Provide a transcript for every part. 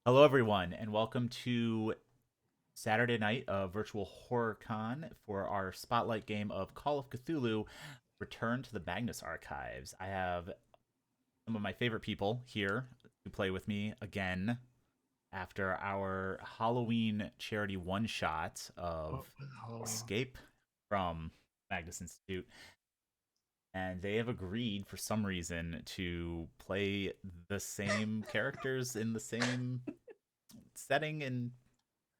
Hello, everyone, and welcome to Saturday night of Virtual Horror Con for our spotlight game of Call of Cthulhu Return to the Magnus Archives. I have some of my favorite people here to play with me again after our Halloween charity one shot of Oh, Escape from Magnus Institute. And they have agreed for some reason to play the same characters in the same setting, and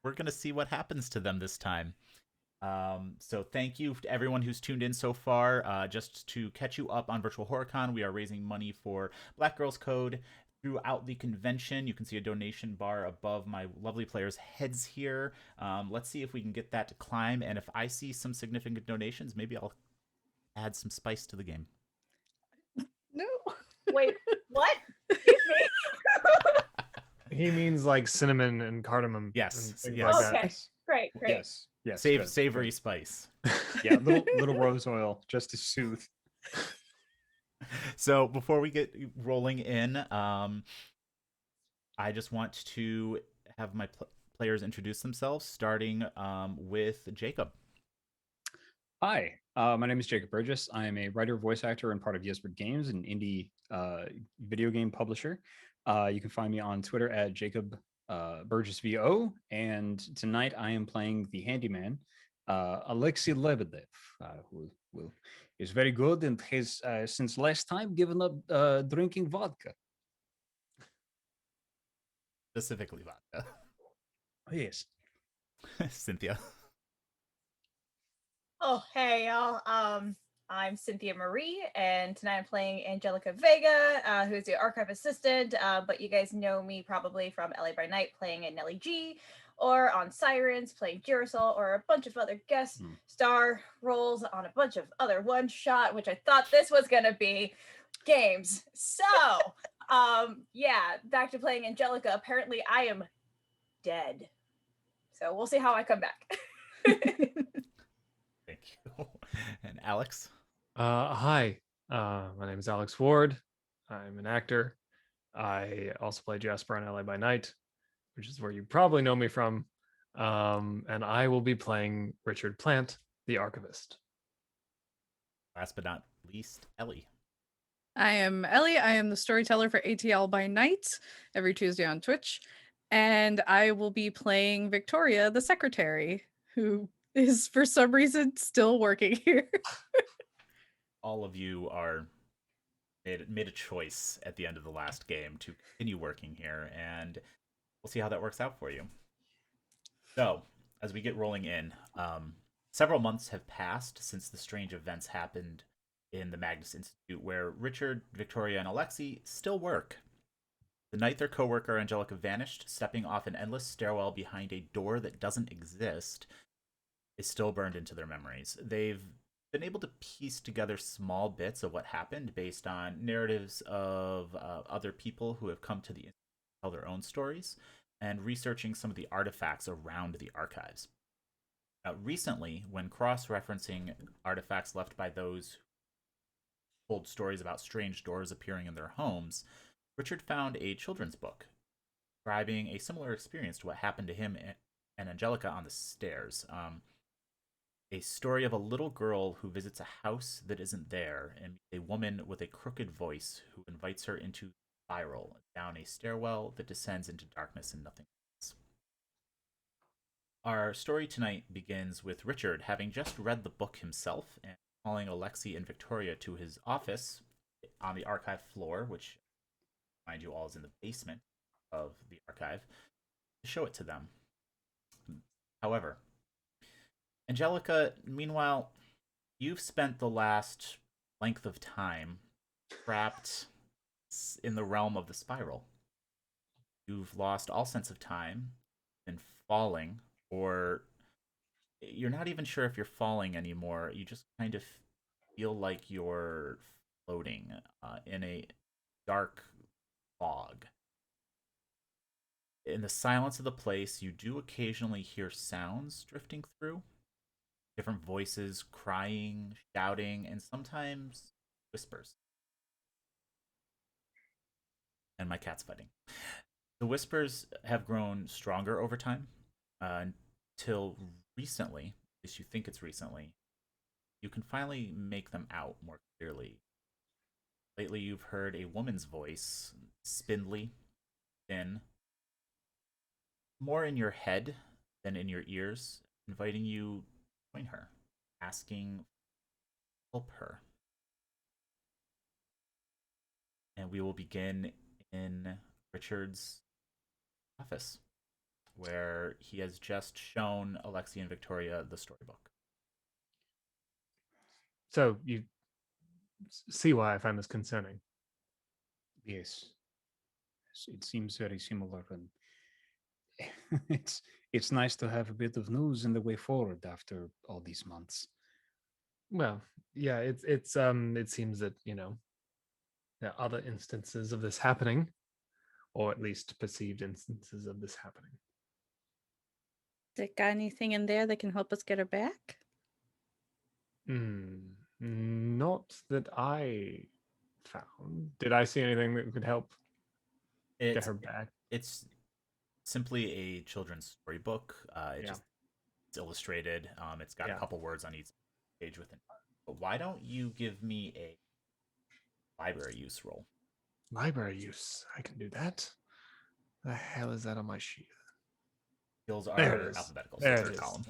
we're going to see what happens to them this time. So thank you to everyone who's tuned in so far. Just to catch you up on Virtual HorrorCon, we are raising money for Black Girls Code throughout the convention. You can see a donation bar above my lovely players' heads here. Let's see if we can get that to climb, and if I see some significant donations, maybe I'll add some spice to the game. No. Wait, what? Excuse me. he means like cinnamon and cardamom. Yes, and things yes. like Okay, that. great. Yes, yes. good, Savory good. spice. Yeah, little rose oil just to soothe. So before we get rolling in, I just want to have my players introduce themselves, starting with Jacob. Hi, my name is Jacob Burgess. I am a writer, voice actor, and part of Yesbert Games, an indie video game publisher. You can find me on Twitter at Jacob Burgess VO. And tonight I am playing the handyman, Alexei Lebedev, who is very good and has since last time given up drinking vodka. Specifically vodka. Oh, yes. Cynthia. Oh, hey, y'all. I'm Cynthia Marie, and tonight I'm playing Angelica Vega, who's the archive assistant. But you guys know me probably from Ellie by Night playing a Nellie G, or on Sirens playing Girasol, or a bunch of other guest star roles on a bunch of other one shot, which I thought this was gonna be games. So, yeah, back to playing Angelica. Apparently, I am dead. So we'll see how I come back. Thank you. And Alex. Hi, my name is Alex Ward. I'm an actor. I also play Jasper on LA by Night, which is where you probably know me from. And I will be playing Richard Plant, the archivist. Last but not least, Ellie. I am Ellie. I am the storyteller for ATL by Night every Tuesday on Twitch. And I will be playing Victoria, the secretary, who is for some reason still working here. All of you are made a choice at the end of the last game to continue working here, and we'll see how that works out for you. So, as we get rolling in, several months have passed since the strange events happened in the Magnus Institute, where Richard, Victoria, and Alexei still work. The night their coworker Angelica vanished, stepping off an endless stairwell behind a door that doesn't exist, is still burned into their memories. They've been able to piece together small bits of what happened based on narratives of other people who have come to the Institute to tell their own stories, and researching some of the artifacts around the archives. Recently, when cross-referencing artifacts left by those who told stories about strange doors appearing in their homes, Richard found a children's book describing a similar experience to what happened to him and Angelica on the stairs. A story of a little girl who visits a house that isn't there, and a woman with a crooked voice who invites her into a spiral down a stairwell that descends into darkness and nothing else. Our story tonight begins with Richard having just read the book himself and calling Alexei and Victoria to his office on the archive floor, which, mind you, all is in the basement of the archive, to show it to them. However, Angelica, meanwhile, you've spent the last length of time trapped in the realm of the spiral. You've lost all sense of time, been falling, or you're not even sure if you're falling anymore. You just kind of feel like you're floating in a dark fog. In the silence of the place, you do occasionally hear sounds drifting through, different voices crying, shouting, and sometimes whispers. And my cat's fighting. The whispers have grown stronger over time until recently, at least you think it's recently, you can finally make them out more clearly. Lately, you've heard a woman's voice, spindly, thin, more in your head than in your ears, inviting you to join her, asking help her. And we will begin in Richard's office, where he has just shown Alexi and Victoria the storybook. So you see why I find this concerning. Yes. It seems very similar, and it's nice to have a bit of news in the way forward after all these months. Well, yeah, it seems that, there are other instances of this happening, or at least perceived instances of this happening. They got anything in there that can help us get her back? Not that I found. Did I see anything that could help get her back? It's simply a children's storybook. It's illustrated. It's got a couple words on each page within. But why don't you give me a library use roll? Library use. I can do that. The hell is that on my sheet? Skills There are it is. alphabetical, so There third it is. column.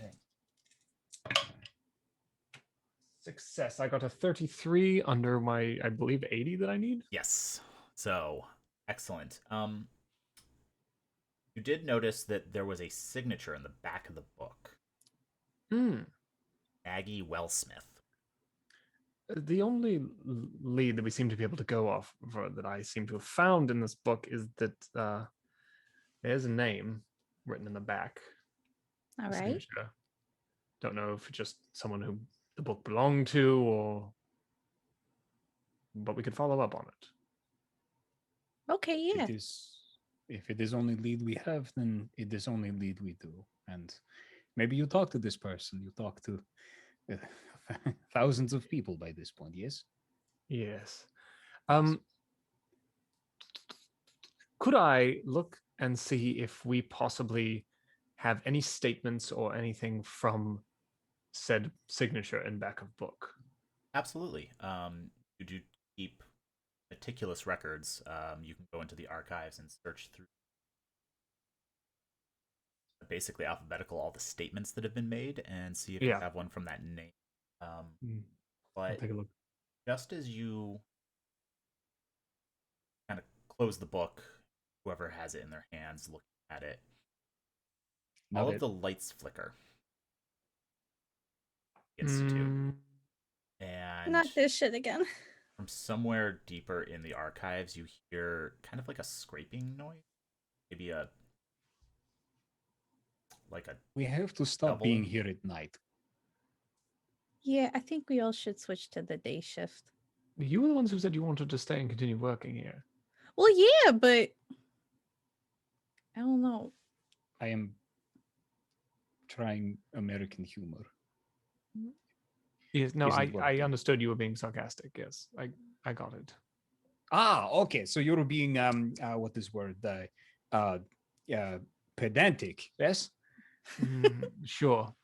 Success. I got a 33 under my, I believe, 80 that I need. Yes. So excellent. You did notice that there was a signature in the back of the book. Maggie Wellsmith. The only lead that we seem to be able to go off for, that I seem to have found in this book, is that there's a name written in the back. All right. Signature. Don't know if it's just someone who the book belonged to, but we could follow up on it. Okay, yeah. If it is only lead we have, then it is only lead we do. And maybe you talk to this person. You talk to thousands of people by this point, yes? Yes. Could I look and see if we possibly have any statements or anything from said signature in back of book? Absolutely. You do keep meticulous records. You can go into the archives and search through basically alphabetical all the statements that have been made and see if you have one from that name. But I'll take a look. just as you kind of close the book, whoever has it in their hands looking at it, all of the lights flicker. Institute. And not this shit again. From somewhere deeper in the archives, you hear kind of like a scraping noise. Maybe we have to stop being here at night. Yeah, I think we all should switch to the day shift. You were the ones who said you wanted to stay and continue working here. Well, yeah, but I don't know. I am trying American humor. Yes, no, I understood you were being sarcastic. Yes, I got it. Ah, okay. So you were being what this word? Pedantic. Yes. Sure.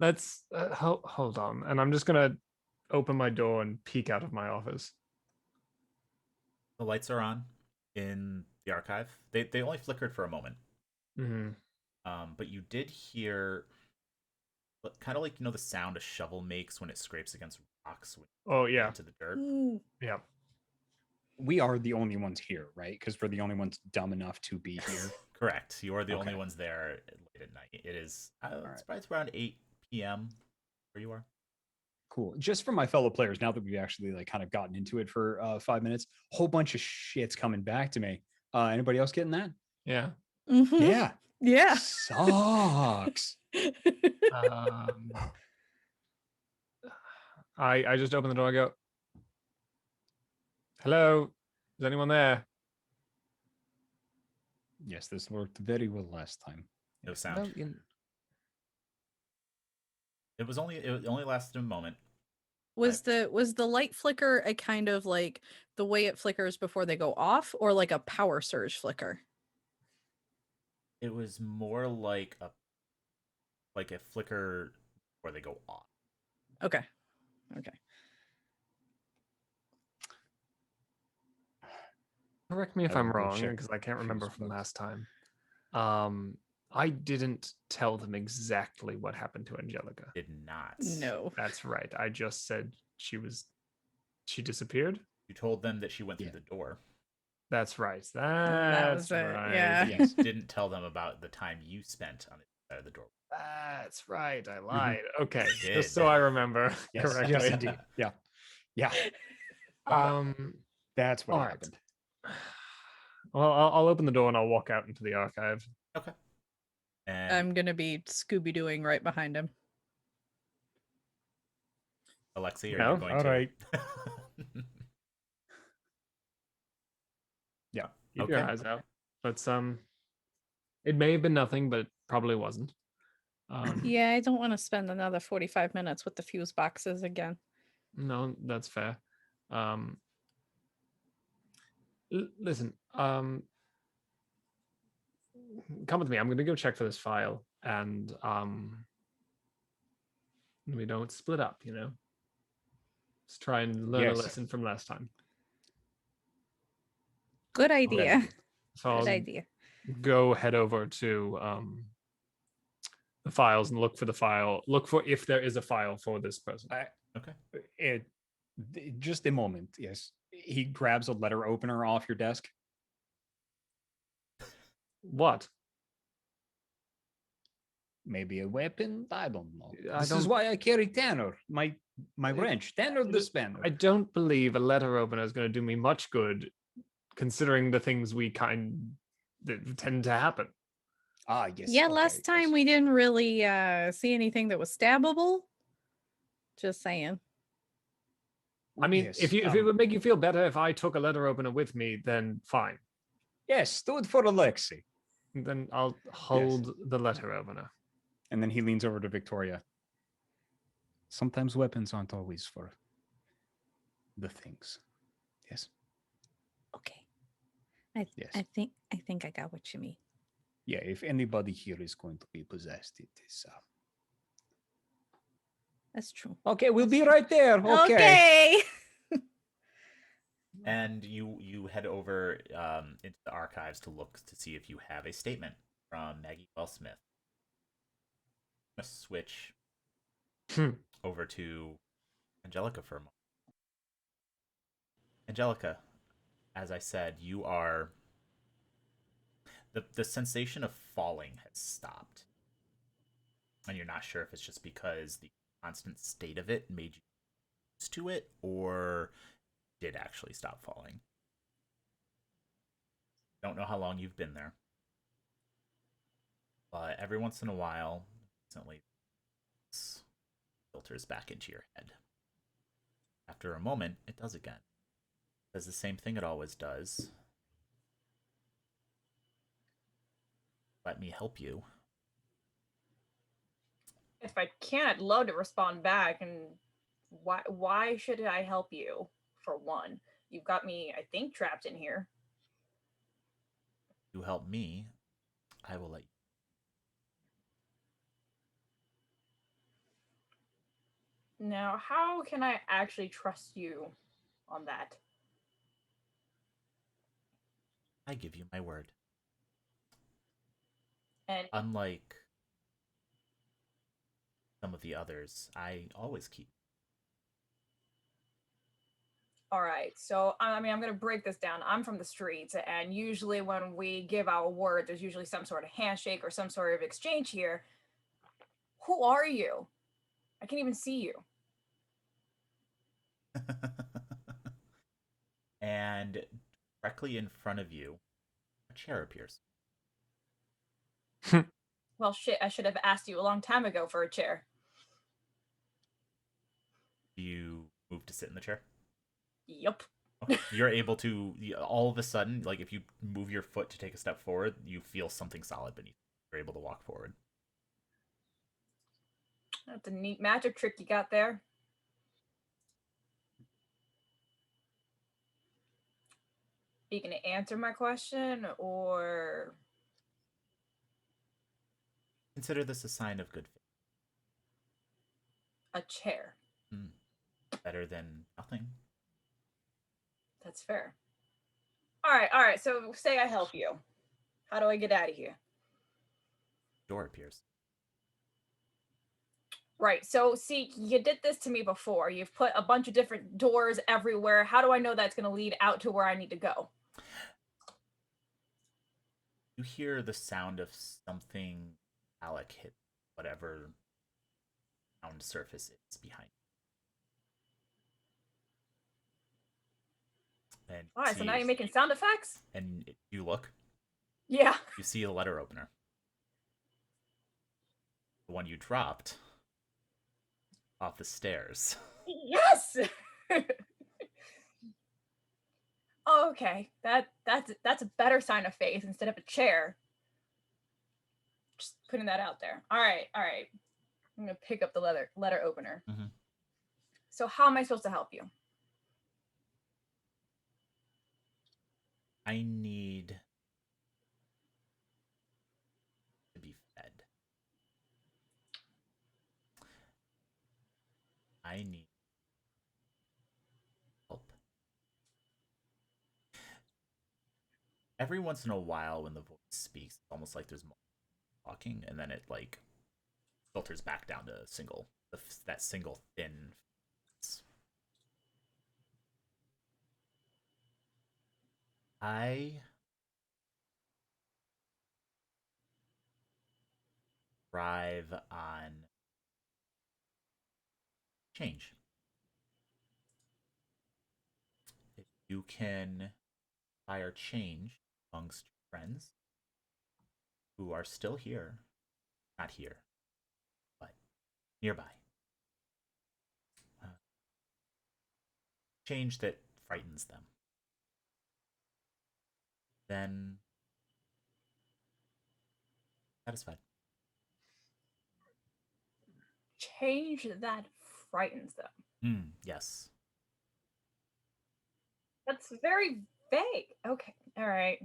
Let's hold on, and I'm just gonna open my door and peek out of my office. The lights are on in the archive. They only flickered for a moment. But you did hear kind of like the sound a shovel makes when it scrapes against rocks. Into the dirt. Yeah. We are the only ones here, right? Because we're the only ones dumb enough to be here. Correct. You are the only ones there late at night. It is. It's probably around 8 p.m. where you are. Cool. Just for my fellow players, now that we've actually kind of gotten into it for 5 minutes, a whole bunch of shit's coming back to me. Anybody else getting that? Yeah. Yeah. Yeah. Sucks. I just open the door and go, hello, is anyone there? Yes, this worked very well last time. No sound. It only lasted a moment. Was the light flicker a kind of like the way it flickers before they go off, or like a power surge flicker? It was more like a flicker before they go off. Okay. Okay. Correct me if I will I'm go wrong, check because I can't fuse remember from plugs. last time. I didn't tell them exactly what happened to Angelica. Did not. No. That's right. I just said she disappeared. You told them that she went through Yeah. the door. That's right. that was That's it, right. yeah. You Yes. didn't tell them about the time you spent on the other side of the door. That's right. I lied. Okay, did. just so I remember Yes, correctly. yes, indeed. Yeah, yeah. That's what all right. happened. Well, I'll open the door and I'll walk out into the archive. Okay. And I'm gonna be Scooby-Dooing right behind him. Alexi, are No? you going All to? right. Yeah, keep your Okay. eyes out. But it may have been nothing, but it probably wasn't. Yeah, I don't want to spend another 45 minutes with the fuse boxes again. No, that's fair. Listen, come with me. I'm going to go check for this file, and we don't split up. Let's try and learn a Yes. lesson from last time. Good idea. So I'll Good idea. go head over to the files and look for the file. Look for if there is a file for this person. Okay. Just a moment. Yes, he grabs a letter opener off your desk. What? Maybe a weapon. I don't know. I This is don't- why I carry Tanner, my wrench. Tanner the spanner. I don't believe a letter opener is going to do me much good, considering the things that tend to happen. Yes. Yeah, okay, last time yes. we didn't really see anything that was stabbable. Just saying. I mean, Yes, if it would make you feel better if I took a letter opener with me, then fine. yes, do it for Alexi. Then I'll hold the letter opener. And then he leans over to Victoria. Sometimes weapons aren't always for the things. Yes. Okay. Yes. I think I got what you mean. Yeah, if anybody here is going to be possessed, it is. That's true. Okay, we'll be right there. Okay. Okay. And you head over into the archives to look to see if you have a statement from Maggie Wellsmith. I'm gonna switch over to Angelica for a moment. Angelica, as I said, you are the sensation of falling has stopped. And you're not sure if it's just because the constant state of it made you used to it, or did actually stop falling. Don't know how long you've been there. But every once in a while, recently, this filters back into your head. After a moment, it does again. It does the same thing it always does. Let me help you. If I can, I'd love to respond back. And why should I help you? For one, you've got me, I think, trapped in here. You help me, I will let you. Now, how can I actually trust you on that? I give you my word. And Unlike some of the others, I always keep. all right, so I mean, I'm going to break this down. I'm from the streets, and usually when we give our word, there's usually some sort of handshake or some sort of exchange here. Who are you? I can't even see you. And directly in front of you, a chair appears. Well, shit, I should have asked you a long time ago for a chair. You move to sit in the chair. Yup. You're able to, all of a sudden, like if you move your foot to take a step forward, you feel something solid beneath you. You're able to walk forward. That's a neat magic trick you got there. you gonna answer my question or Consider this a sign of good faith. a chair? Better than nothing. That's fair. All right. So say I help you. How do I get out of here? Door appears. Right. So see, you did this to me before. You've put a bunch of different doors everywhere. How do I know that's going to lead out to where I need to go? You hear the sound of something metallic hit whatever sound surface is behind you. And All right. So now you're making sound effects? And you look. Yeah. You see a letter opener. The one you dropped off the stairs. Yes. Oh, okay. That's a better sign of faith instead of a chair. Just putting that out there. All right. I'm gonna pick up the letter opener. Mm-hmm. So how am I supposed to help you? I need to be fed. I need help. Every once in a while when the voice speaks, it's almost like there's more talking, and then it like filters back down to that single thin. I thrive on change. If you can inspire change amongst your friends who are still here, not here, but nearby. Change that frightens them. Then satisfied. Change that frightens them. Yes. That's very vague. Okay. All right.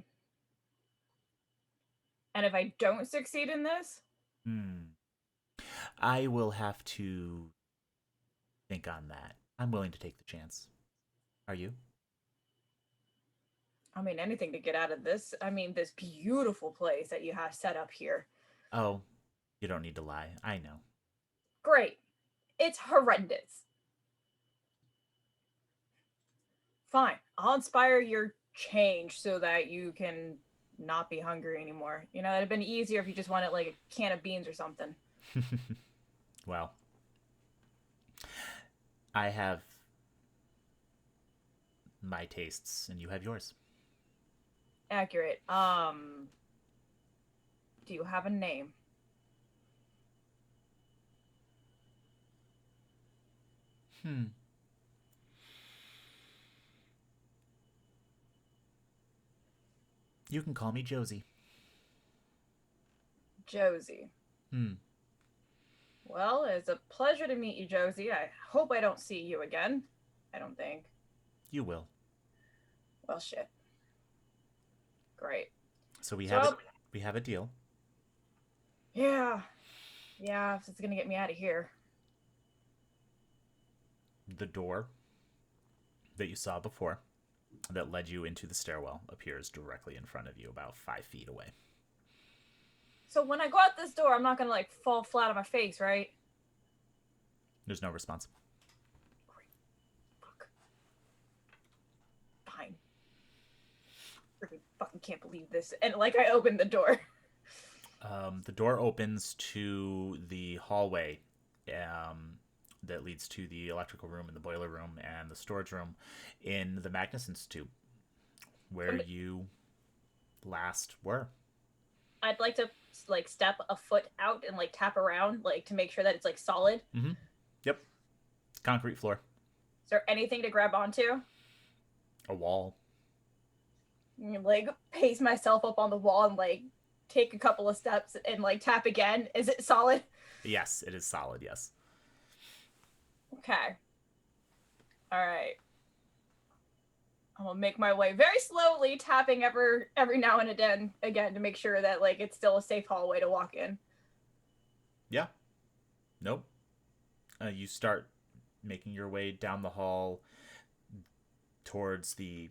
And if I don't succeed in this? I will have to think on that. I'm willing to take the chance. Are you? I mean, anything to get out of this. I mean, this beautiful place that you have set up here. Oh, you don't need to lie. I know. Great. It's horrendous. Fine. I'll inspire your change so that you can not be hungry anymore. You know, it'd have been easier if you just wanted like a can of beans or something. Well, I have my tastes and you have yours. Accurate. Do you have a name? You can call me Josie. Josie. Well, it's a pleasure to meet you, Josie. I hope I don't see you again. I don't think. You will. Well, shit. Great. So we have a deal. Yeah. Yeah, it's gonna get me out of here. The door that you saw before that led you into the stairwell appears directly in front of you, about 5 feet away. So when I go out this door, I'm not gonna like fall flat on my face, right? There's no response. Great. Fuck. Fine. I fucking can't believe this. And like I opened the door. The door opens to the hallway that leads to the electrical room and the boiler room and the storage room in the Magnus Institute, where you last were. I'd like to like step a foot out and like tap around like to make sure that it's like solid. Yep. Concrete floor. Is there anything to grab onto? A wall. Like pace myself up on the wall and like take a couple of steps and like tap again. Is it solid? Yes, it is solid, yes. Okay. All right. I'm gonna make my way very slowly, tapping every now and again to make sure that like it's still a safe hallway to walk in. Yeah. Nope. You start making your way down the hall towards the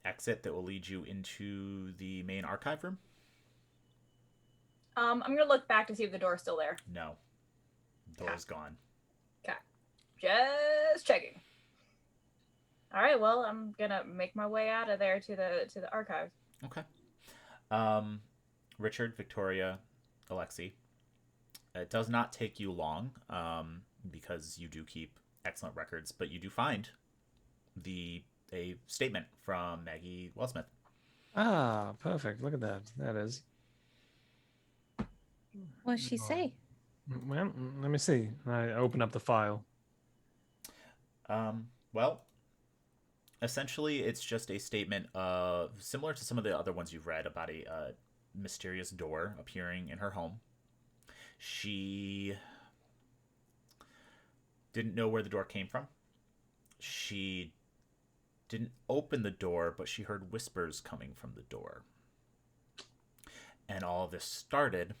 exit that will lead you into the main archive room. I'm gonna look back to see if the door's still there. No. The door's gone. Okay. Just checking. All right, well, I'm gonna make my way out of there to the archive. Okay. Richard, Victoria, Alexi. It does not take you long, because you do keep excellent records, but you do find a statement from Maggie Wellsmith. Ah, perfect. Look at that. That is. What does she say? Well, let me see. I open up the file. Well, essentially, it's just a statement similar to some of the other ones you've read about a mysterious door appearing in her home. She didn't know where the door came from. She didn't open the door, but she heard whispers coming from the door. And all of this started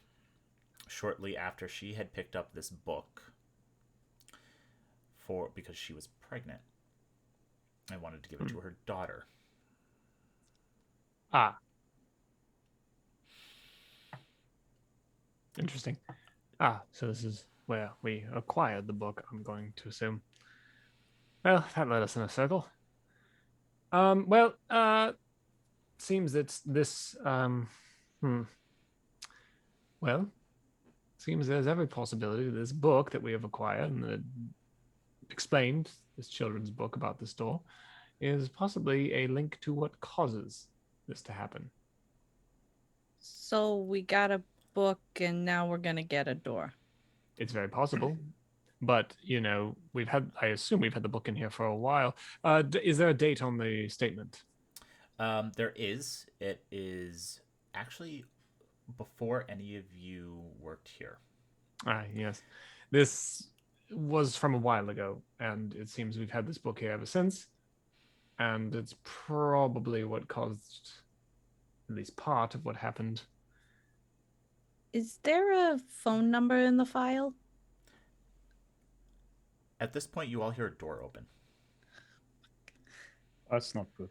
shortly after she had picked up this book because she was pregnant and wanted to give it to her daughter. Ah. Interesting. So this is where we acquired the book, I'm going to assume. Well, that led us in a circle. Seems that this, well, seems there's every possibility that this book that we have acquired and that explained, this children's book about this door, is possibly a link to what causes this to happen. So we got a book and now we're gonna get a door. It's very possible. But, I assume we've had the book in here for a while. Is there a date on the statement? There is. It is actually before any of you worked here. Yes. This was from a while ago, and it seems we've had this book here ever since. And it's probably what caused at least part of what happened. Is there a phone number in the file? At this point, you all hear a door open. That's not good.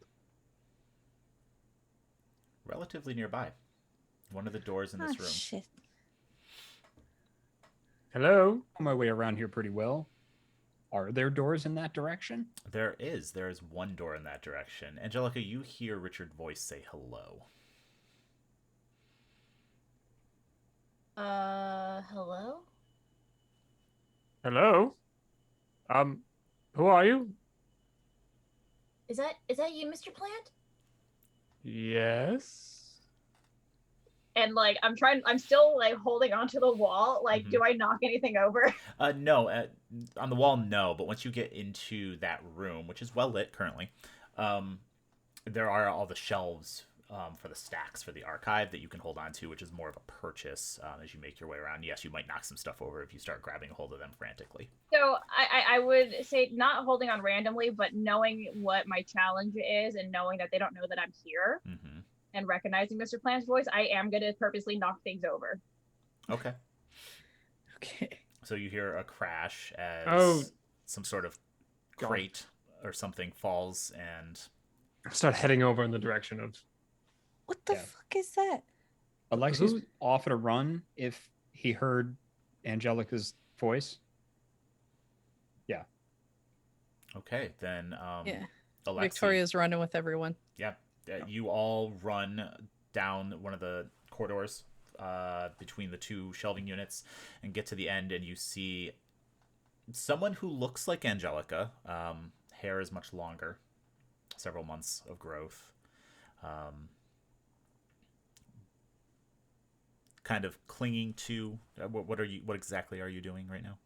Relatively nearby. One of the doors in this room. Shit. Hello? On my way around here pretty well. Are there doors in that direction? There is. There is one door in that direction. Angelica, you hear Richard's voice say hello. Hello? Hello? Who are you? Is that you, Mr. Plant? Yes. And like I'm still like holding onto the wall. Like, do I knock anything over? No, on the wall, no. But once you get into that room, which is well lit currently, there are all the shelves for the stacks for the archive that you can hold on to, which is more of a purchase as you make your way around. Yes, you might knock some stuff over if you start grabbing a hold of them frantically. So I would say not holding on randomly, but knowing what my challenge is and knowing that they don't know that I'm here and recognizing Mr. Plant's voice, I am going to purposely knock things over. Okay. Okay. So you hear a crash as some sort of crate or something falls and... Start heading over in the direction of... What the fuck is that? Alexi's off at a run if he heard Angelica's voice. Yeah. Okay, then Alexi, Victoria's running with everyone. Yeah. You all run down one of the corridors between the two shelving units and get to the end, and you see someone who looks like Angelica. Hair is much longer, several months of growth. Kind of clinging to what exactly are you doing right now?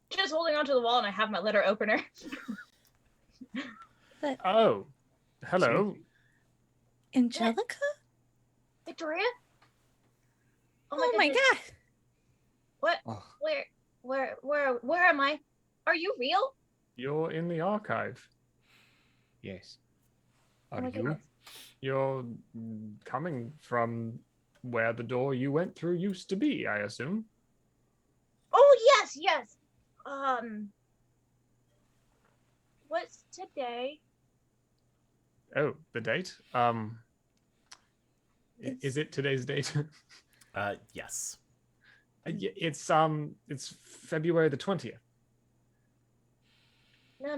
Just holding onto the wall, and I have my letter opener. Oh, hello. Angelica? Victoria? Oh my god. What? Oh. Where am I? Are you real? You're in the archive. Yes. Are my you? goodness. You're coming from where the door you went through used to be, I assume. Oh yes, yes. What's today? Oh, the date? Is it today's date? Yes. It's February the 20th. No.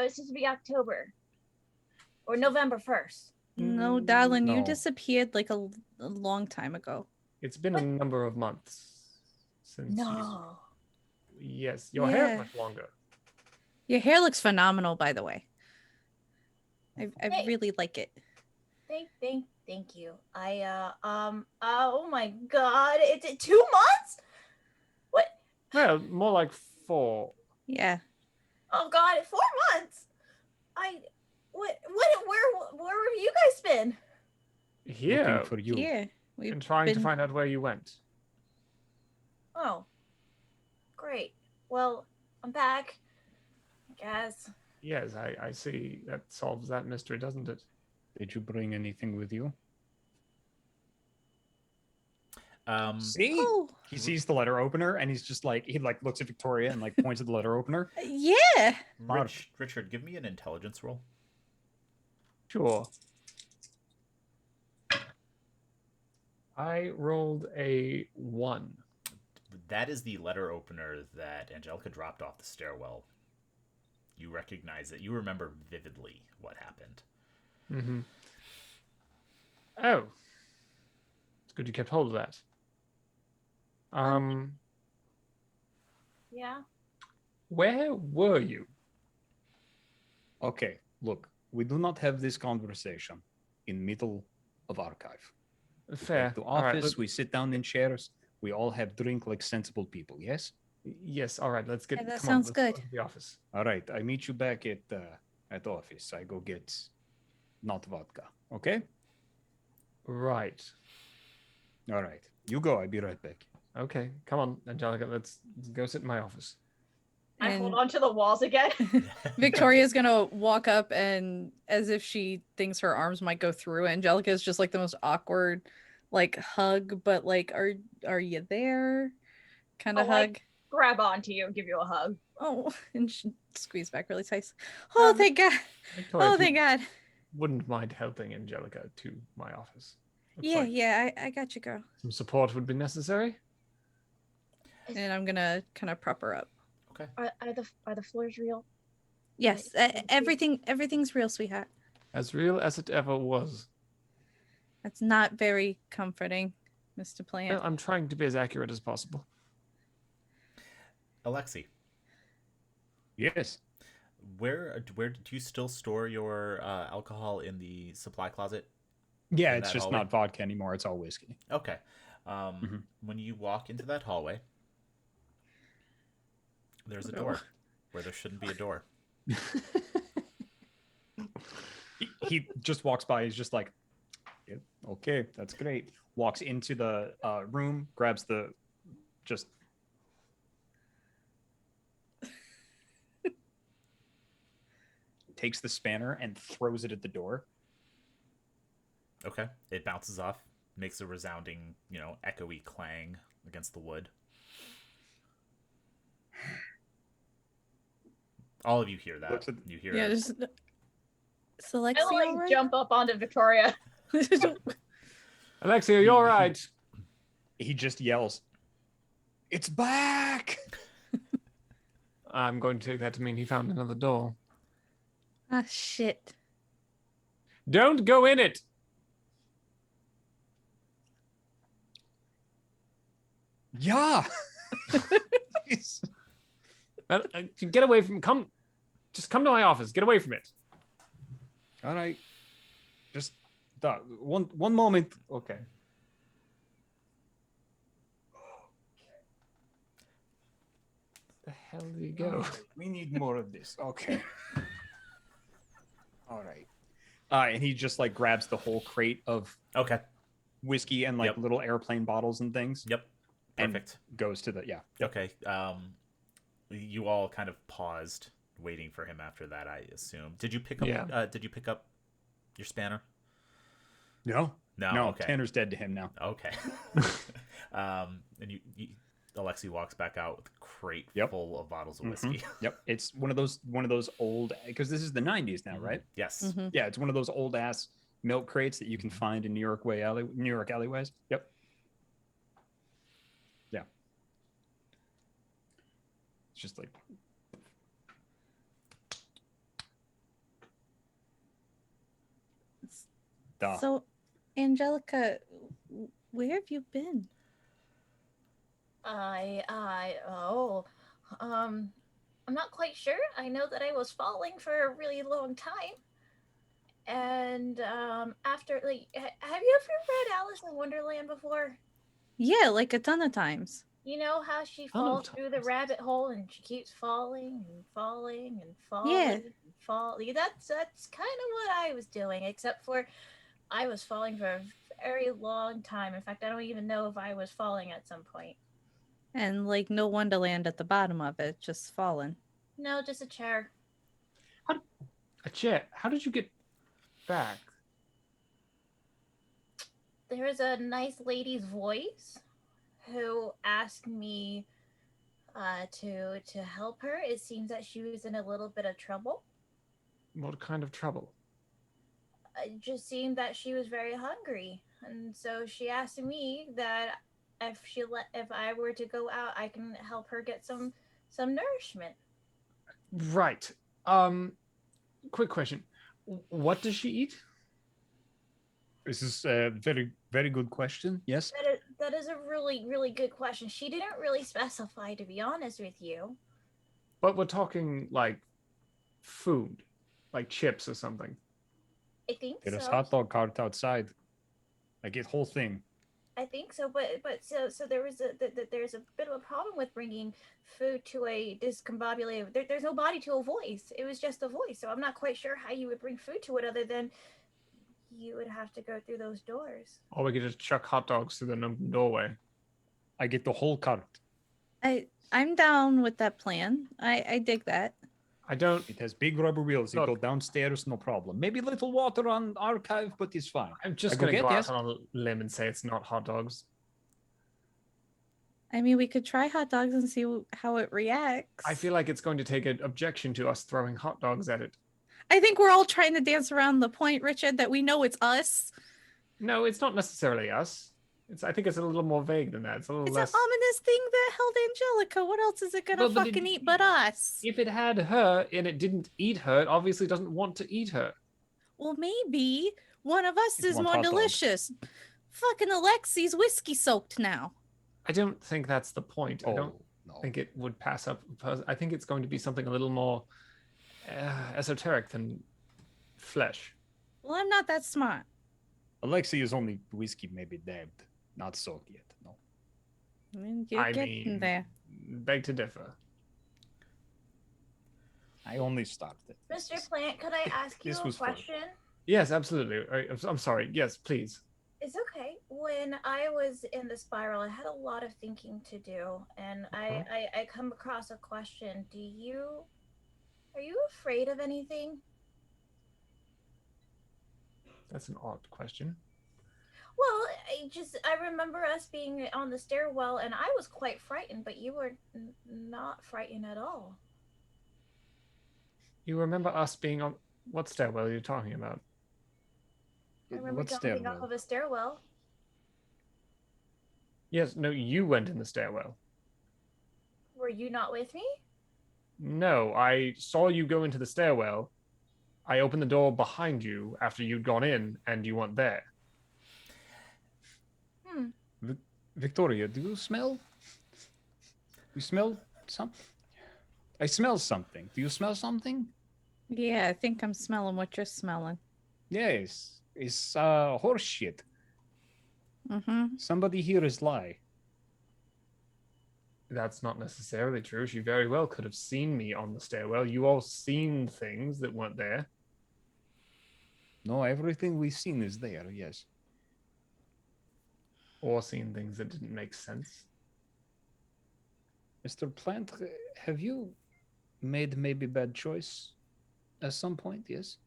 It's supposed to be October or November 1st. No, darling, you No. disappeared like a long time ago. It's been a number of months since No. Yes, your hair is Yeah. much longer. Your hair looks phenomenal, by the way. I Hey. really like it. Thank you. Oh my God! It's 2 months. What? Well, more like 4. Yeah. Oh God! 4 months. Where have you guys been? Here, Looking for you. Yeah. We've and trying to been- find out where you went. Oh, great. Well, I'm back. I guess. Yes, I see. That solves that mystery, doesn't it? Did you bring anything with you? See? Oh, He sees the letter opener and he's just like, he like looks at Victoria and like points at the letter opener. yeah. Richard, give me an intelligence roll. Sure. I rolled a 1. That is the letter opener that Angelica dropped off the stairwell. You recognize it. You remember vividly what happened. Mm-hmm. Oh. It's good you kept hold of that. Yeah. Where were you? Okay, look, we do not have this conversation in middle of archive. Fair. At the All right, office, we sit down in chairs. We all have drink like sensible people. Yes. yes, all right, let's get Yeah, that come on, sounds let's go good. to the office. All right. I meet you back at the office. I go get not vodka. Okay. Right. All right. You go. I'll be right back. Okay, come on, Angelica, let's go sit in my office. I hold And- on to the walls again. Victoria's gonna walk up and, as if she thinks her arms might go through, Angelica is just like the most awkward, like hug, but like, are you there? Kind of Oh, like- hug. Grab onto you and give you a hug. Oh, and she squeeze back really tight. Oh, thank God. Victoria, Oh, if you thank God. wouldn't mind helping Angelica to my office. Looks Yeah, like yeah, I got you, girl. some support would be necessary. And I'm gonna kind of prop her up. Okay. Are the floors real? Yes, thank you. everything's real, sweetheart. As real as it ever was. That's not very comforting, Mr. Well, Plant. I'm trying to be as accurate as possible. Alexi, Yes. where do you still store your alcohol in the supply closet? Yeah, In it's that just hallway? not vodka anymore. It's all whiskey. Okay. Mhm. When you walk into that hallway, there's a No. door where there shouldn't be a door. He just walks by. He's just like, yeah, okay, that's great. Walks into the room, grabs the just. Takes the spanner and throws it at the door. Okay. It bounces off, makes a resounding, echoey clang against the wood. All of you hear that. Looks at- You hear Yeah, it. just. So Lexi, I like all right? jump up onto Victoria. Alexia, you're right. He just yells, "It's back!" I'm going to take that to mean he found another door. Ah, shit. Don't go in it. Yeah. Get away from. Just come to my office. Get away from it. All right. Just one moment. Okay. The hell did he go? We need more of this. Okay. All right. And he just like grabs the whole crate of Okay. whiskey and like Yep. little airplane bottles and things. Yep. And Perfect. goes to the Yep. Okay. You all kind of paused, waiting for him after that, I assume. Did you pick up? Yeah. Did you pick up your spanner? No. No. No, Okay. Tanner's dead to him now. Okay. And Alexi walks back out with a crate Yep. full of bottles of Mhm. whiskey. Yep. It's one of those old, because this is the 90s now, right? Yes. Mhm. Yeah, it's one of those old ass milk crates that you can find in New York alleyways. Yep. Yeah. It's just like duh. So, Angelica, where have you been? I'm not quite sure. I know that I was falling for a really long time. And after, like, have you ever read Alice in Wonderland before? Yeah, like a ton of times. You know how she Ton of falls through the times. rabbit hole and she keeps falling and falling and falling Yeah. and falling. That's kind of what I was doing, except for I was falling for a very long time. In fact, I don't even know if I was falling at some point. And like no Wonderland at the bottom of it, just falling. No, just a chair. A chair. How did you get back? There was a nice lady's voice who asked me to help her. It seems that she was in a little bit of trouble. What kind of trouble? It just seemed that she was very hungry, and so she asked me that if I were to go out, I can help her get some nourishment. Right. Quick question. What does she eat? This is a very, very good question. Yes. That is a really, really good question. She didn't really specify, to be honest with you. But we're talking like food, like chips or something. I think There's so. hot dog cart outside. Like the whole thing. I think so, but so there's a bit of a problem with bringing food to a discombobulated. There's no body to a voice. It was just a voice, so I'm not quite sure how you would bring food to it other than you would have to go through those doors. Or we could just chuck hot dogs through the doorway. I get the whole cart. I'm down with that plan. I dig that. I don't. It has big rubber wheels. You Look. go downstairs, no problem. Maybe a little water on archive, but it's fine. I'm just I go going to get go out yes. on a limb and say it's not hot dogs. I mean, we could try hot dogs and see how it reacts. I feel like it's going to take an objection to us throwing hot dogs at it. I think we're all trying to dance around the point, Richard, that we know it's us. No, it's not necessarily us. I think it's a little more vague than that. It's a little It's less. an ominous thing that held Angelica. What else is it gonna Well, but fucking eat but us? If it had her and it didn't eat her, it obviously doesn't want to eat her. Well, maybe one of us It is wants more hot dog. delicious. Fucking Alexi's whiskey soaked now. I don't think that's the point. I Oh, don't no. think it would pass up. I think it's going to be something a little more esoteric than flesh. Well, I'm not that smart. Alexi is only whiskey, maybe dead. Not soaked yet. No. I mean, you're I getting mean- there. Beg to differ. I only started. Mr. Plant, could I ask you This a was fun. question? Yes, absolutely. I'm sorry. Yes, please. It's okay. When I was in the spiral, I had a lot of thinking to do, and I come across a question. Are you afraid of anything? That's an odd question. Well, I remember us being on the stairwell, and I was quite frightened, but you were not frightened at all. You remember us being on what stairwell are you talking about? I remember What jumping off stairwell? of a stairwell. Yes, no, you went in the stairwell. Were you not with me? No, I saw you go into the stairwell. I opened the door behind you after you'd gone in, and you weren't there. Victoria, do you smell? You smell something? I smell something. Do you smell something? Yeah, I think I'm smelling what you're smelling. Yes. It's horse shit. Mm-hmm. Somebody here is lie. That's not necessarily true. She very well could have seen me on the stairwell. You all seen things that weren't there. No, everything we've seen is there, yes. Or seen things that didn't make sense. Mr. Plant, have you made maybe bad choice at some point, yes?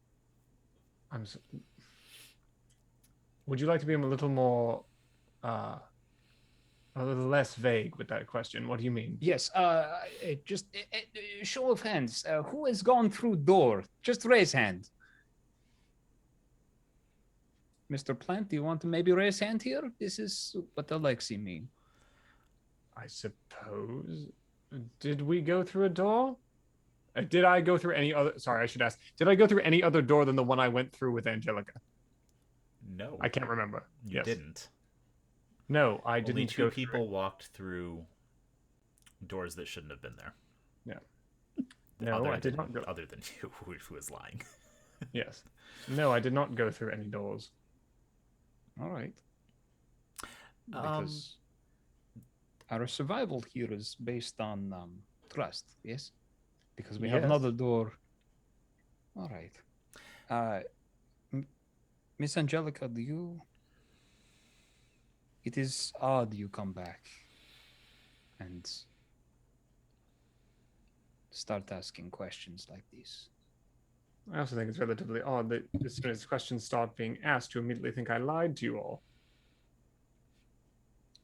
would you like to be a little more, a little less vague with that question? What do you mean? Yes. Just show of hands. Who has gone through door? Just raise hand. Mr. Plant, do you want to maybe raise hand here? This is what Alexi mean. I suppose. Did we go through a door? Did I go through any other? Sorry, I should ask. Did I go through any other door than the one I went through with Angelica? No, I can't remember. you didn't. No, I didn't. Only two go people walked through doors that shouldn't have been there. Yeah. No, I did not go. Other than you, who is lying. Yes. No, I did not go through any doors. All right. Because our survival here is based on trust, yes? Because we have another door. All right. Miss Angelica, it is odd you come back and start asking questions like this. I also think it's relatively odd that as soon as questions start being asked, you immediately think I lied to you all.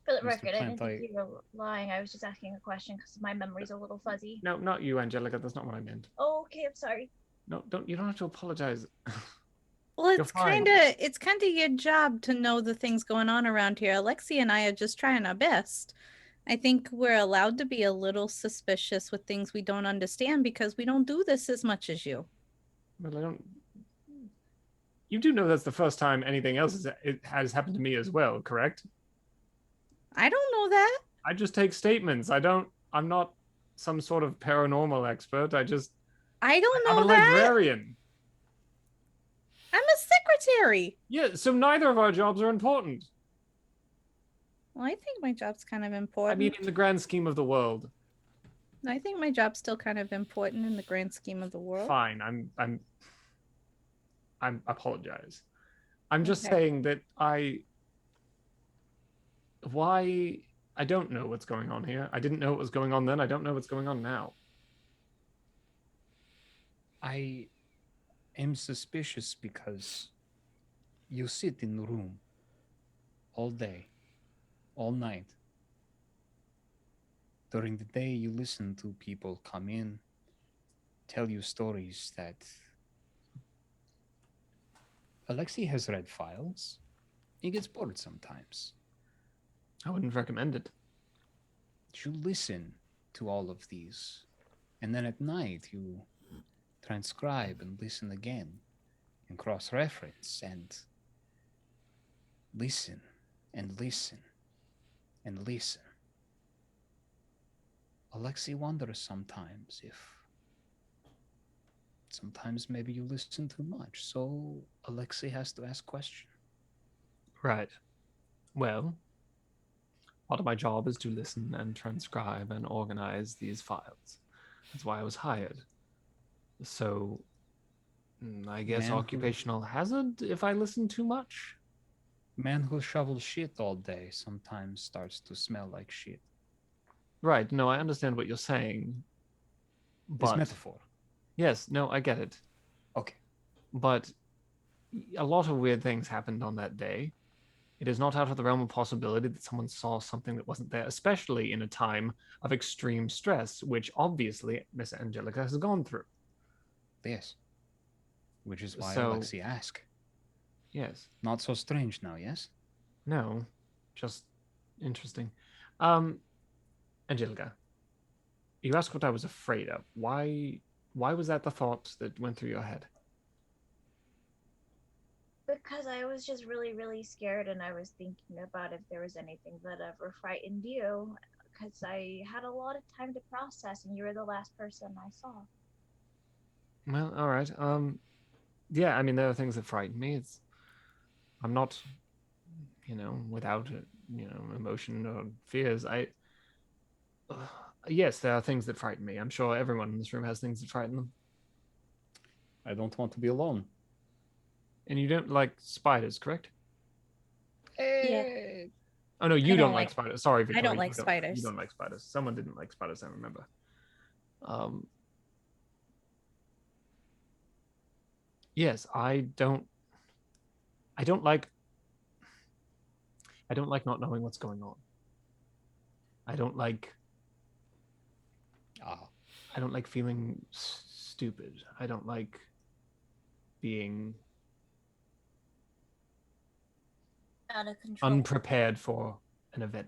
For the Mr. record, I Plant, didn't think you were lying. I was just asking a question because my memory's a little fuzzy. No, not you, Angelica. That's not what I meant. Oh, okay, I'm sorry. No, you don't have to apologize. Well, You're fine. it's kind of your job to know the things going on around here. Alexi and I are just trying our best. I think we're allowed to be a little suspicious with things we don't understand because we don't do this as much as you. Well, I don't. You do know that's the first time anything else has happened to me as well, correct? I don't know that. I just take statements. I'm not some sort of paranormal expert. I don't I'm know a that. librarian. I'm a secretary. Yeah, so neither of our jobs are important. Well, I think my job's kind of I important. mean, in the grand scheme of the world. I think my job's still kind of important in the grand scheme of the world. Fine. I'm apologize. I'm just Okay. saying that I don't know what's going on here. I didn't know what was going on then. I don't know what's going on now. I am suspicious because you sit in the room all day, all night. During the day, you listen to people come in, tell you stories that Alexi has read files. He gets bored sometimes. I wouldn't recommend it. You listen to all of these, and then at night you transcribe and listen again, and cross-reference, and listen, and listen, and listen. Alexi wonders sometimes sometimes maybe you listen too much, so Alexi has to ask questions. Right. Well, part of my job is to listen and transcribe and organize these files. That's why I was hired. So, I guess occupational hazard if I listen too much. Man who shovels shit all day sometimes starts to smell like shit. Right. No, I understand what you're saying. It's metaphor. Yes. No, I get it. Okay. But a lot of weird things happened on that day. It is not out of the realm of possibility that someone saw something that wasn't there, especially in a time of extreme stress, which obviously Miss Angelica has gone through. Yes. Which is why Alexi asked. Yes. Not so strange now, yes? No. Just interesting. Angelica, you asked what I was afraid of. Why was that the thought that went through your head? Because I was just really, really scared, and I was thinking about if there was anything that ever frightened you, because I had a lot of time to process, and you were the last person I saw. Well, all right. Yeah, I mean, there are things that frighten me. I'm not, without, emotion or fears. Yes, there are things that frighten me. I'm sure everyone in this room has things that frighten them. I don't want to be alone. And you don't like spiders, correct? Yeah. Oh, no, you don't like spiders. Sorry, Victoria. I don't like spiders. You don't like spiders. Someone didn't like spiders, I remember. Yes, I don't like I don't like not knowing what's going on. I don't like feeling stupid. I don't like being Out of control. unprepared for an event.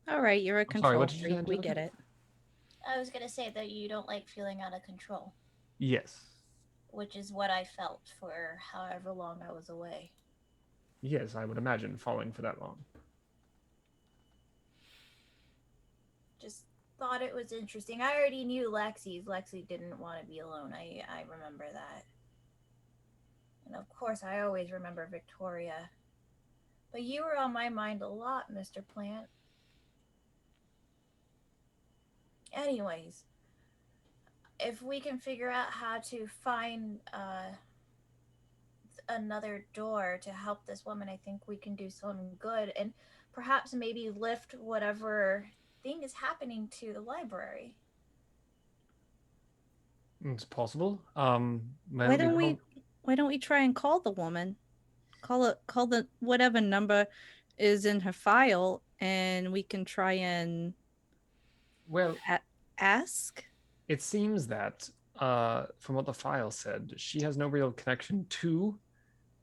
All right, you're a I'm sorry, control what did you say, freak. We get Angelica? it. I was gonna say that you don't like feeling out of control, Yes. which is what I felt for however long I was away. Yes, I would imagine falling for that long. Just thought it was interesting. I already knew Lexi's. Lexi didn't want to be alone. I remember that. And of course, I always remember Victoria. But you were on my mind a lot, Mr. Plant. Anyways, if we can figure out how to find another door to help this woman, I think we can do something good and perhaps maybe lift whatever thing is happening to the library. It's possible. Why don't we try and call the woman? Call the whatever number is in her file, and we can try and ask. It seems that from what the file said, she has no real connection to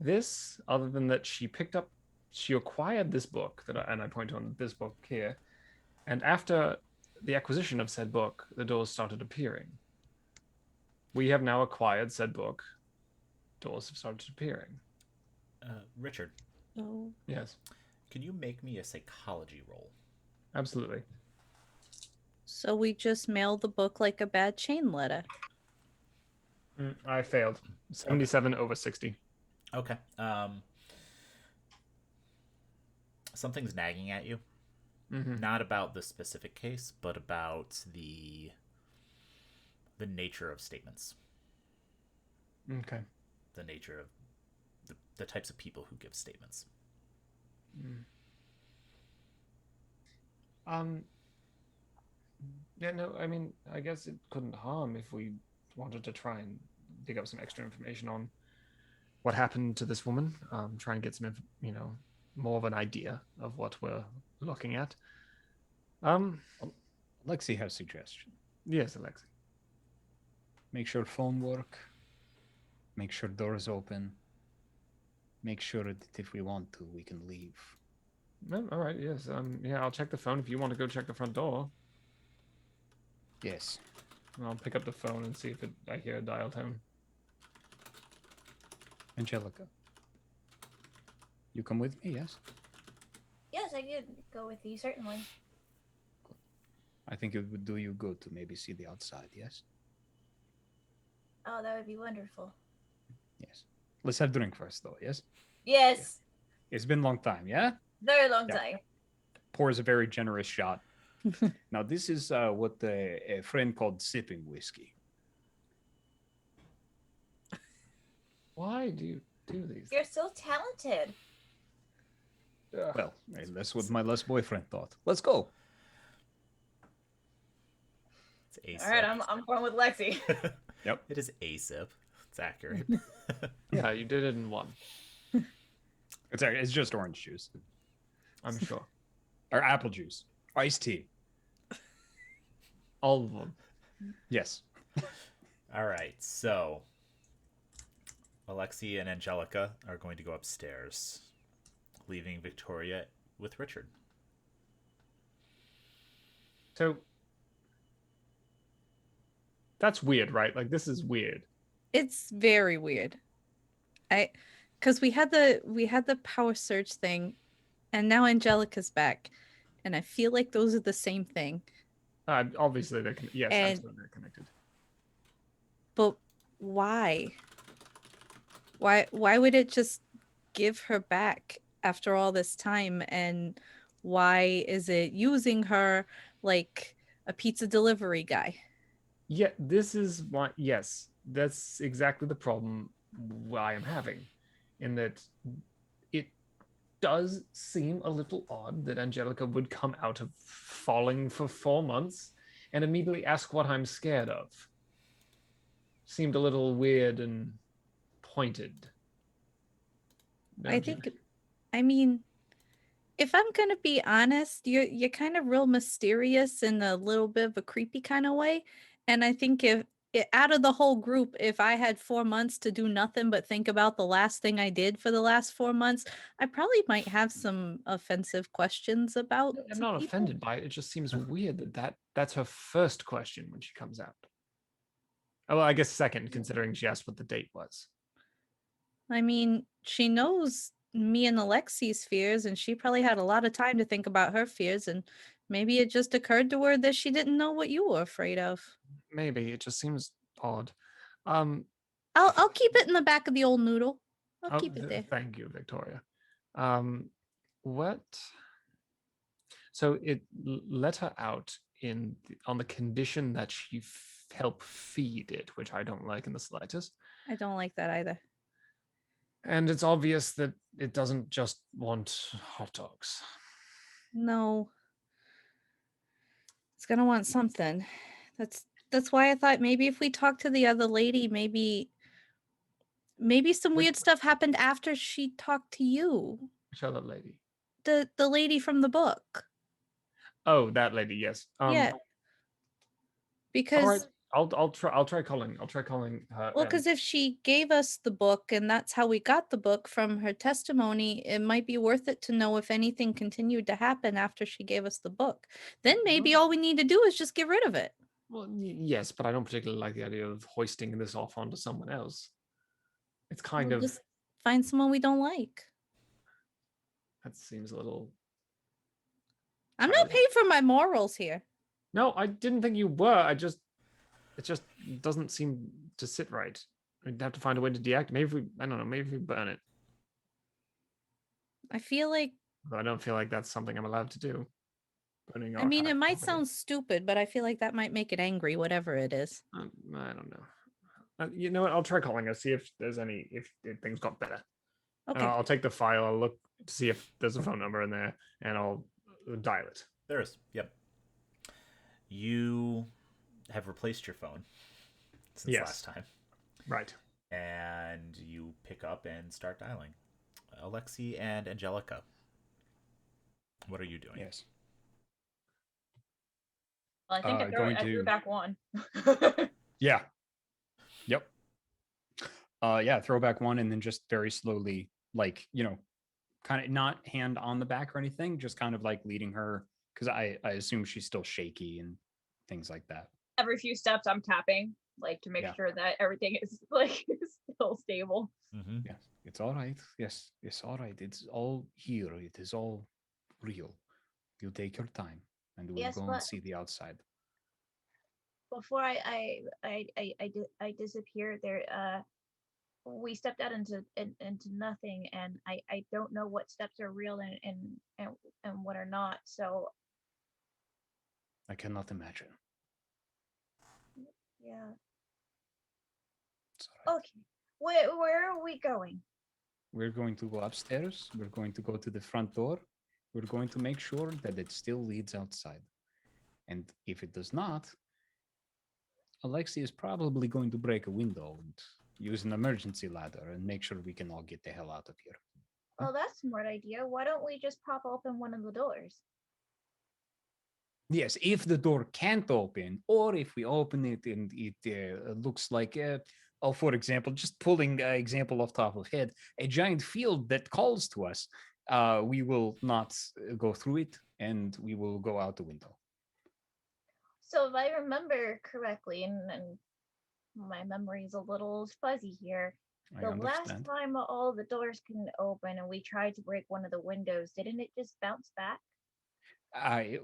this other than that she acquired this book and I point on this book here, and after the acquisition of said book, the doors started appearing. We have now acquired said book. Doors have started appearing. Richard. Oh. Yes. Can you make me a psychology roll? Absolutely. So we just mailed the book like a bad chain letter. I failed. 77 over 60. Okay. Something's nagging at you. Mm-hmm. Not about the specific case, but about the nature of statements. Okay. The nature of the types of people who give statements. Yeah, no, I mean, I guess it couldn't harm if we wanted to try and dig up some extra information on what happened to this woman. Try and get some, more of an idea of what we're looking at. Alexi has a suggestion. Yes, Alexi. Make sure phone work. Make sure doors open. Make sure that if we want to, we can leave. All right. Yes. Yeah, I'll check the phone if you want to go check the front door. Yes. I'll pick up the phone and see if I hear a dial tone. Angelica, you come with me, yes? Yes, I could go with you, certainly. I think it would do you good to maybe see the outside, yes? Oh, that would be wonderful. Yes. Let's have a drink first, though, yes? Yes. It's been a long time, yeah? Very long time. Pours a very generous shot. Now, this is what a friend called sipping whiskey. Why do you do these? You're so talented. Well, that's what my last boyfriend thought. Let's go. It's a All right, I'm going with Lexi. Yep. It is a sip. It's accurate. Yeah, you did it in one. It's just orange juice. I'm sure. Or apple juice. Iced tea. All of them. Yes. All right, so Alexi and Angelica are going to go upstairs, leaving Victoria with Richard. So that's weird, right? Like, this is weird. It's very weird. Because we had the power surge thing, and now Angelica's back, and I feel like those are the same thing. Obviously, yes, And- absolutely they're connected. But why? Why would it just give her back after all this time? And why is it using her like a pizza delivery guy? Yeah, this is why. Yes, that's exactly the problem I am having, in that it does seem a little odd that Angelica would come out of falling for 4 months and immediately ask what I'm scared of. Seemed a little weird and pointed. I think I mean, if I'm gonna be honest, you're kind of real mysterious in a little bit of a creepy kind of way. And I think out of the whole group, if I had 4 months to do nothing but think about the last thing I did for the last 4 months, I probably might have some offensive questions about I'm to not people. offended by it. It just seems weird that's her first question when she comes out. Oh, well, I guess second, considering she asked what the date was. I mean, she knows me and Alexi's fears, and she probably had a lot of time to think about her fears, and maybe it just occurred to her that she didn't know what you were afraid of. Maybe it just seems odd. I'll keep it in the back of the old noodle. I'll Oh, keep it there. thank you, Victoria. What? So it let her out on the condition that she help feed it, which I don't like in the slightest. I don't like that either. And it's obvious that it doesn't just want hot dogs. No. It's gonna want something. That's why I thought maybe if we talk to the other lady, maybe some weird stuff happened after she talked to you. Which other lady? The lady from the book. Oh, that lady. Yes. Yeah. Because all right, I'll try calling her. well, because if she gave us the book and that's how we got the book from her testimony, it might be worth it to know if anything continued to happen after she gave us the book. Then maybe all we need to do is just get rid of it. Well, yes, but I don't particularly like the idea of hoisting this off onto someone else. It's kind of just find someone we don't like. That seems a little. I'm not paid for my morals here. No, I didn't think you were. It just doesn't seem to sit right. We'd have to find a way to deactivate. Maybe I don't know. Maybe if we burn it. I feel like. I don't feel like that's something I'm allowed to do. Burning. I mean, it might sound stupid, but I feel like that might make it angry, whatever it is. I don't know. You know what? I'll try calling her, see if there's if things got better. Okay. I'll take the file. I'll look to see if there's a phone number in there, and I'll dial it. There is. Yep. You have replaced your phone since last time. Right. And you pick up and start dialing. Alexi and Angelica. What are you doing? Yes. Well, I think I threw back one. Yeah. Yep. Yeah, throw back one and then just very slowly, like, kind of not hand on the back or anything, just kind of like leading her, because I assume she's still shaky and things like that. Every few steps I'm tapping, like, to make sure that everything is like still stable. Mm-hmm. Yes, it's all right. Yes, it's all right. It's all here. It is all real. You take your time and we'll go and see the outside. Before I disappeared there, we stepped out into nothing, and I don't know what steps are real and what are not. So I cannot imagine. Yeah. Right. Okay. Where are we going? We're going to go upstairs. We're going to go to the front door. We're going to make sure that it still leads outside. And if it does not, Alexi is probably going to break a window and use an emergency ladder and make sure we can all get the hell out of here. Oh, that's a smart idea. Why don't we just pop open one of the doors? Yes, if the door can't open, or if we open it and it looks like, for example, just pulling an example off top of head, a giant field that calls to us, we will not go through it, and we will go out the window. So if I remember correctly, and my memory is a little fuzzy here, the last time all the doors couldn't open and we tried to break one of the windows, didn't it just bounce back?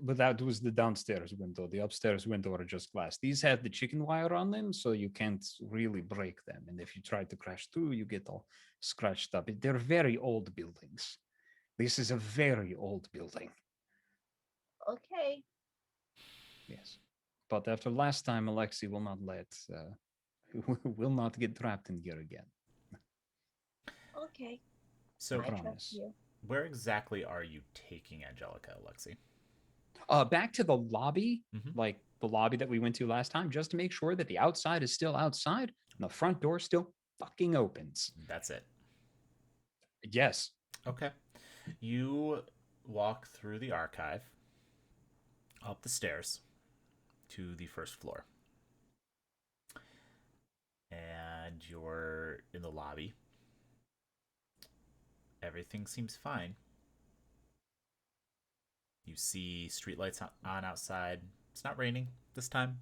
But that was the downstairs window. The upstairs window are just glass. These have the chicken wire on them, so you can't really break them. And if you try to crash through, you get all scratched up. They're very old buildings. This is a very old building. Okay. Yes. But after last time, Alexi will not get trapped in here again. Okay. So, I trust you. Where exactly are you taking Angelica, Alexi? Back to the lobby, like the lobby that we went to last time, just to make sure that the outside is still outside and the front door still fucking opens. That's it. Yes. Okay. You walk through the archive, up the stairs to the first floor. And you're in the lobby. Everything seems fine. You see streetlights on outside. It's not raining this time.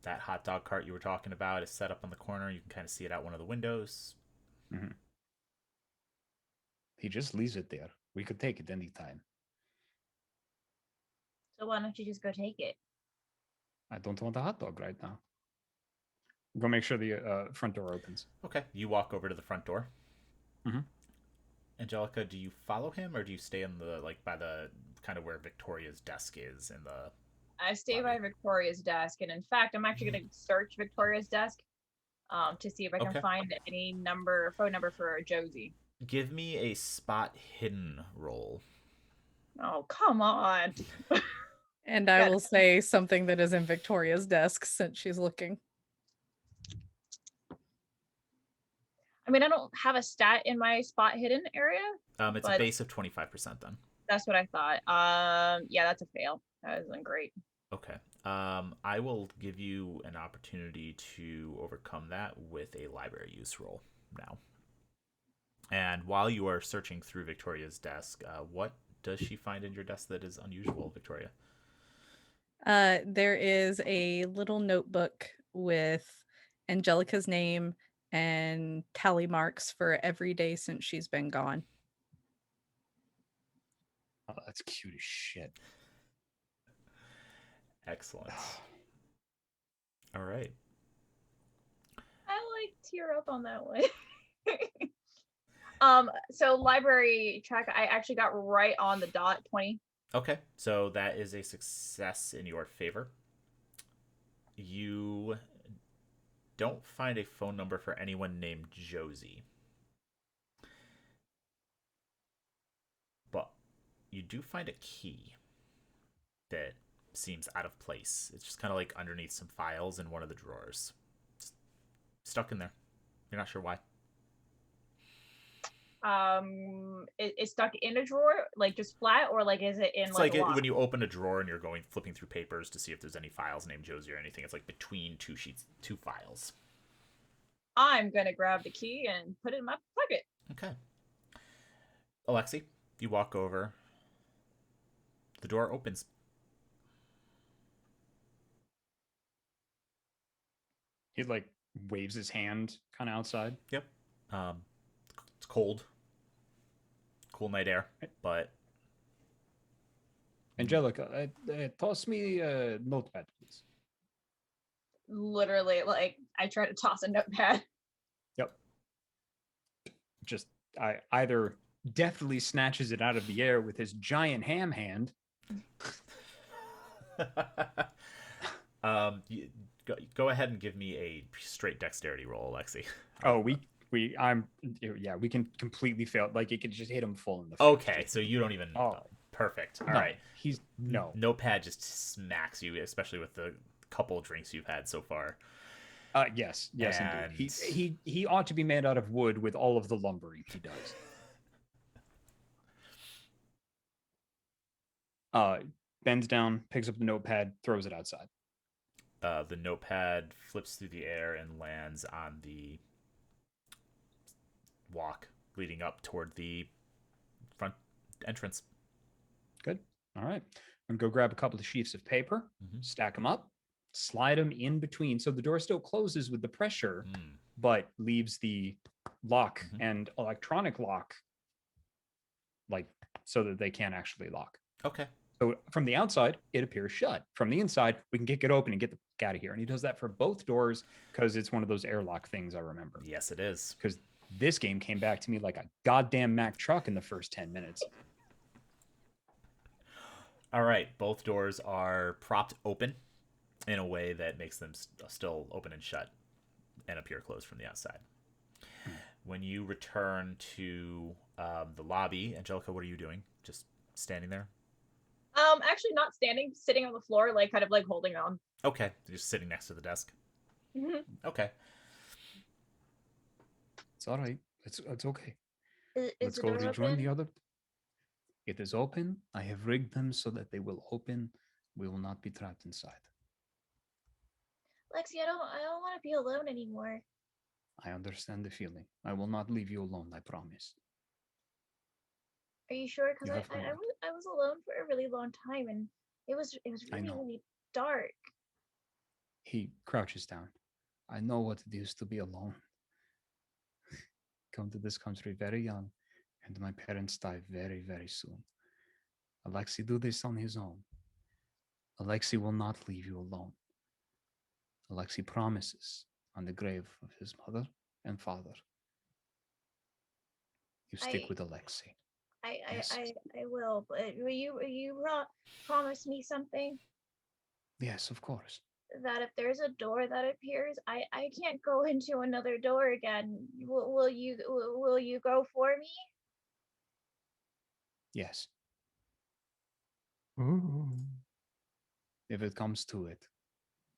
That hot dog cart you were talking about is set up on the corner. You can kind of see it out one of the windows. Mm-hmm. He just leaves it there. We could take it anytime. So why don't you just go take it? I don't want a hot dog right now. Go make sure the front door opens. Okay, you walk over to the front door. Mm-hmm. Angelica, do you follow him or do you stay in the by the kind of where Victoria's desk is in the? I stay by Victoria's desk, and in fact, I'm actually going to search Victoria's desk to see if I can find any phone number for Josie. Give me a spot hidden roll. Oh, come on. And I will say something that is in Victoria's desk since she's looking. I mean, I don't have a stat in my spot hidden area. It's a base of 25% then. That's what I thought. Yeah, that's a fail. That isn't great. Okay. I will give you an opportunity to overcome that with a library use roll now. And while you are searching through Victoria's desk, what does she find in your desk that is unusual, Victoria? There is a little notebook with Angelica's name and tally marks for every day since she's been gone. Oh, that's cute as shit. Excellent. All right. I tear up on that one. So library track, I actually got right on the dot, 20. Okay, so that is a success in your favor. You don't find a phone number for anyone named Josie. But you do find a key that seems out of place. It's just kind of like underneath some files in one of the drawers. It's stuck in there. You're not sure why. It's stuck in a drawer, like just flat, or like is it in it's like a when you open a drawer and you're flipping through papers to see if there's any files named Josie or anything. It's like between two files. I'm gonna grab the key and put it in my pocket. Okay. Alexi, you walk over. The door opens. He waves his hand kind of outside. Yep. It's cold. Cool night air, but Angelica, toss me a notepad, please. Literally, I try to toss a notepad. Yep. Just I either deftly snatches it out of the air with his giant ham hand. Go ahead and give me a straight dexterity roll, Alexi. Oh, we can completely fail. It could just hit him full in the face. Okay, so you don't even. Oh, perfect. All no, right. He's no. Notepad just smacks you, especially with the couple drinks you've had so far. Yes, indeed. He ought to be made out of wood with all of the lumbering he does. Bends down, picks up the notepad, throws it outside. The notepad flips through the air and lands on the walk leading up toward the front entrance. Good. All right. I'm going to go grab a couple of sheets of paper, stack them up, slide them in between. So the door still closes with the pressure, but leaves the lock and electronic lock, so that they can't actually lock. Okay. So from the outside, it appears shut. From the inside, we can get it open and get the fuck out of here. And he does that for both doors because it's one of those airlock things I remember. Yes, it is. Because this game came back to me like a goddamn Mack truck in the first 10 minutes. All right. Both doors are propped open in a way that makes them still open and shut and appear closed from the outside. When you return to the lobby, Angelica, what are you doing? Just standing there? Actually not standing, sitting on the floor, kind of holding on. Okay, just sitting next to the desk. Mm-hmm. Okay. It's all right. It's okay. Is Let's the go door rejoin open? the other. It is open. I have rigged them so that they will open. We will not be trapped inside. Lexi, I don't want to be alone anymore. I understand the feeling. I will not leave you alone, I promise. Are you sure? Because You have my word. I was alone for a really long time, and it was I really know. really dark. He crouches down. I know what it is to be alone. Come to this country very young, and my parents die very, very soon. Alexei do this on his own. Alexei will not leave you alone. Alexei promises on the grave of his mother and father. You stick I- with Alexei. I Yes. I will, but will you promise me something? Yes, of course. That if there's a door that appears, I can't go into another door again. Will you go for me? Yes. Ooh. If it comes to it,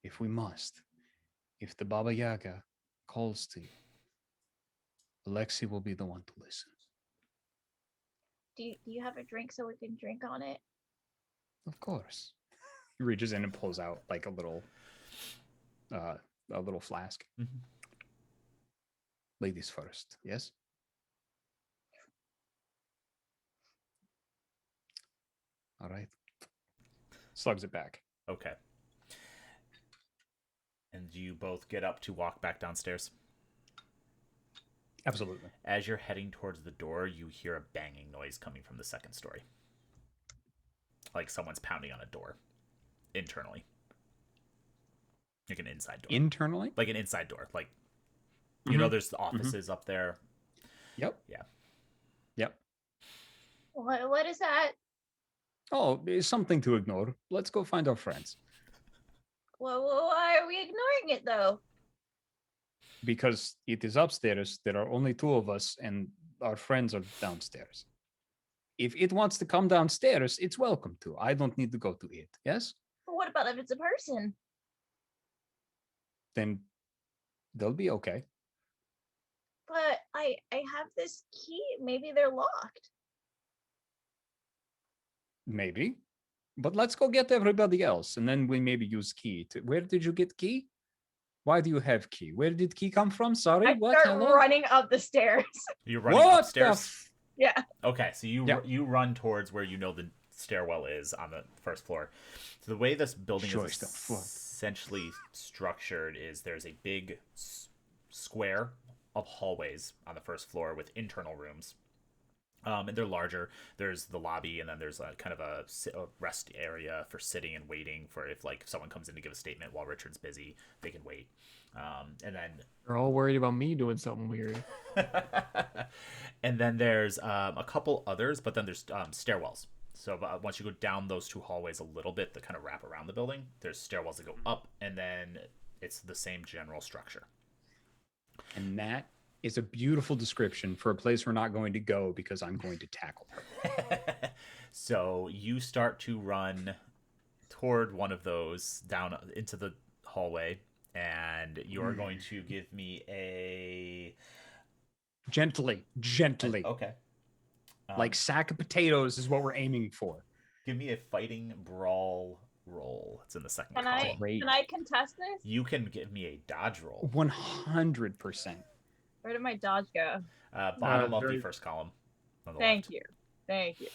if we must, if the Baba Yaga calls to you, Alexei will be the one to listen. Do you have a drink so we can drink on it? Of course. He reaches in and pulls out like a little flask. Mhm. Ladies first, yes? All right. Slugs it back. Okay. And you both get up to walk back downstairs. Absolutely. As you're heading towards the door, you hear a banging noise coming from the second story. Like someone's pounding on a door internally. Like an inside door. Internally? Like an inside door. Like, you know, there's the offices up there. Yep. Yeah. Yep. What is that? Oh, it's something to ignore. Let's go find our friends. Well, why are we ignoring it though? Because it is upstairs. There are only two of us, and our friends are downstairs. If it wants to come downstairs, it's welcome to. I don't need to go to it. Yes? But what about if it's a person? Then they'll be okay. But I have this key. Maybe they're locked. Maybe. But let's go get everybody else, and then we maybe use key. Where did you get key? Why do you have key? Where did key come from? Sorry, I what? start Hello? running up the stairs. You're running What upstairs. Yeah. Okay, so Yep. you run towards where you know the stairwell is on the first floor. So the way this building Sure, is it's the floor. essentially structured is there's a big square of hallways on the first floor with internal rooms. And they're larger. There's the lobby, and then there's a kind of a rest area for sitting and waiting for if like someone comes in to give a statement while Richard's busy, they can wait. And then They're all worried about me doing something weird. and then there's a couple others, but then there's stairwells. So once you go down those two hallways a little bit that kind of wrap around the building, there's stairwells that go up, and then it's the same general structure. And that is a beautiful description for a place we're not going to go because I'm going to tackle her. So you start to run toward one of those down into the hallway, and you're going to give me a Gently. okay. Like sack of potatoes is what we're aiming for. Give me a fighting brawl roll. It's in the second Can column. Great. I contest this? You can give me a dodge roll. 100%. Where did my dodge go? Bottom of the very- first column. On the Thank left. you. Thank you.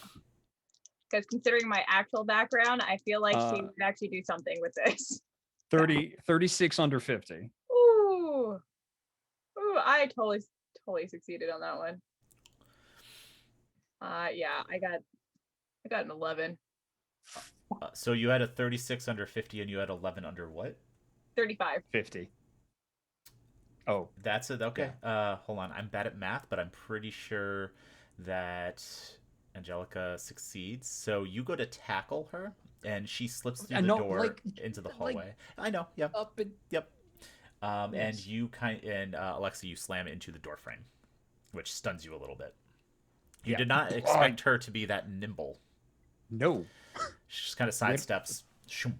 Because considering my actual background, I feel like she would actually do something with this. 36 under 50. Ooh. Ooh, I totally succeeded on that one. Yeah, I got an 11. So you had a 36 under 50, and you had 11 under what? 35. 50. Oh, That's it. Okay. Hold on. I'm bad at math, but I'm pretty sure that Angelica succeeds. So you go to tackle her, and she slips through I the know, door like- into the like- hallway. I know. Yep. up and Yep. And Yes. you Alexa, you slam it into the door frame, which stuns you a little bit. You Yeah. did not expect her to be that nimble. no. She just kind of sidesteps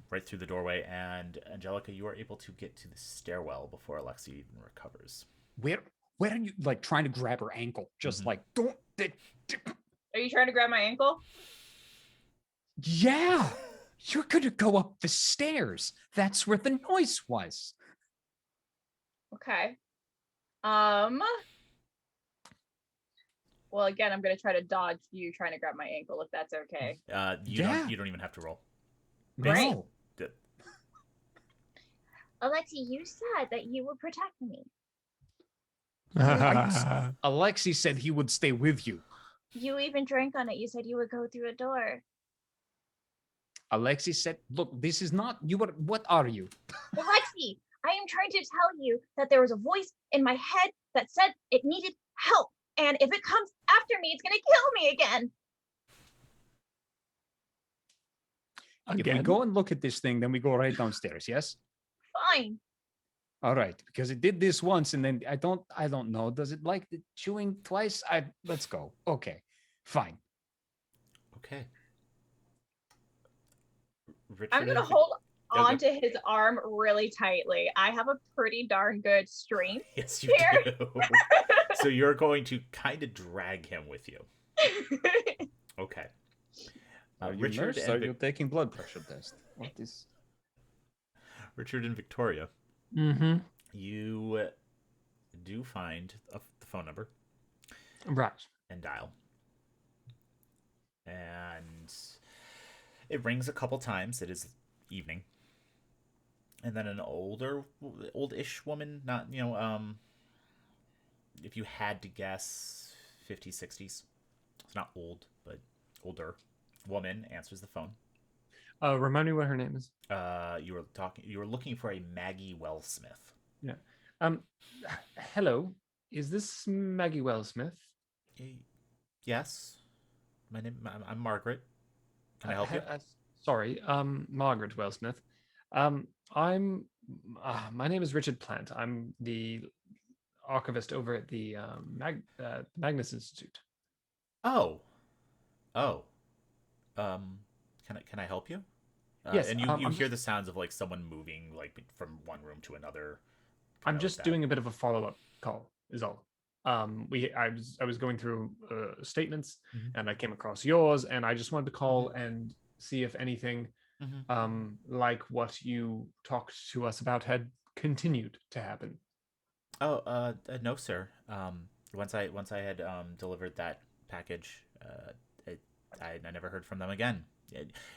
right through the doorway, and Angelica, you are able to get to the stairwell before Alexi even recovers. Where are you like trying to grab her ankle? Just Mhm. like don't. Are you trying to grab my ankle? Yeah, you're gonna go up the stairs. That's where the noise was. Okay. Well, again, I'm gonna try to dodge you trying to grab my ankle if that's okay. You Yeah. don't even have to roll. Great. No. Good. Alexi, you said that you would protect me. Alexi said he would stay with you. You even drank on it. You said you would go through a door. Alexi said, "Look, this is not you. What are you?" Alexi, I am trying to tell you that there was a voice in my head that said it needed help. And if it comes after me, it's going to kill me again. If we go and look at this thing, then we go right downstairs. Yes. Fine. All right, because it did this once, and then I don't know. Does it like the chewing twice? Let's go. Okay, fine. Okay. Richard I'm gonna and hold Okay. onto his arm really tightly. I have a pretty darn good strength. Yes, you here. do. So you're going to kind of drag him with you. Okay. Are you Richard nurse? and Are you taking blood pressure test? What is? Richard and Victoria, Mm-hmm. you do find the phone number Right. and dial. And it rings a couple times. It is evening. And then an oldish woman, not, if you had to guess, 50s, 60s. It's not old, but older woman answers the phone. Remind me what her name is. You were looking for a Maggie Wellsmith. Yeah. Hello. Is this Maggie Wellsmith? Yes. I'm Margaret. Can I help you? Sorry, Margaret Wellsmith. My name is Richard Plant. I'm the archivist over at the Magnus Institute. Oh. Can I help you? Yes, And you I'm hear just- the sounds of like someone moving like from one room to another. I'm kinda just like that. doing a bit of a follow-up call, is all. I was going through statements, Mhm. and I came across yours, and I just wanted to call and see if anything Mhm. like what you talked to us about had continued to happen. Oh, no, sir. Once I had delivered that package, I never heard from them again.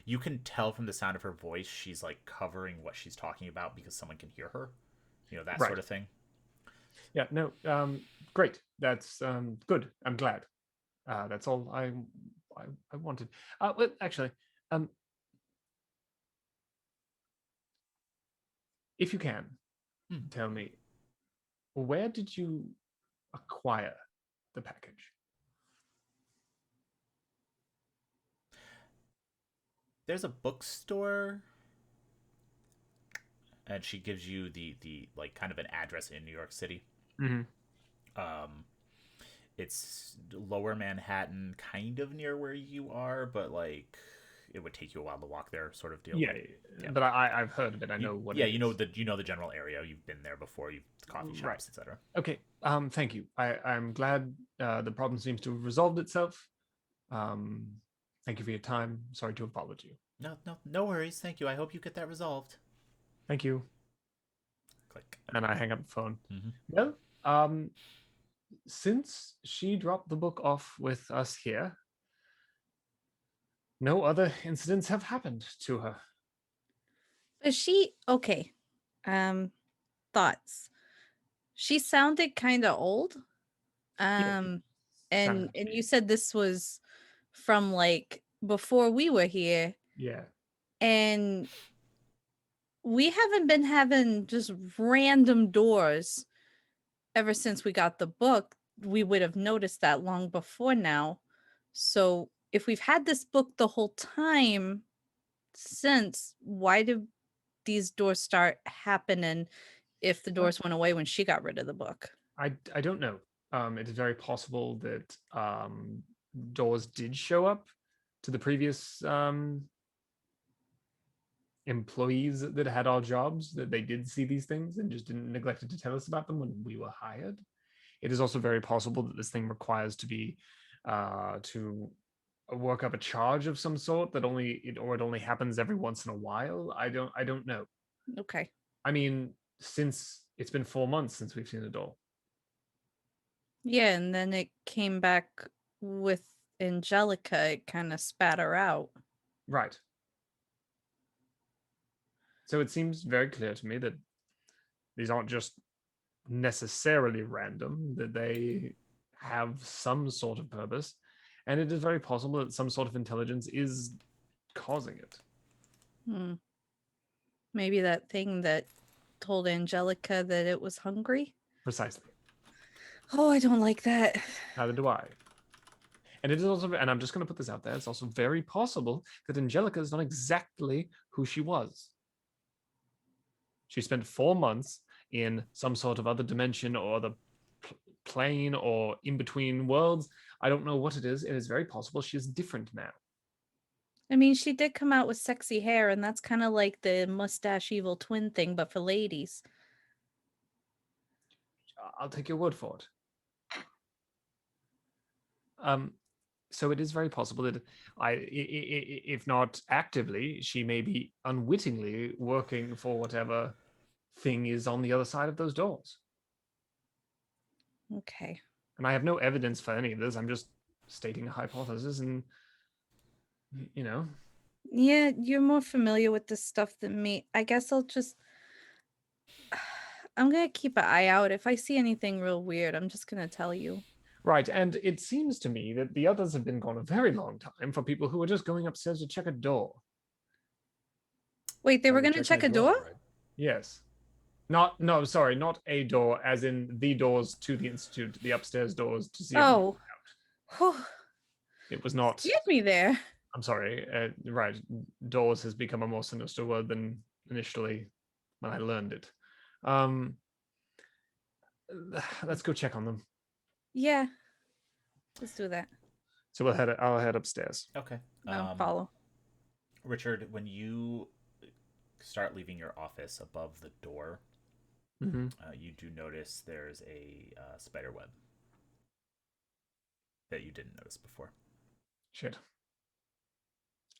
You can tell from the sound of her voice, she's like covering what she's talking about because someone can hear her. That Right. sort of thing. Yeah, no, great. That's good. I'm glad. That's all I wanted. Well, actually, if you can, tell me, where did you acquire the package? There's a bookstore, and she gives you the like kind of an address in New York City. Mm-hmm. It's Lower Manhattan, kind of near where you are, but like it would take you a while to walk there, sort of deal. Yeah, but I've heard of it. I know what. Yeah, it you know is. the general area. You've been there before. You've coffee shops, Right. etc. Okay. Thank you. I'm glad the problem seems to have resolved itself. Thank you for your time. Sorry to have bothered you. No worries. Thank you. I hope you get that resolved. Thank you. Click. And I hang up the phone. Mhm. Well, since she dropped the book off with us here, no other incidents have happened to her. Is she okay? Thoughts. She sounded kind of old. And you said this was from like before we were here, Yeah. and we haven't been having just random doors ever since we got the book. We would have noticed that long before now. So if we've had this book the whole time since, why did these doors start happening if the doors went away when she got rid of the book? I don't know. It's very possible that doors did show up to the previous employees that had our jobs, that they did see these things and just didn't neglected to tell us about them when we were hired. It is also very possible that this thing requires to work up a charge of some sort that it only happens every once in a while. I don't know. Okay. I mean, since it's been 4 months since we've seen the door. Yeah, and then it came back with Angelica. It kind of spat her out. Right. So it seems very clear to me that these aren't just necessarily random, that they have some sort of purpose, and it is very possible that some sort of intelligence is causing it. Maybe that thing that told Angelica that it was hungry? Precisely. Oh, I don't like that. Neither do I. And it is also, and I'm just going to put this out there, it's also very possible that Angelica is not exactly who she was. She spent 4 months in some sort of other dimension or the plane or in between worlds. I don't know what it is. It is very possible she is different now. I mean, she did come out with sexy hair, and that's kind of like the mustache evil twin thing, but for ladies. I'll take your word for it. So it is very possible that if not actively, she may be unwittingly working for whatever thing is on the other side of those doors. Okay. And I have no evidence for any of this. I'm just stating a hypothesis, and Yeah, you're more familiar with this stuff than me. I guess I'm gonna keep an eye out. If I see anything real weird, I'm just gonna tell you. Right, and it seems to me that the others have been gone a very long time for people who are just going upstairs to check a door. Wait, they were Sorry, gonna checking check a door? right? Yes. Not a door, as in the doors to the Institute, the upstairs doors to see if Oh. out. It was not. Scared me there. I'm sorry. Right, doors has become a more sinister word than initially when I learned it. Let's go check on them. Yeah. Let's do that. So I'll head upstairs. Okay. I'll follow. Richard, when you start leaving your office above the door, you do notice there's a spider web that you didn't notice before. Shit.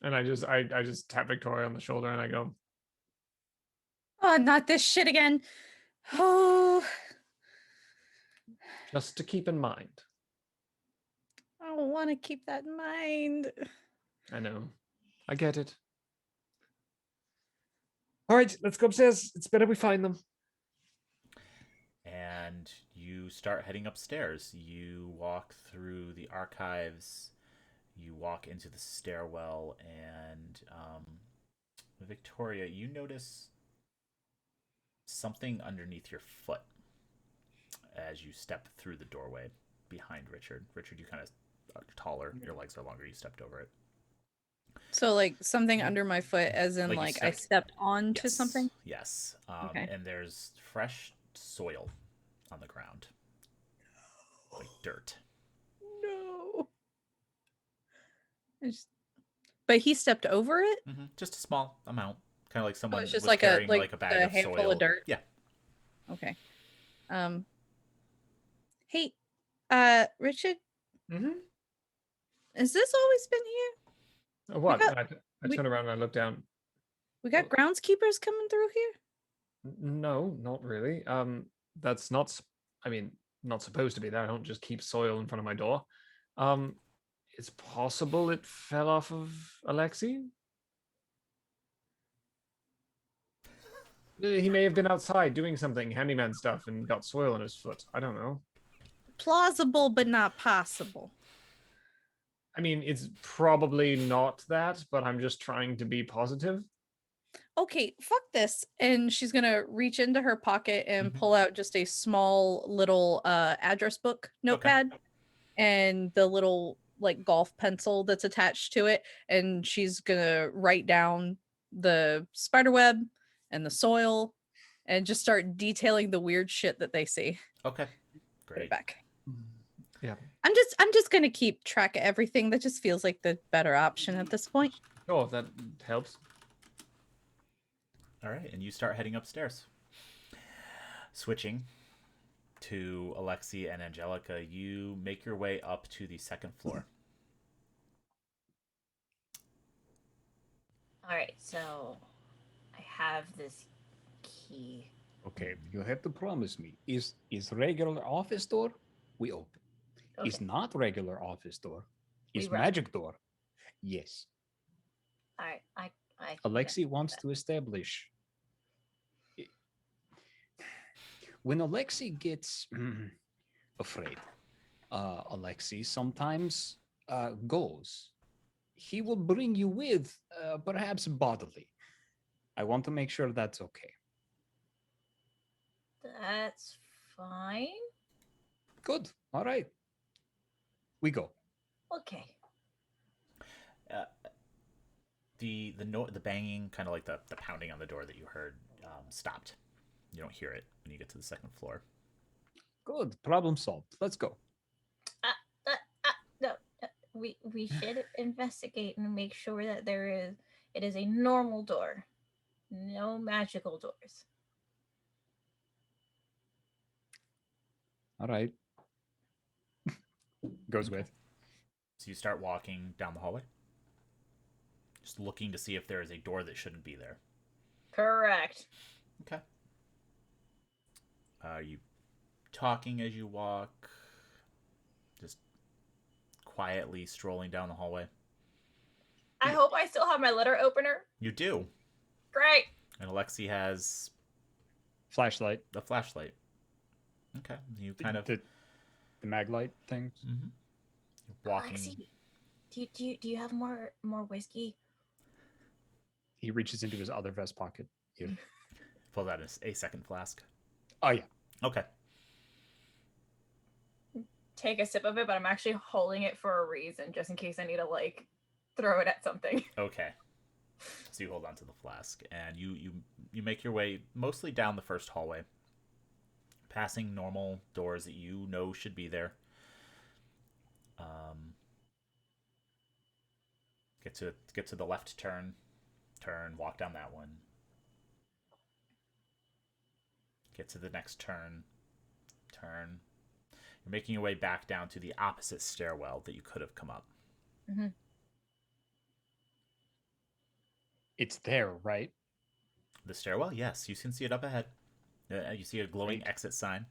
And I just tap Victoria on the shoulder and I go, Oh, not this shit again. Oh. just to keep in mind. I don't want to keep that in mind. I know. I get it. All right, let's go upstairs. It's better we find them. And you start heading upstairs. You walk through the archives. You walk into the stairwell, and Victoria, you notice something underneath your foot as you step through the doorway behind Richard. Richard, you kind of are taller. Your legs are longer. You stepped over it. So, like, something under my foot, as in, Like I stepped onto something? Yes. Okay. And there's fresh soil on the ground. Like dirt. No. But he stepped over it? Mm-hmm. Just a small amount. Kind of like someone it's just was like carrying like a bag of handful soil. of dirt? Yeah. Okay. Hey, Richard? Has this always been here? What? We I turn around and I look down. We got groundskeepers coming through here? No, not really. That's not. I mean, not supposed to be there. I don't just keep soil in front of my door. It's possible it fell off of Alexei. He may have been outside doing something, handyman stuff, and got soil on his foot. I don't know. Plausible, but not possible. I mean, it's probably not that, but I'm just trying to be positive. Okay, fuck this. And she's gonna reach into her pocket and pull out just a small little address book notepad and the little like golf pencil that's attached to it, and she's gonna write down the spider web and the soil and just start detailing the weird shit that they see. Okay. Put Great. it back. Yeah. I'm just gonna keep track of everything. That just feels like the better option at this point. Oh, that helps. All right, and you start heading upstairs. Switching to Alexi and Angelica, you make your way up to the second floor. All right, so I have this key. Okay, you have to promise me. Is regular office door? We open. Okay. Is not regular office door? We Is run. magic door? Yes. All right, I Alexi wants to establish. When Alexi gets afraid, Alexi sometimes goes. He will bring you with, perhaps bodily. I want to make sure that's okay. That's fine. Good. All right. We go. Okay. The banging, kind of like the pounding on the door that you heard, stopped. You don't hear it when you get to the second floor. Good. Problem solved. Let's go. No, we should investigate and make sure that it is a normal door, no magical doors. All right. Goes with. So you start walking down the hallway, just looking to see if there is a door that shouldn't be there. Correct. Okay. Are you talking as you walk? Just quietly strolling down the hallway? I hope I still have my letter opener. You do. Great. And Alexi has Flashlight. the flashlight. Okay. You kind of... The mag light thing. Mhm. You're walking... Alexi, do you have more whiskey? He reaches into his other vest pocket. Yeah. Pull out a second flask. Oh, yeah. Okay. Take a sip of it, but I'm actually holding it for a reason, just in case I need to throw it at something. Okay. So you hold on to the flask, and you make your way mostly down the first hallway, passing normal doors that you know should be there. Get to the left turn, walk down that one. Get to the next turn. You're making your way back down to the opposite stairwell that you could have come up. Mm-hmm. It's there, right? The stairwell? Yes, you can see it up ahead. You see a glowing exit sign.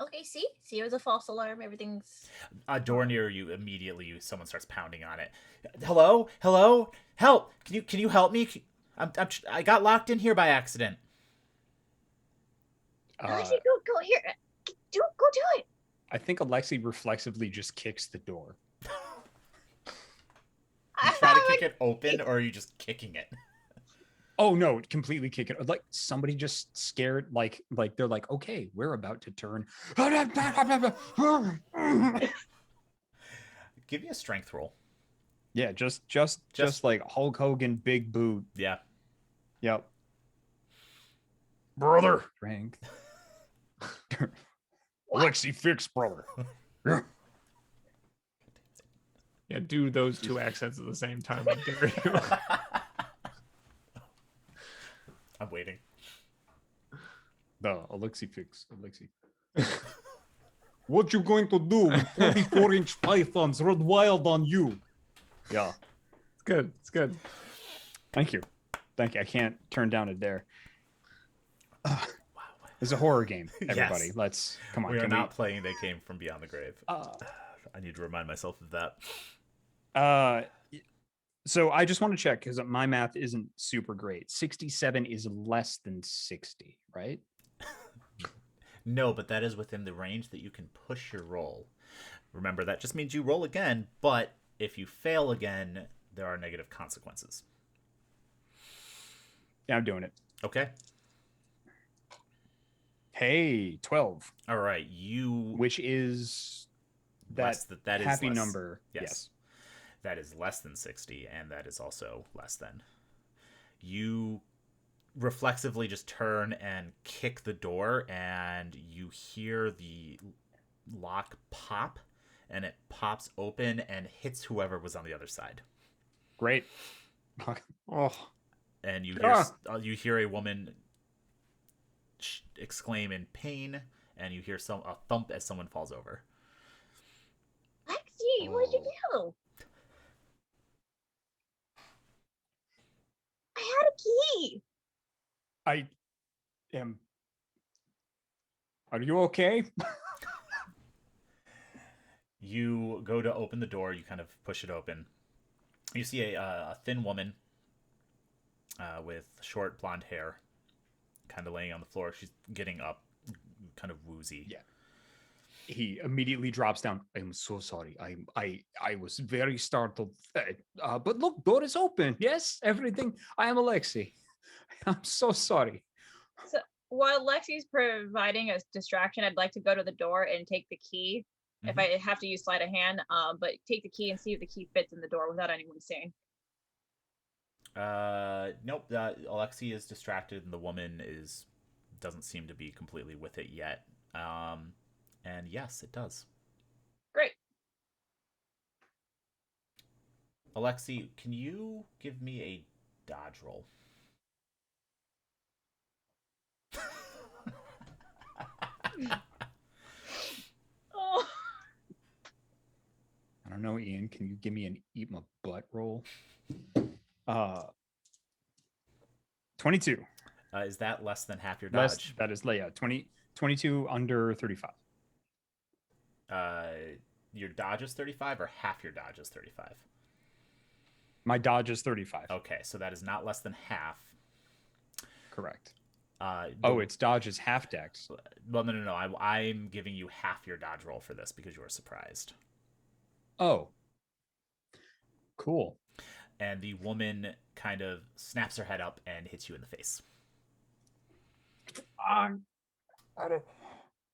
Okay, see, it was a false alarm. Everything's A door near you. Immediately, someone starts pounding on it. Hello, help! Can you help me? I got locked in here by accident. Alexi, go here. Go do it. I think Alexi reflexively just kicks the door. You try to kick it open, or are you just kicking it? Oh no, completely kick it. Like somebody just scared, like they're like, okay, we're about to turn. Give me a strength roll. Yeah, just like Hulk Hogan, big boot. Yeah. Yep. Brother. Strength. Alexi, fix, brother. Yeah, do those two accents at the same time. I dare you. I'm waiting. The Alexi fix. Alexi. What you going to do with 44-inch pythons run wild on you? Yeah. It's good. It's good. Thank you. I can't turn down a dare. Wow. It's a horror game, everybody. Yes. Let's come on. We are not playing They Came from Beyond the Grave. Uh, I need to remind myself of that. So I just want to check because my math isn't super great. 67 is less than 60, right? No, but that is within the range that you can push your roll. Remember, that just means you roll again, but if you fail again, there are negative consequences. Yeah, I'm doing it. Okay. Hey, 12. All right. Which is that that is happy less. number. Yes. That is less than 60, and that is also less than. You reflexively just turn and kick the door, and you hear the lock pop, and it pops open and hits whoever was on the other side. Great. Oh, And you Ah. hear a woman exclaim in pain, and you hear a thump as someone falls over. Lexi, what'd you do? I had a key. I am. Are you okay? You go to open the door. You kind of push it open. You see a thin woman with short blonde hair, kind of laying on the floor. She's getting up, kind of woozy. Yeah. He immediately drops down. I'm so sorry. I was very startled. But look, door is open. Yes, everything. I am Alexi. I'm so sorry. So while Lexi's providing a distraction, I'd like to go to the door and take the key. If I have to use sleight of hand, but take the key and see if the key fits in the door without anyone seeing. Nope. Alexi is distracted, and the woman doesn't seem to be completely with it yet. And yes, it does. Great. Alexi, can you give me a dodge roll? Oh. I don't know, Ian. Can you give me an eat my butt roll? 22. Is that less than half your dodge? That is, yeah, 22 under 35. Your dodge is 35, or half your dodge is 35? My dodge is 35. Okay, so that is not less than half. Correct. It's dodge is half dex. Well, no. I'm giving you half your dodge roll for this because you were surprised. Oh. Cool. And the woman kind of snaps her head up and hits you in the face.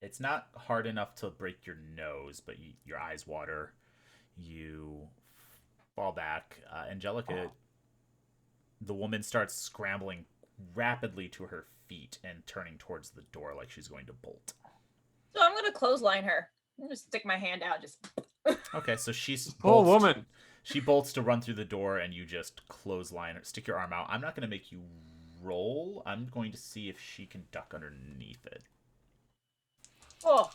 It's not hard enough to break your nose, but your eyes water. You fall back. Angelica, the woman starts scrambling rapidly to her feet and turning towards the door like she's going to bolt. So I'm going to clothesline her. I'm going to stick my hand out. Just. Okay, so she's Oh, woman. She bolts to run through the door, and you just clothesline her, stick your arm out. I'm not going to make you roll. I'm going to see if she can duck underneath it. Oh.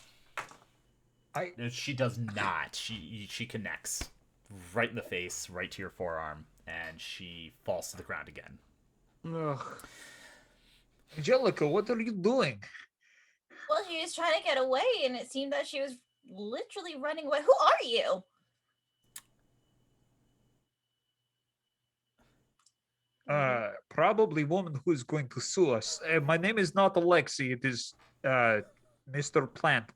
She does not. She connects right in the face, right to your forearm, and she falls to the ground again. Ugh. Angelica, what are you doing? Well, she was trying to get away, and it seemed that she was literally running away. Who are you? Probably woman who is going to sue us. My name is not Alexi. It is Mr. Plant.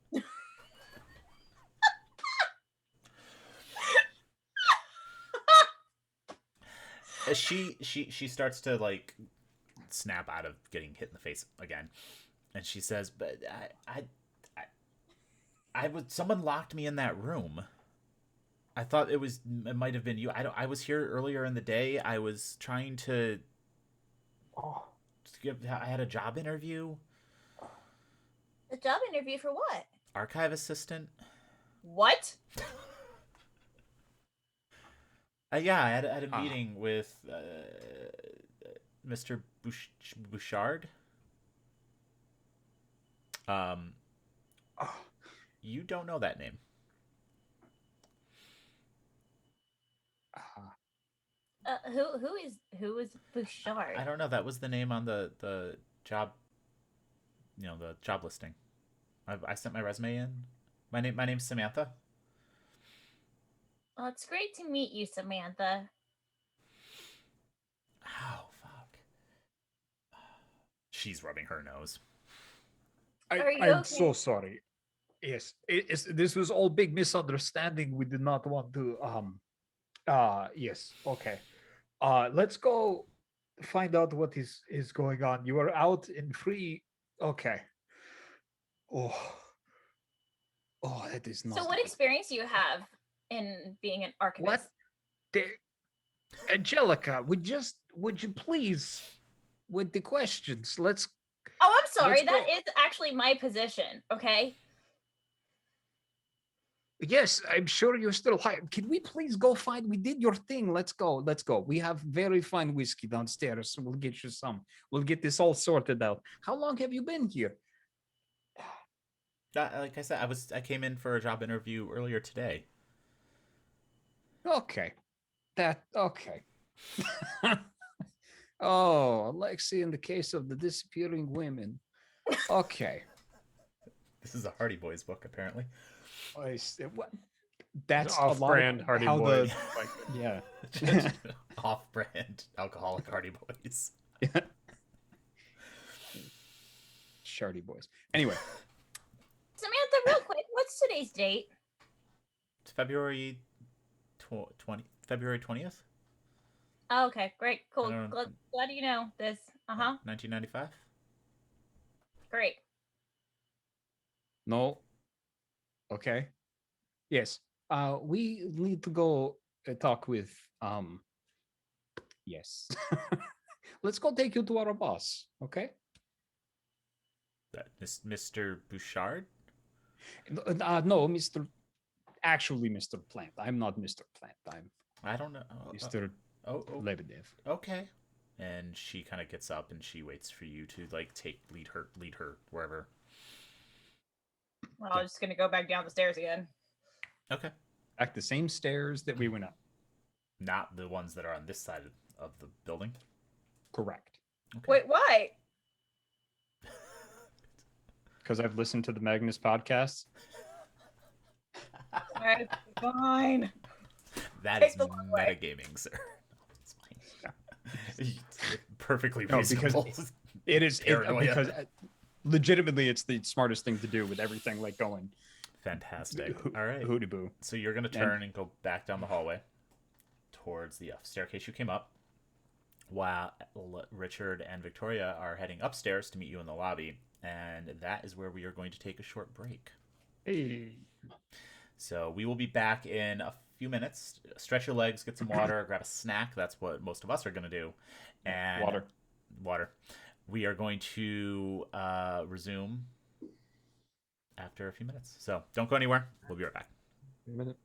She starts to like snap out of getting hit in the face again, and she says, "But I was someone locked me in that room. I thought it might have been you. I was here earlier in the day. I was trying to I had a job interview. A job interview for what? Archive assistant. What? Yeah, I had a meeting with Mr. Bouchard. You don't know that name. Who is Bouchard? I don't know. That was the name on the job. The job listing. I sent my resume in. My name's Samantha. Well, it's great to meet you, Samantha. Oh, fuck. She's rubbing her nose. Are you I'm okay? so sorry. Yes, this was all big misunderstanding. We did not want to. Yes. Okay. Let's go find out what is going on. You are out in free. Okay. Oh, that is not. So, what good. experience do you have in being an archivist? What? Angelica, would you please, with the questions, let's. Oh, I'm sorry. Let's That go. is actually my position. Okay. Yes, I'm sure you're still high. Can we please go find? We did your thing. Let's go. Let's go. We have very fine whiskey downstairs. We'll get you some. We'll get this all sorted out. How long have you been here? Like I said, I came in for a job interview earlier today. Okay. Okay. Oh, Alexi, in the case of the disappearing women. Okay. This is a Hardy Boys book, apparently. What? That's a lot of Off-brand Hardy how Boys. the like Yeah. Off-brand alcoholic Hardy Boys. Shardy boys. Anyway, Samantha, real quick, what's today's date? It's February 20th, Oh, okay, great, cool. I don't- Glad you know this. 1995. Great. no. Okay. yes. We need to go talk with Yes. let's go take you to our boss, okay? That Mr. Bouchard. No, Mr. Actually, Mr. Plant. I'm not Mr. Plant. I'm I don't know. Mr. Oh, Lebedev. okay. And she kind of gets up and she waits for you to like lead her wherever. Well, I was just gonna go back down the stairs again. Okay. Back the same stairs that we went up. Not the ones that are on this side of the building. Correct. Okay. Wait, why? Because I've listened to the Magnus podcast. Alright, fine. That Take is the long way. metagaming, sir. It's fine. It's perfectly No, because reasonable. It is Paranoia. because legitimately it's the smartest thing to do with everything like going. Fantastic. All right. Hooty boo. So you're going to turn and go back down the hallway towards the staircase you came up, while Richard and Victoria are heading upstairs to meet you in the lobby, and that is where we are going to take a short break. Hey. So we will be back in a few minutes. Stretch your legs, get some water, grab a snack. That's what most of us are going to do. And water. We are going to resume after a few minutes. So don't go anywhere. We'll be right back. A minute.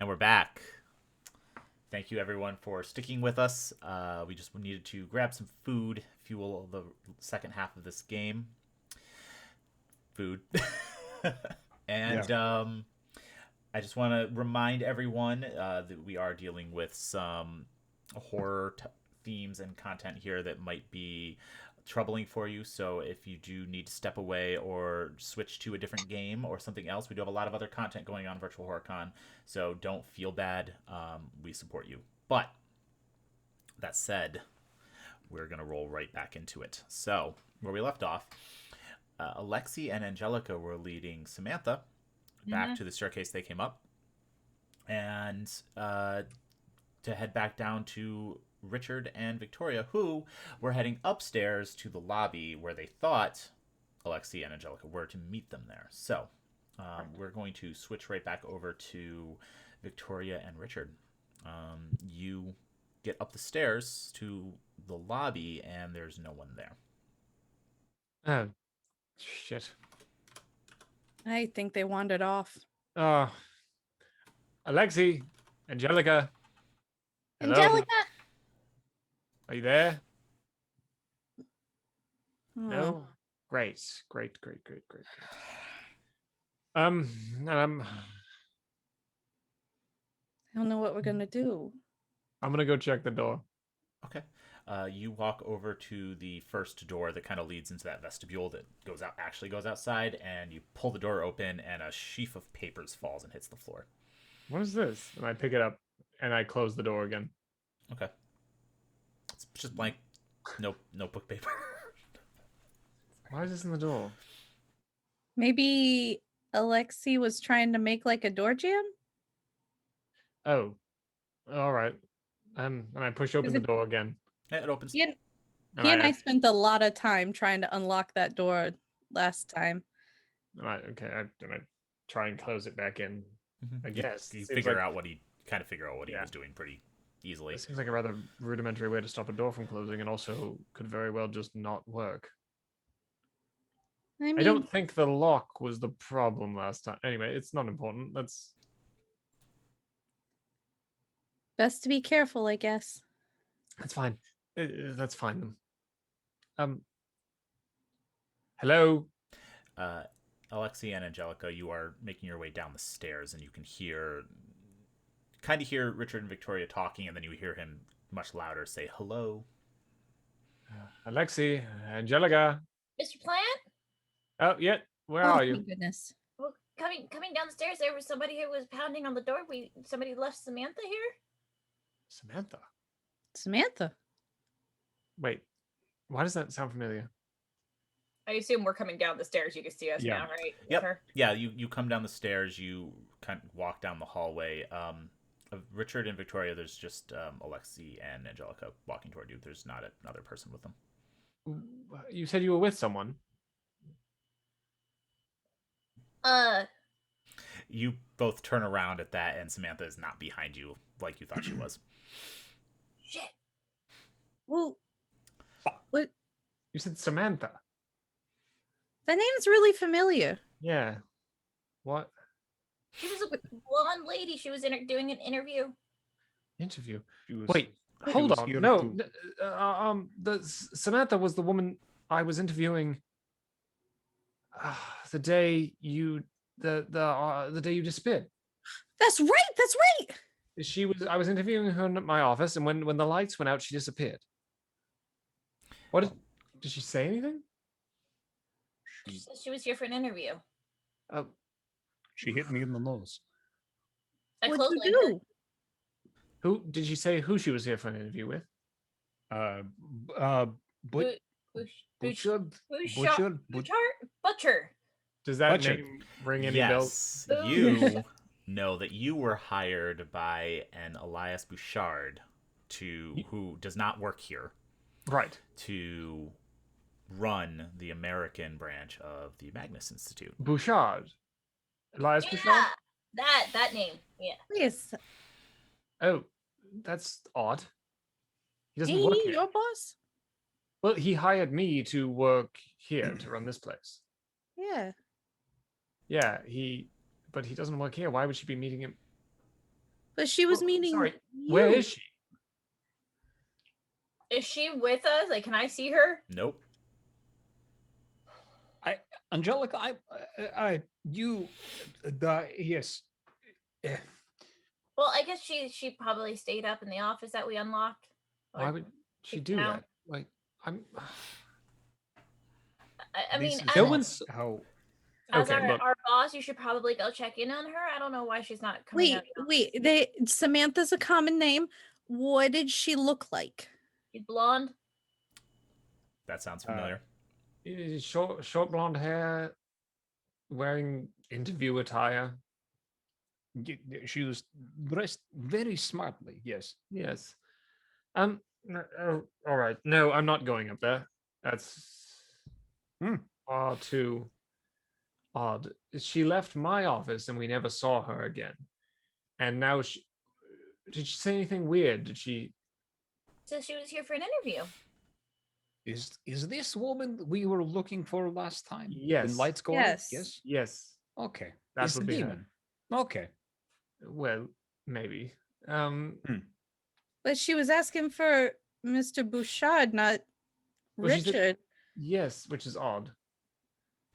And we're back. Thank you, everyone, for sticking with us. We just needed to grab some food, fuel the second half of this game. Food. And I just want to remind everyone that we are dealing with some horror themes and content here that might be troubling for you. So if you do need to step away or switch to a different game or something else, we do have a lot of other content going on Virtual Horror Con, so don't feel bad. We support you. But that said, we're going to roll right back into it. So where we left off, Alexi and Angelica were leading Samantha back to the staircase they came up, and to head back down to Richard and Victoria, who were heading upstairs to the lobby where they thought Alexi and Angelica were to meet them there. So we're going to switch right back over to Victoria and Richard. You get up the stairs to the lobby, and there's no one there. Oh, shit. I think they wandered off. Alexi, Angelica, hello. Angelica. Are you there? Oh, No. Great. Um, um, I don't know what we're gonna do. I'm gonna go check the door. Okay. You walk over to the first door that kind of leads into that vestibule that actually goes outside, and you pull the door open, and a sheaf of papers falls and hits the floor. What is this? And I pick it up and I close the door again. Okay. It's just blank notebook paper. Why is this in the door? Maybe Alexi was trying to make like a door jam? Oh, all right. And I push open Is the it- door again. Yeah, it opens. He and And I spent a lot of time trying to unlock that door last time. Okay, I try and close it back in. I guess. You Seems figure like- out what he Yeah. was doing pretty easily. It seems like a rather rudimentary way to stop a door from closing, and also could very well just not work. I mean, I don't think the lock was the problem last time. Anyway, it's not important. Let's. best to be careful, I guess. That's fine. That's fine then. Hello. Alexi and Angelica, you are making your way down the stairs, and you can hear Richard and Victoria talking, and then you hear him much louder say hello. Alexi, Angelica. Mr. Plant? Oh, yeah. Where Oh, are thank you? goodness. Well, coming down the stairs, there was somebody who was pounding on the door. Somebody left Samantha here. Samantha. Samantha. Wait. Why does that sound familiar? I assume we're coming down the stairs. You can see us Yeah. now, right? With Yep. her? Yeah, you come down the stairs, you kind of walk down the hallway. Of Richard and Victoria, there's just Alexi and Angelica walking toward you. There's not another person with them. You said you were with someone. You both turn around at that, and Samantha is not behind you like you thought she was. Shit. Well, what? You said Samantha. That name is really familiar. Yeah. What? She was a blonde lady. She was doing an interview. Interview. She was- Wait, she hold was on. here No, to- Samantha was the woman I was interviewing. The day you the day you disappeared. That's right. That's right. I was interviewing her in my office, and when the lights went out, she disappeared. What did she say anything? She said she was here for an interview. She hit me in the nose. I What'd clotheslined you her. do? Who did she say who she was here for an interview with? But butchered, Butcher. Does that Butcher. name ring any bells? Yes, you know that you were hired by an Elias Bouchard who does not work here, Right. to run the American branch of the Magnus Institute. Bouchard. Elias Yeah, Bouchard? that name. Yeah. Yes. Oh, that's odd. He doesn't Ain't work he here. your boss? Well, he hired me to work here to run this place. Yeah. Yeah, but he doesn't work here. Why would she be meeting him? But she was Oh, meeting. sorry, where you. is she? Is she with us? Like, can I see her? Nope. Angelica, yes. Eh, Well, I guess she probably stayed up in the office that we unlocked. Why Or- would she kicked do out. that? Like, I'm. I mean, this is as, No one's. how as Okay, look. our boss, you should probably go check in on her. I don't know why she's not coming out. Wait. Samantha's a common name. What did she look like? She's blonde. That sounds familiar. Short blonde hair, wearing interview attire. she was dressed very smartly. Yes. Yes. All right. No, I'm not going up there. That's far too odd. She left my office and we never saw her again. And now did she say anything weird? Did she? So she was here for an interview. Is this woman we were looking for last time? Yes. When lights go Yes. out? Yes. Yes. Okay. That It's a would be her. demon. Okay. Well, maybe. But she was asking for Mr. Bouchard, not Well, she said- Richard. Yes, which is odd.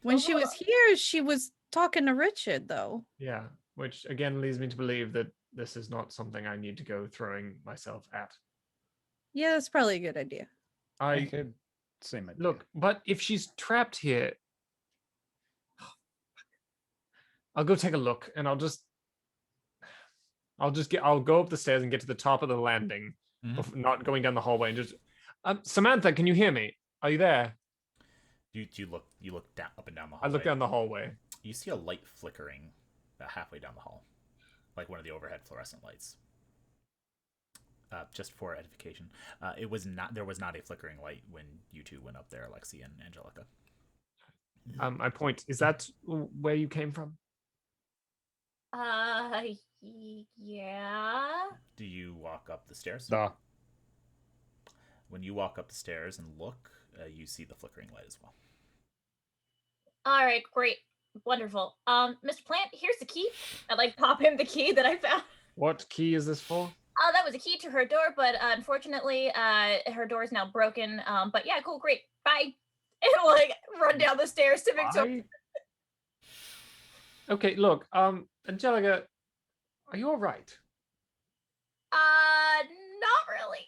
When she was here, she was talking to Richard, though. Yeah, which again leads me to believe that this is not something I need to go throwing myself at. Yeah, that's probably a good idea. I Same idea. look, but if she's trapped here, I'll go take a look, and I'll go up the stairs and get to the top of the landing, not going down the hallway, and just Samantha, can you hear me? Are you there? You look down, up and down the hallway. I look down the hallway. You see a light flickering about halfway down the hall, like one of the overhead fluorescent lights. Just for edification, there was not a flickering light when you two went up there, Alexi and Angelica. I point. Is that where you came from? Yeah. Do you walk up the stairs? Duh. When you walk up the stairs and look, you see the flickering light as well. All right, great, wonderful. Mr. Plant, here's the key. I pop him the key that I found. What key is this for? That was a key to her door, but unfortunately, her door is now broken. But yeah, cool, great, bye. And run down the stairs to Victoria. Okay, look, Angelica, are you all right? Not really.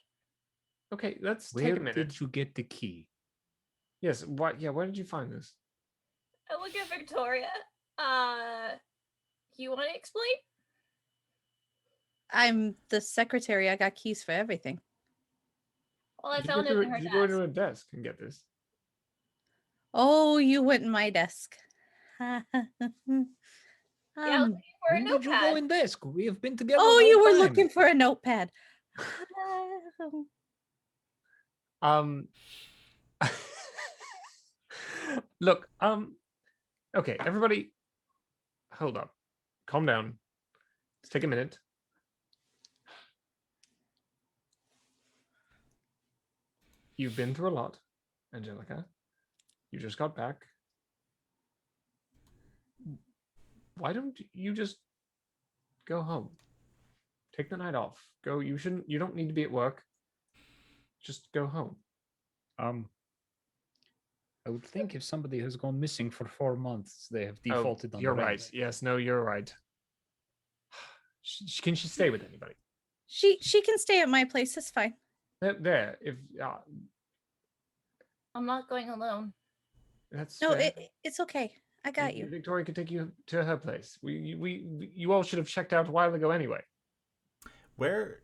Okay, let's Where take a minute. did you get the key? Yes, what? Yeah, where did you find this? I look at Victoria. You want to explain? I'm the secretary. I got keys for everything. Well, I Did you found go it to in her did you desk. go to her desk and get this? Oh, you went in my desk. Yeah, I was looking for a When did you go notepad. in desk? We have been together. Oh, the you whole were time. looking for a notepad. Look, okay, everybody, hold up, calm down. Let's take a minute. You've been through a lot, Angelica. You just got back. Why don't you just go home? Take the night off. Go. You don't need to be at work. Just go home. I would think if somebody has gone missing for 4 months, they have Oh, defaulted on you're the right. rent. Yes, no, you're right. Can she stay with anybody? She can stay at my place. It's fine. There. If I'm not going alone. that's No, fair. it's okay. I got you. Victoria could take you to her place. You all should have checked out a while ago anyway. Where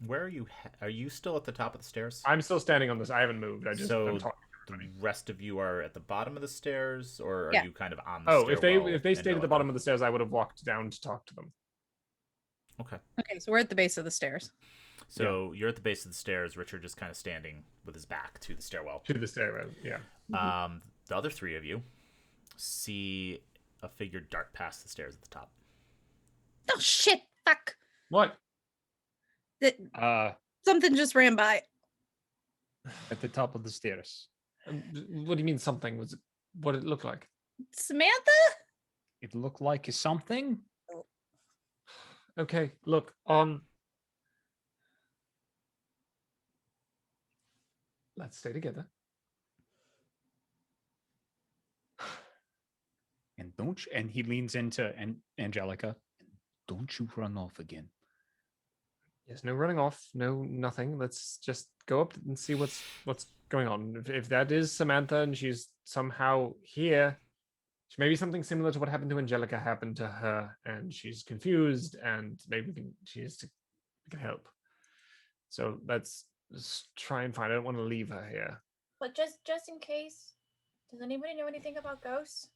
are you? Are you still at the top of the stairs? I'm still standing on this. I haven't moved. I'm talking. The rest of you are at the bottom of the stairs, or are Yeah. you kind of on the Oh, stairwell? if they stayed at the Angelica? bottom of the stairs, I would have walked down to talk to them. Okay. Okay, so we're at the base of the stairs. So you're at the base of the stairs. Richard just kind of standing with his back to the stairwell. To the stairwell, yeah. The other three of you see a figure dart past the stairs at the top. Oh shit! Fuck! What? Something just ran by. At the top of the stairs. What do you mean something? Was it what it looked like? Samantha? It looked like something. Okay, look, let's stay together. And and he leans into Angelica. Don't you run off again. Yes, no running off, no nothing. Let's just go up and see what's going on. If that is Samantha and she's somehow here, maybe something similar to what happened to Angelica happened to her, and she's confused, and maybe we can help. So let's try and find. I don't want to leave her here. But just in case, does anybody know anything about ghosts?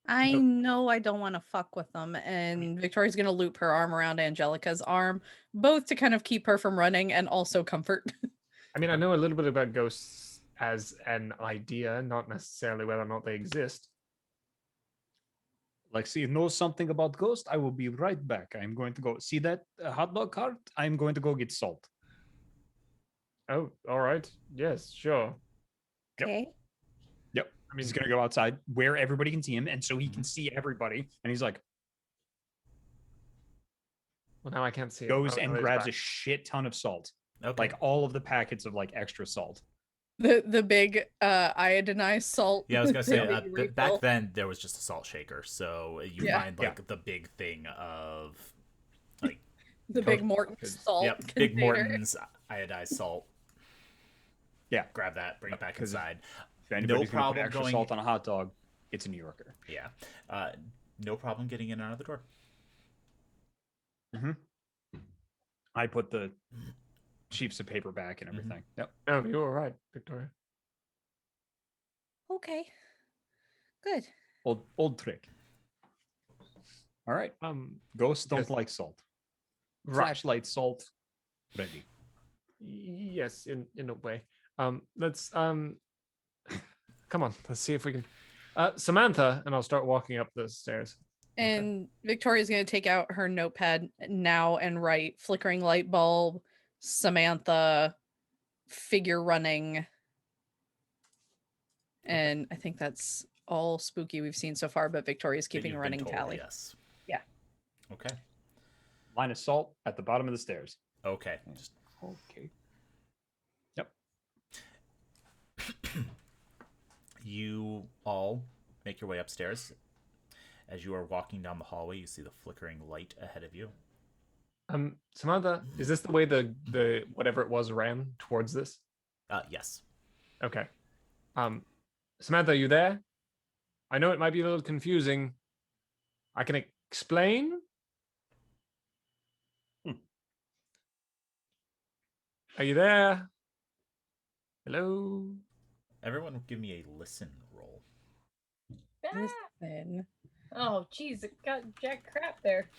I Nope. know I don't want to fuck with them, and Victoria's gonna loop her arm around Angelica's arm, both to kind of keep her from running and also comfort. I mean, I know a little bit about ghosts as an idea, not necessarily whether or not they exist. Lexi knows something about ghosts. I will be right back. I'm going to go see that hot dog cart. I'm going to go get salt. Oh, all right. Yes, sure. Yep. Okay. Yep. I mean, He's gonna go outside where everybody can see him, and so he can see everybody. And he's like, well, now I can't see. goes it. and Oh, he's grabs a back. shit ton of salt, Okay. like all of the packets of like extra salt. The big iodinized salt. Yeah, I was gonna say that you back refill. then there was just a salt shaker, so you Yeah. find like the big thing of like The big Morton salt. yep, big container. Morton's iodized salt. Yeah. Grab that, bring it back 'Cause if- inside. If anybody's gonna problem put extra going- salt on a hot dog, it's a New Yorker. Yeah, no problem getting in and out of the door. I put the sheets of paper back and everything. Yep. No, you were right, Victoria. Okay. Good. Old trick. All right. Ghosts don't yes. like salt. Right. Flashlight salt. Ready. Yes, in a way. Let's come on. Let's see if we can. Samantha, and I'll start walking up the stairs. And Victoria's going to take out her notepad now and write flickering light bulb, Samantha, figure running. And I think that's all spooky we've seen so far, but Victoria's that keeping you've a been running told, tally. Yes. Yeah. Okay. Line of salt at the bottom of the stairs. Okay. Just Okay. Yep. you all make your way upstairs. As you are walking down the hallway, you see the flickering light ahead of you. Samantha, is this the way the whatever it was ran towards this? Yes. Okay. Samantha, are you there? I know it might be a little confusing. I can explain. Are you there? Hello? Everyone give me a listen roll. Ah! Listen. Oh, jeez, it got jack crap there.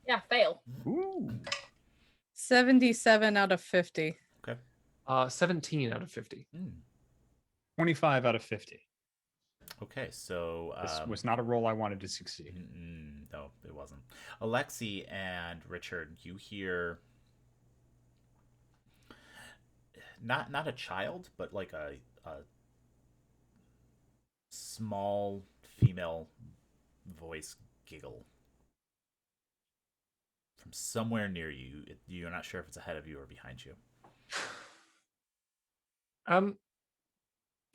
Yeah, fail. Ooh. 77 out of 50. 17 out of 50. 25 out of 50. Okay, so This was not a roll I wanted to succeed. no, it wasn't. Alexi and Richard, you hear not a child, but like a small female voice giggle from somewhere near you. You're not sure if it's ahead of you or behind you.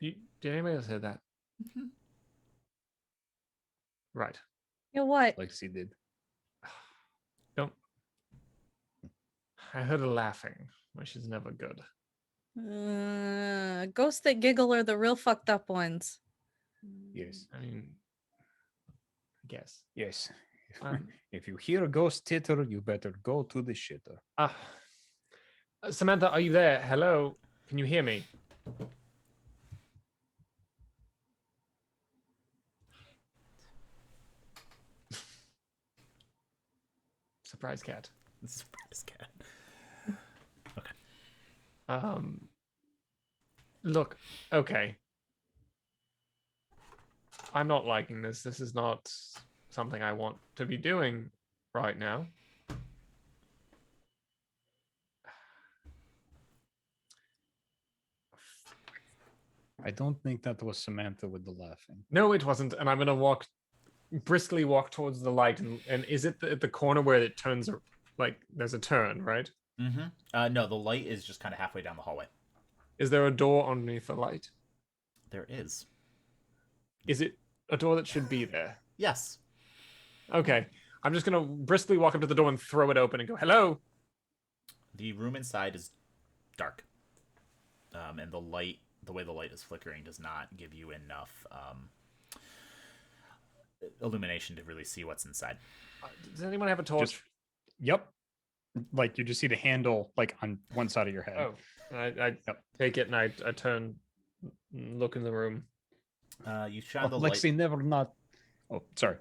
Did anybody else hear that? Right. You know what? Like she did. Don't. I heard her laughing, which is never good. Ghosts that giggle are the real fucked up ones. Yes. I mean, I guess. Yes. Um, If you hear a ghost titter, you better go to the shitter. Samantha, are you there? Hello? Can you hear me? Surprise cat. Surprise cat. Look, okay. I'm not liking this. This is not something I want to be doing right now. I don't think that was Samantha with the laughing. No, it wasn't. And I'm gonna briskly walk towards the light. And is it at the corner where it turns, like there's a turn, right? No, the light is just kind of halfway down the hallway. Is there a door underneath the light? There is. Is it a door that should be there? Yes. Okay. I'm just gonna briskly walk up to the door and throw it open and go, hello. The room inside is dark. And the way the light is flickering does not give you enough illumination to really see what's inside. Does anyone have a torch? Yep. Like you just see the handle like on one side of your head. Oh, I take it and I turn, look in the room. You shine the Lexi light. never not. Oh, sorry.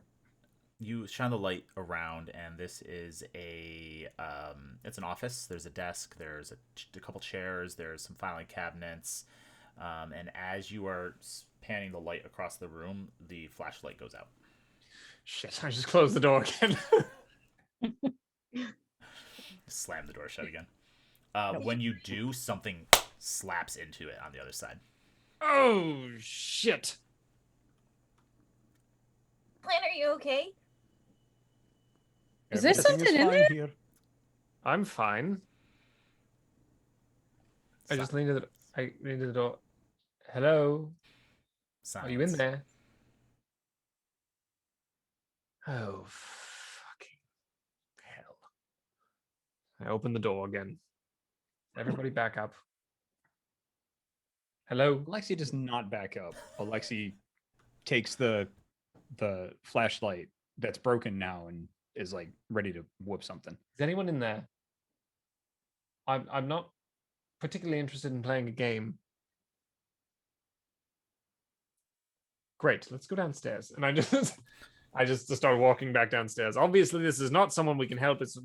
You shine the light around, and this is it's an office. There's a desk. There's a couple chairs. There's some filing cabinets. And as you are panning the light across the room, the flashlight goes out. Shit! I just closed the door again. Slam the door shut again. When you do, something slaps into it on the other side. Oh shit! Plan, are you okay? Is there Everything something in fine there? here. I'm fine. I just leaned to the door. Hello? Are you in Silence. there? Oh, fucking hell. I open the door again. Everybody back up. Hello? Alexi does not back up. Alexi takes the flashlight that's broken now and is like ready to whoop something. Is anyone in there? I'm not particularly interested in playing a game. Great, let's go downstairs. And I just start walking back downstairs. Obviously, this is not someone we can help. It's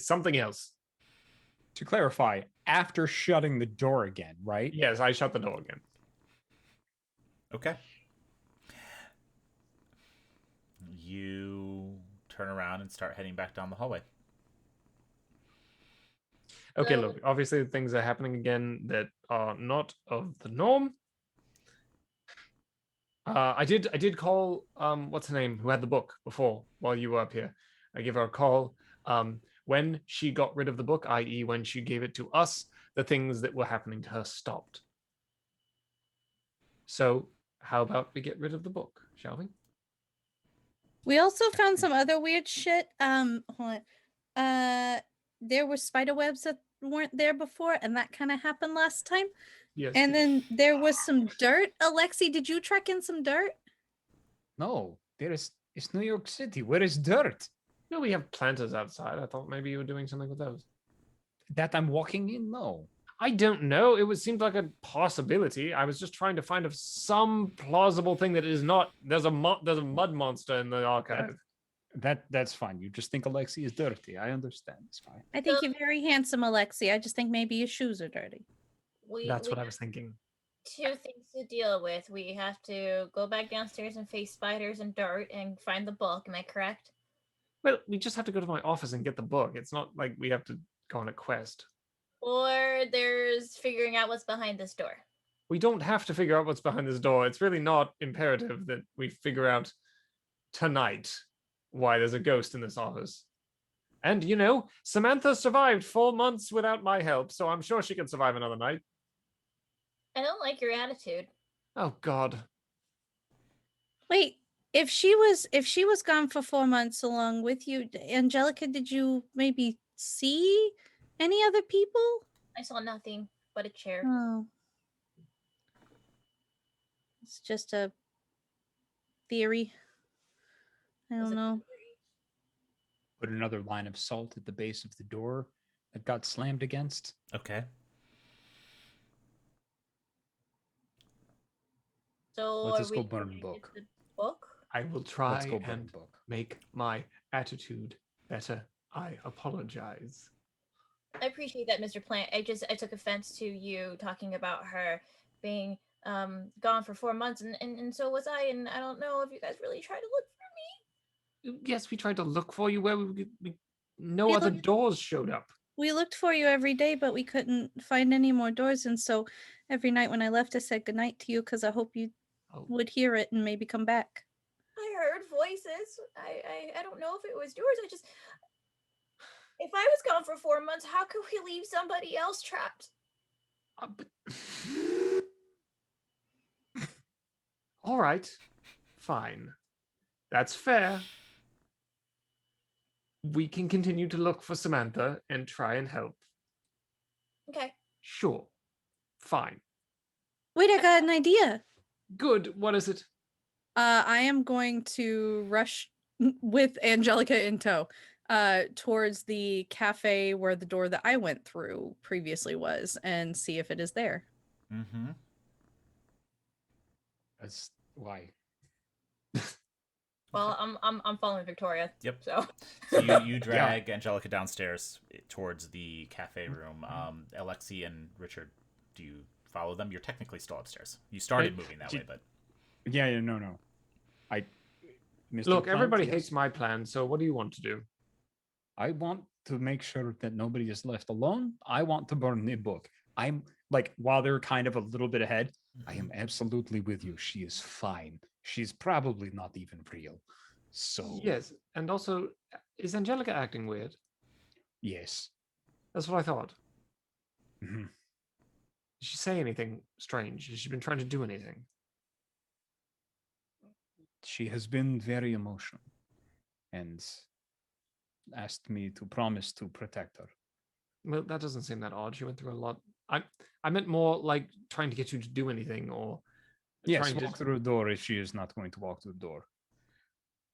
something else. To clarify, after shutting the door again, right? Yes, I shut the door again. Okay. You turn around and start heading back down the hallway. Okay, So- look, obviously things are happening again that are not of the norm. I did call what's her name, who had the book before while you were up here. I gave her a call. When she got rid of the book, i.e., when she gave it to us, the things that were happening to her stopped. So, how about we get rid of the book, shall we? We also found some other weird shit. Hold on. There were spider webs that weren't there before, and that kind of happened last time. Yes. And then there was some dirt. Alexi, did you track in some dirt? No, it's New York City. Where is dirt? No, we have planters outside. I thought maybe you were doing something with those. That I'm walking in? No. I don't know. It seemed like a possibility. I was just trying to find some plausible thing that is not. There's a mud monster in the archive. That's fine. You just think Alexi is dirty. I understand. It's fine. I think So- you're very handsome, Alexi. I just think maybe your shoes are dirty. That's we what I have was thinking. two things to deal with. We have to go back downstairs and face spiders and dirt and find the book. Am I correct? Well, we just have to go to my office and get the book. It's not like we have to go on a quest. Or there's figuring out what's behind this door. We don't have to figure out what's behind this door. It's really not imperative that we figure out tonight why there's a ghost in this office. And, you know, Samantha survived 4 months without my help, so I'm sure she can survive another night. I don't like your attitude. Oh, God. Wait, if she was gone for 4 months along with you, Angelica, did you maybe see any other people? I saw nothing but a chair. Oh. It's just a theory. I Was don't it know. Put another line of salt at the base of the door that got slammed against. Okay. So Let's are just we go burn going the to book. get the book? I will try Let's go burn and the book. make my attitude better. I apologize. I appreciate that, Mr. Plant. I took offense to you talking about her being gone for 4 months, and so was I. And I don't know if you guys really tried to look for me. Yes, we tried to look for you where no We other looked- doors showed up. We looked for you every day, but we couldn't find any more doors. And so every night when I left, I said goodnight to you because I hope you Oh, would hear it and maybe come back. I heard voices. I don't know if it was yours. If I was gone for 4 months, how could we leave somebody else trapped? but... All right, fine. That's fair. We can continue to look for Samantha and try and help. Okay. Sure. Fine. Wait, I got an idea. Good. What is it? I am going to rush with Angelica in tow towards the cafe where the door that I went through previously was and see if it is there. Mm-hmm. That's why. Well, I'm following Victoria. Yep. So So you drag Angelica downstairs towards the cafe room. Alexi and Richard, do you follow them? You're technically still upstairs. You started moving that way, but Yeah, no. Mr. Look, Plant, everybody yes. hates my plan, so what do you want to do? I want to make sure that nobody is left alone. I want to burn the book. I'm like while they're kind of a little bit ahead, I am absolutely with you. She is fine. She's probably not even real. So Yes, and also, is Angelica acting weird? yes. That's what I thought. Mhm. Did she say anything strange? Has she been trying to do anything? She has been very emotional and asked me to promise to protect her. Well, that doesn't seem that odd. She went through a lot. I meant more like trying to get you to do anything or Yes, trying walk through the door if she is not going to walk through the door.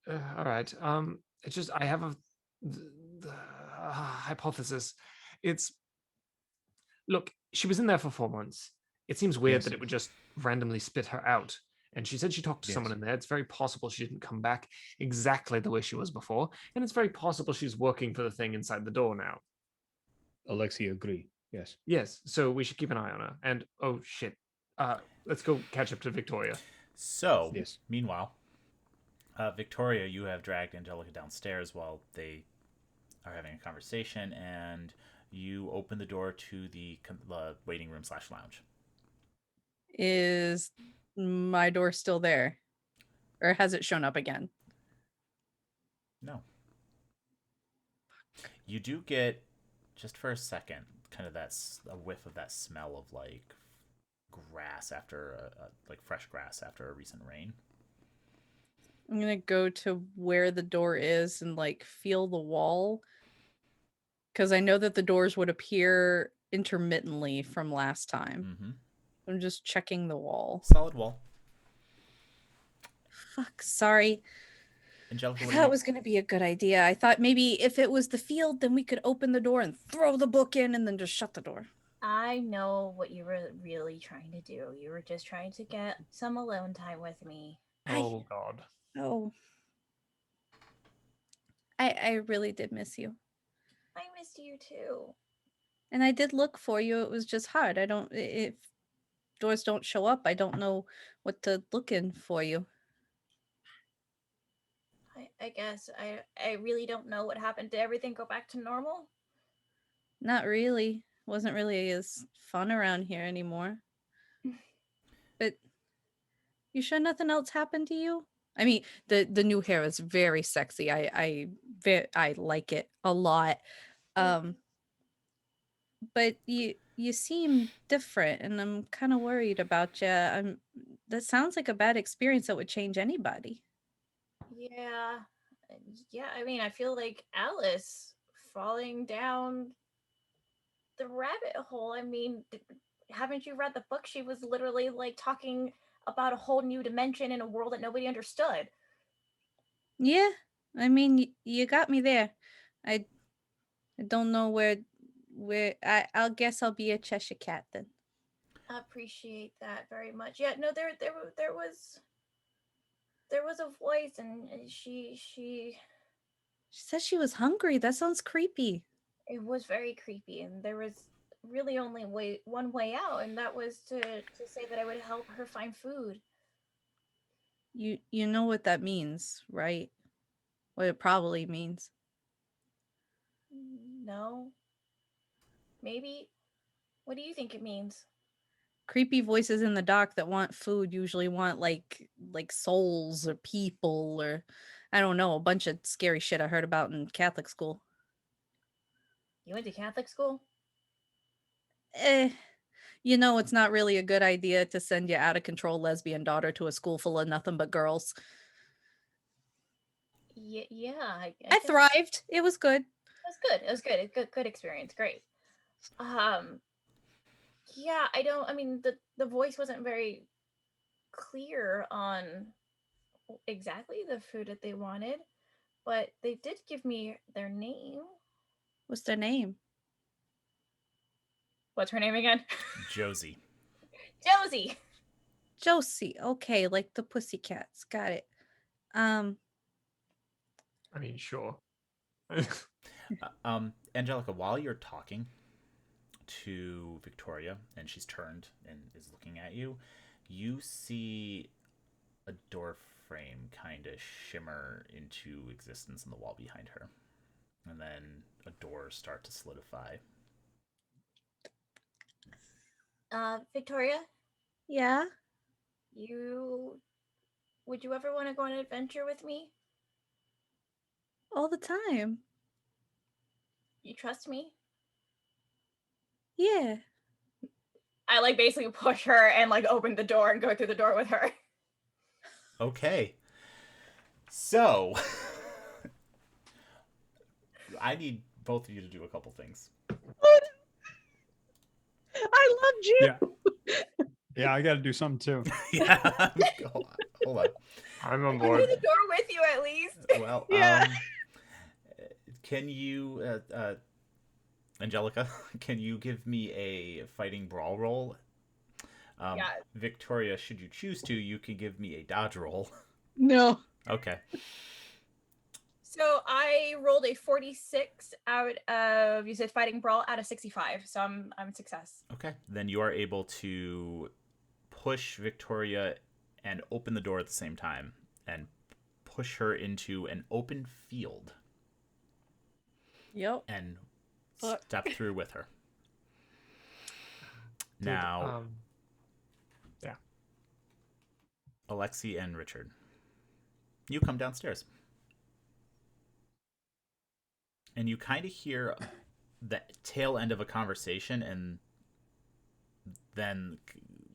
all right. It's just I have a hypothesis. It's look. She was in there for 4 months. It seems weird Yes. that it would just randomly spit her out. And she said she talked to someone Yes. in there. It's very possible she didn't come back exactly the way she was before, and it's very possible she's working for the thing inside the door now. Alexi, agree. Yes. Yes, so we should keep an eye on her. And oh shit, let's go catch up to Victoria. So, Yes. meanwhile, Victoria, you have dragged Angelica downstairs while they are having a conversation, and you open the door to the waiting room / lounge. Is my door still there? Or has it shown up again? No. You do get, just for a second, kind of a whiff of that smell of like grass after like fresh grass after a recent rain. I'm gonna go to where the door is and like feel the wall. Because I know that the doors would appear intermittently from last time. Mm-hmm. I'm just checking the wall. Solid wall. Fuck, sorry. Angelica, I what thought it was going to be a good idea. I thought maybe if it was the field, then we could open the door and throw the book in and then just shut the door. I know what you were really trying to do. You were just trying to get some alone time with me. Oh god. Oh. I really did miss you. I missed you too. And I did look for you. It was just hard. If doors don't show up, I don't know what to look in for you. I guess I really don't know what happened. Did everything go back to normal? Not really. Wasn't really as fun around here anymore. But you sure nothing else happened to you? I mean, the new hair is very sexy. I like it a lot. But you seem different, and I'm kind of worried about you. That sounds like a bad experience that would change anybody. Yeah. Yeah, I mean, I feel like Alice falling down the rabbit hole. I mean, haven't you read the book? She was literally like talking about a whole new dimension in a world that nobody understood. Yeah, I mean, you got me there. I don't know where I'll guess I'll be a Cheshire Cat then. I appreciate that very much. Yeah, no, there was a voice, and she She said she was hungry. That sounds creepy. it was very creepy, and there was really only one way out, and that was to say that I would help her find food. You know what that means, right? What it probably means. No, maybe. What do you think it means? Creepy voices in the dark that want food usually want like souls or people or I don't know, a bunch of scary shit I heard about in Catholic school. You went to Catholic school? You know, it's not really a good idea to send your out of control lesbian daughter to a school full of nothing but girls. Yeah. I I guess thrived. It was good. it was good. It was good. Good experience. Great. Yeah, I mean, the voice wasn't very clear on exactly the food that they wanted, but they did give me their name. What's their name? What's her name again? Josie. Josie. Josie. Okay, like the Pussycats. Got it. I mean, sure. Angelica, while you're talking to Victoria and she's turned and is looking at you, you see a door frame kind of shimmer into existence in the wall behind her. And then a door start to solidify. Victoria, Yeah, would you ever want to go on an adventure with me? all the time. You trust me? Yeah. I like basically push her and like open the door and go through the door with her. Okay. So, I need both of you to do a couple things. I loved you. Yeah. Yeah, I got to do something too. Yeah. Hold on. I'm on Go board. through the door with you at least. Well, Yeah. can you, Angelica, can you give me a fighting brawl roll? Yeah. Victoria, should you choose to, you can give me a dodge roll. No. Okay. So I rolled a 46 out of, you said fighting brawl, out of 65. So I'm success. Okay. Then you are able to push Victoria and open the door at the same time and push her into an open field Yep. and Fuck. step through with her. Dude, Now, yeah. Alexi and Richard, you come downstairs. And you kind of hear the tail end of a conversation and then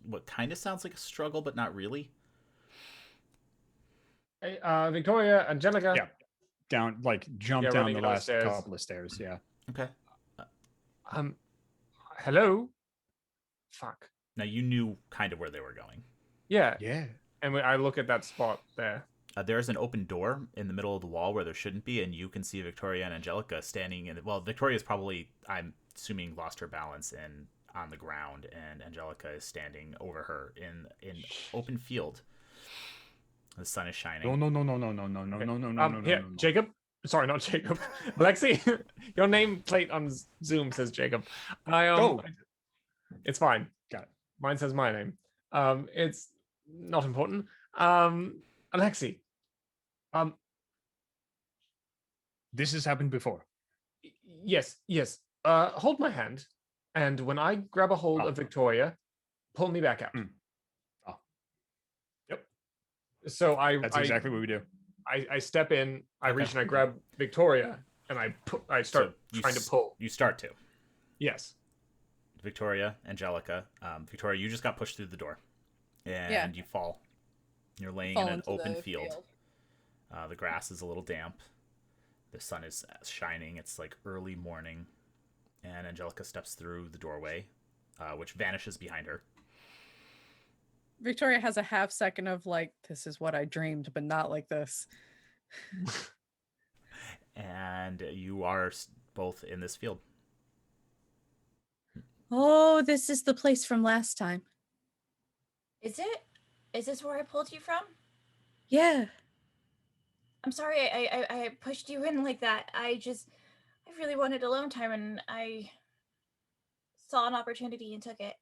what kind of sounds like a struggle, but not really. Hey, Victoria, Angelica. Yeah. Down, like, jump Yeah, down running the down the last stairs. couple of stairs. Yeah. Okay. Hello. Fuck. Now you knew kind of where they were going. Yeah. Yeah. And I look at that spot there. There's an open door in the middle of the wall where there shouldn't be, and you can see Victoria and Angelica standing in. Well, Victoria's probably, I'm assuming, lost her balance and on the ground, and Angelica is standing over her in open field. The sun is shining. No. Here, Jacob. Sorry, not Jacob. Alexi, your nameplate on Zoom says Jacob. It's fine. Got it. Mine says my name. It's not important. Alexi. This has happened before. Yes. Hold my hand, and when I grab a hold of Victoria, pull me back out. Oh. Yep. So That's exactly what we do. I step in, I Okay. reach and I grab Victoria, and I start you trying to pull. You start to. Yes. Victoria, Angelica. Victoria, you just got pushed through the door, and Yeah. you fall. You're laying Fall in an into open the field. The grass is a little damp. The sun is shining. It's like early morning, and Angelica steps through the doorway, which vanishes behind her. Victoria has a half second of like, this is what I dreamed, but not like this. And you are both in this field. Oh, this is the place from last time. Is it? Is this where I pulled you from? Yeah. I'm sorry I pushed you in like that. I really wanted alone time and I saw an opportunity and took it.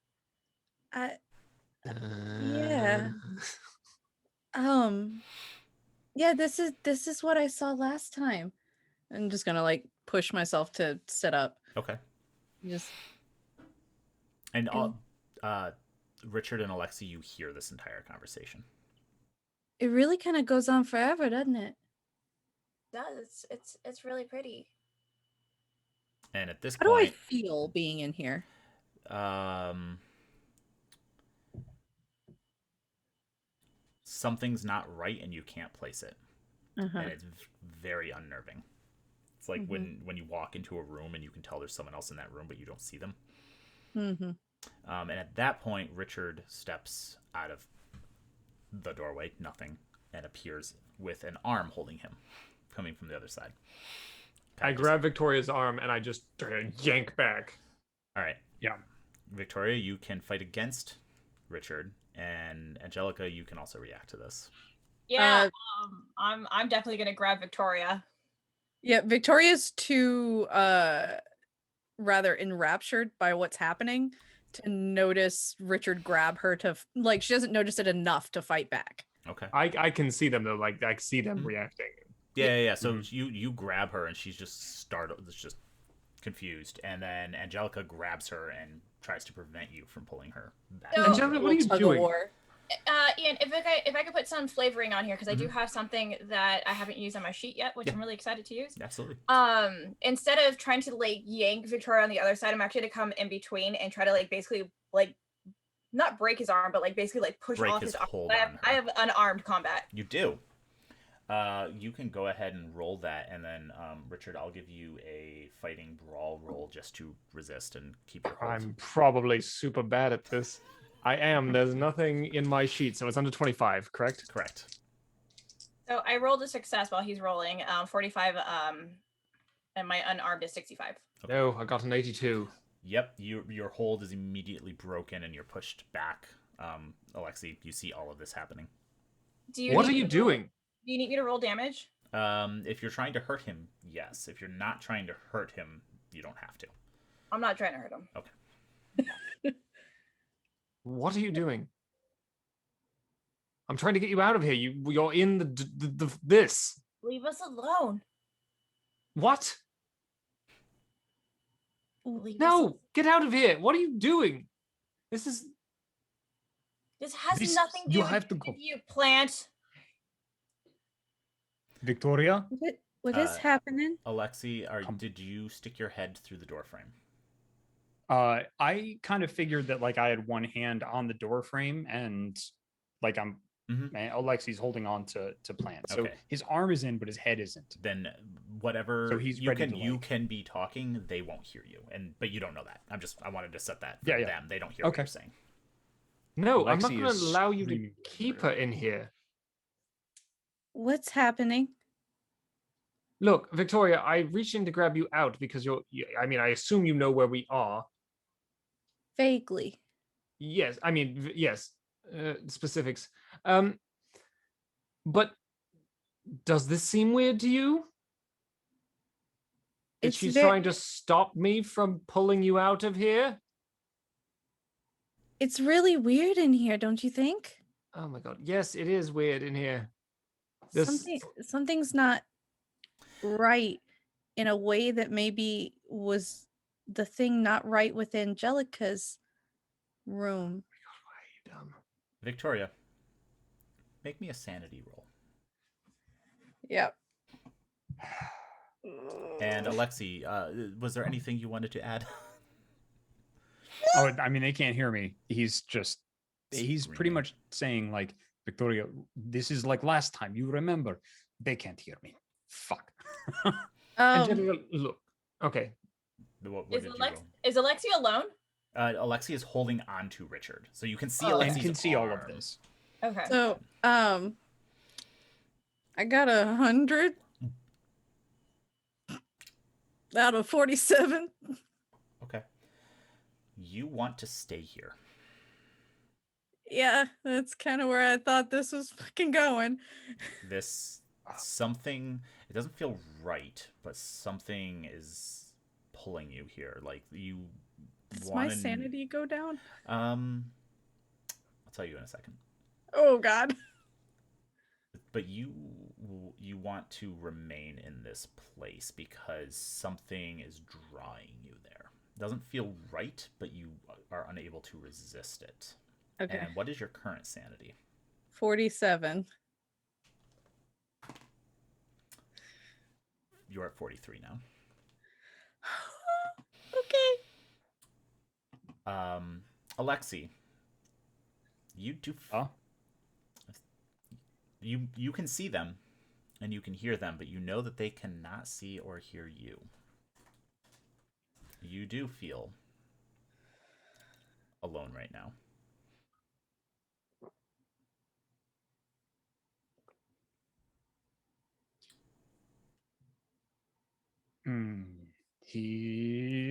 Yeah. Yeah, this is what I saw last time. I'm just gonna like push myself to sit up. Okay. Just And Richard and Alexi, you hear this entire conversation. it really kind of goes on forever, doesn't it? It does. It's really pretty. And at this How do I point, feel being in here? Something's not right, and you can't place it, Uh-huh. and it's very unnerving. It's like when you walk into a room and you can tell there's someone else in that room, but you don't see them. Mm-hmm. And at that point, Richard steps out of the doorway, nothing, and appears with an arm holding him, coming from the other side. I grab Victoria's arm and I just yank back. All right. Yeah. Victoria, you can fight against Richard, and Angelica, you can also react to this. Yeah, I'm definitely gonna grab Victoria. Yeah, Victoria's too rather enraptured by what's happening to notice Richard grab her to like she doesn't notice it enough to fight back. Okay. I can see them though, like I see them reacting. Yeah. So you grab her, and she's just startled, just confused, and then Angelica grabs her and tries to prevent you from pulling her back. So- Angelica, what are you Tug of doing? war. Ian, if I could put some flavoring on here, because I do have something that I haven't used on my sheet yet, which Yeah. I'm really excited to use. Absolutely. Instead of trying to like yank Victoria on the other side, I'm actually gonna come in between and try to like basically like not break his arm, but like basically like push Break off his his arm. hold I on have, her. I have unarmed combat. You do. You can go ahead and roll that, and then Richard, I'll give you a fighting brawl roll just to resist and keep your hold. I'm probably super bad at this. I am. There's nothing in my sheet, so it's under 25, correct? Correct. So I rolled a success while he's rolling, 45, and my unarmed is 65. No, I got an 82. Yep, your hold is immediately broken, and you're pushed back. Alexi, you see all of this happening. What are need you me to roll- doing? Do you need me to roll damage? If you're trying to hurt him, yes. If you're not trying to hurt him, you don't have to. I'm not trying to hurt him. Okay. What are you doing? I'm trying to get you out of here. You're in the this. Leave us alone. What? Leave us No, get out of here. What are you doing? This is This has This- nothing to you do have to with go. you, plant. Victoria, What is Uh, happening? Alexi, Come. did you stick your head through the door frame? I kind of figured that like I had one hand on the door frame and like I'm Mhm. man, Alexi's holding on to plant. So Okay. his arm is in, but his head isn't. Then whatever So he's you ready can to, you like- can be talking, they won't hear you, but you don't know that. I wanted to set that for Yeah, yeah. them. They don't hear what Okay. you're saying. no. I'm not Alexi going to is allow you to screaming keep over her in here. What's happening? Look, Victoria, I reached in to grab you out because I mean, I assume you know where we are. Vaguely. Yes, I mean, yes, specifics. But does this seem weird to you? That It's she's ve- trying to stop me from pulling you out of here? It's really weird in here, don't you think? Oh my god, yes, it is weird in here. This, Something's not right in a way that maybe was the thing not right with Angelica's room. why are you dumb? Victoria, make me a sanity roll. Yep. And Alexi, was there anything you wanted to add? Oh, I mean, they can't hear me. He's pretty Screaming. much saying like, Victoria, this is like last time. You remember? They can't hear me. Fuck. Angelica, look, okay, What Is, did you Alex- roll? is Alexia alone? Alexi is holding on to Richard, so you can see Oh. Alexi's And can see all of arm. this. Okay. So, I got 100 out of 47. Okay. You want to stay here. Yeah, that's kind of where I thought this was fucking going. This something, it doesn't feel right, but something is pulling you here. Like you Does my want sanity go down? I'll tell you in a second. Oh god. But you want to remain in this place because something is drawing you there. It doesn't feel right, but you are unable to resist it. Okay. And what is your current sanity? 47. You're at 43 now. Okay. Alexi, you do Huh? you can see them and you can hear them, but you know that they cannot see or hear you. You do feel alone right now.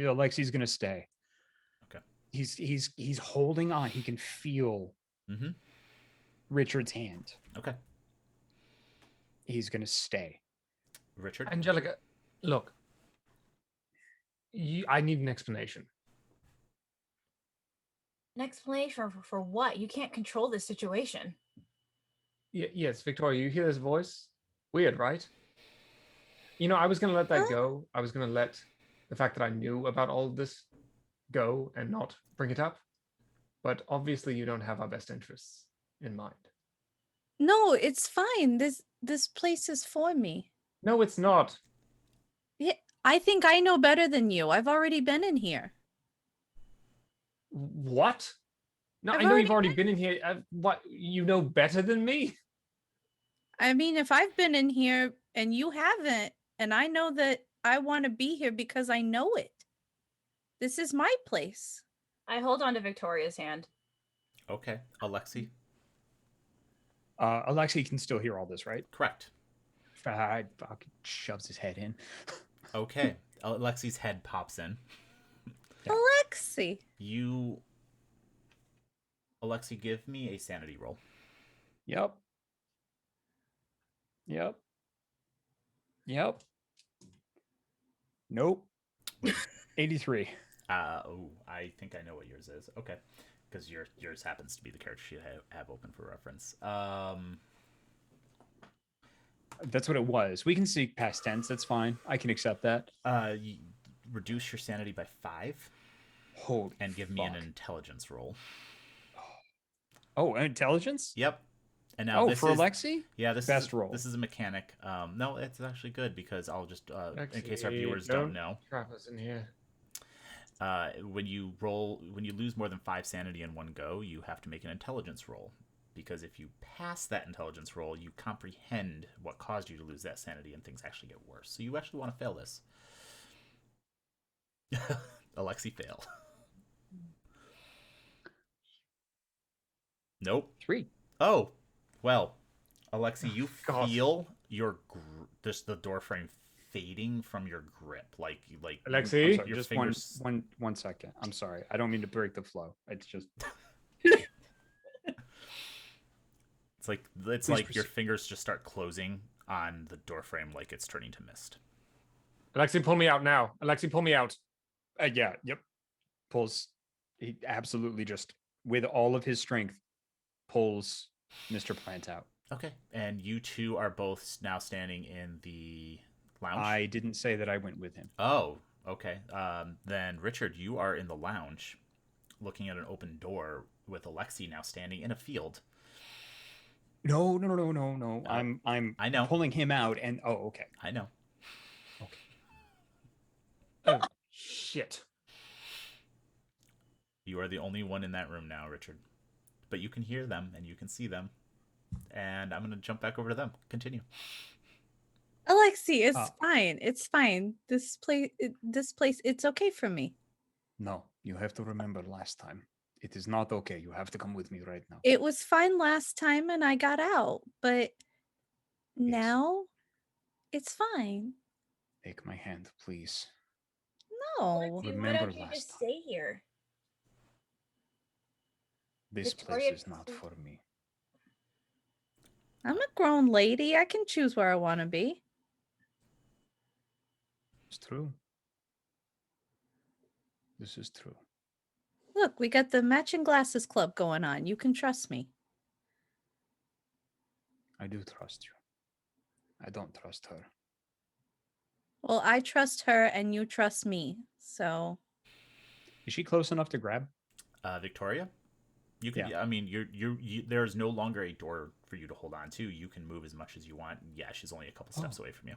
Alexi's gonna stay. Okay. He's holding on. He can feel Mm-hmm. Richard's hand. Okay. He's gonna stay. Richard? Angelica, look, I need an explanation. An explanation for what? You can't control this situation. Yes, Victoria, you hear this voice? Weird, right? You know, I was going to let that go. I was going to let the fact that I knew about all of this go and not bring it up, but obviously you don't have our best interests in mind. No, it's fine. This place is for me. No, it's not. Yeah, I think I know better than you. I've already been in here. What? No, I've I know you've already already been in here. What? You know better than me? I mean, if I've been in here and you haven't, and I know that I want to be here because I know it. This is my place. I hold on to Victoria's hand. Okay, Alexi. Alexi can still hear all this, right? Correct. Fucking shoves his head in. Okay, Alexi's head pops in. Yeah. Alexi. Alexi, give me a sanity roll. Yep. Nope. 83. Oh, I think I know what yours is. Okay, because yours happens to be the character sheet I have open for reference. That's what it was. We can see past tense. That's fine. I can accept that. You reduce your sanity by 5. Holy and give me an fuck. intelligence roll. Oh, intelligence? Yep. And now this for is, Alexi? Yeah, this Best is roll. This is a mechanic. No, it's actually good because I'll just in case our Alexi, viewers don't know. Trap us in here. When you lose more than 5 sanity in one go, you have to make an intelligence roll. Because if you pass that intelligence roll, you comprehend what caused you to lose that sanity, and things actually get worse. So you actually want to fail this. Alexi, fail. Nope. 3. Oh, well, Alexi, you God. feel your just the door frame fading from your grip, like Alexi? I'm sorry, your just fingers. one second. I'm sorry. I don't mean to break the flow. It's just It's Please like your proceed. fingers just start closing on the door frame, like it's turning to mist. Alexi, pull me out now. Alexi, pull me out. yeah, yep. Pulls. He absolutely just with all of his strength pulls Mr. Plant out. Okay, and you two are both now standing in the lounge. I didn't say that I went with him. Oh, okay. Then Richard, you are in the lounge, looking at an open door with Alexi now standing in a field. No. I'm I know. pulling him out, and okay. I know. Okay. Oh, shit. You are the only one in that room now, Richard. But you can hear them and you can see them. And I'm going to jump back over to them. Continue. Alexi, it's fine. It's fine. This place, it's okay for me. No, you have to remember last time. It is not okay. You have to come with me right now. It was fine last time and I got out, but now it's fine. Take my hand, please. No. Alexi, why Remember don't you last just time. stay here? This Victoria, place is not please. for me. I'm a grown lady. I can choose where I want to be. It's true. This is true. Look, we got the matching glasses club going on. You can trust me. I do trust you. I don't trust her. Well, I trust her and you trust me. So Is she close enough to grab? Victoria? You can. Yeah. I mean, there's no longer a door for you to hold on to. You can move as much as you want. Yeah, she's only a couple steps away from you.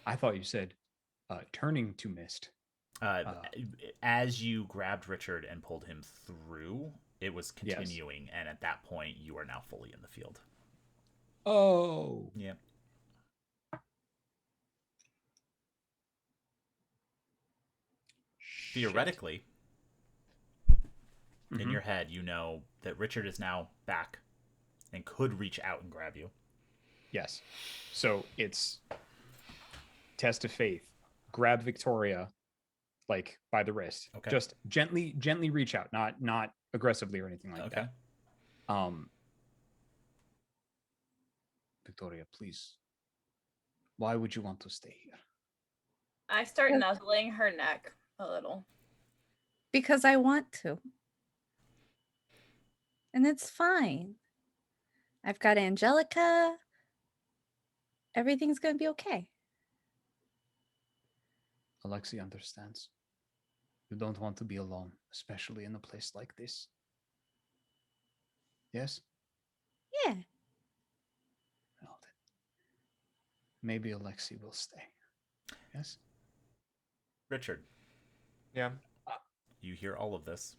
I thought you said turning to mist. As you grabbed Richard and pulled him through, it was continuing, and at that point, you are now fully in the field. Oh. Yeah. Theoretically, in your head, you know that Richard is now back and could reach out and grab you. Yes. So it's test of faith. Grab Victoria, like by the wrist. Okay. Just gently reach out, not aggressively or anything like Okay. that. Victoria, please. Why would you want to stay here? I start nuzzling her neck a little. because I want to. And it's fine. I've got Angelica. Everything's going to be okay. Alexi understands. You don't want to be alone, especially in a place like this. Yes? Yeah. Well, then. Maybe Alexi will stay. Yes? Richard, Yeah. you hear all of this.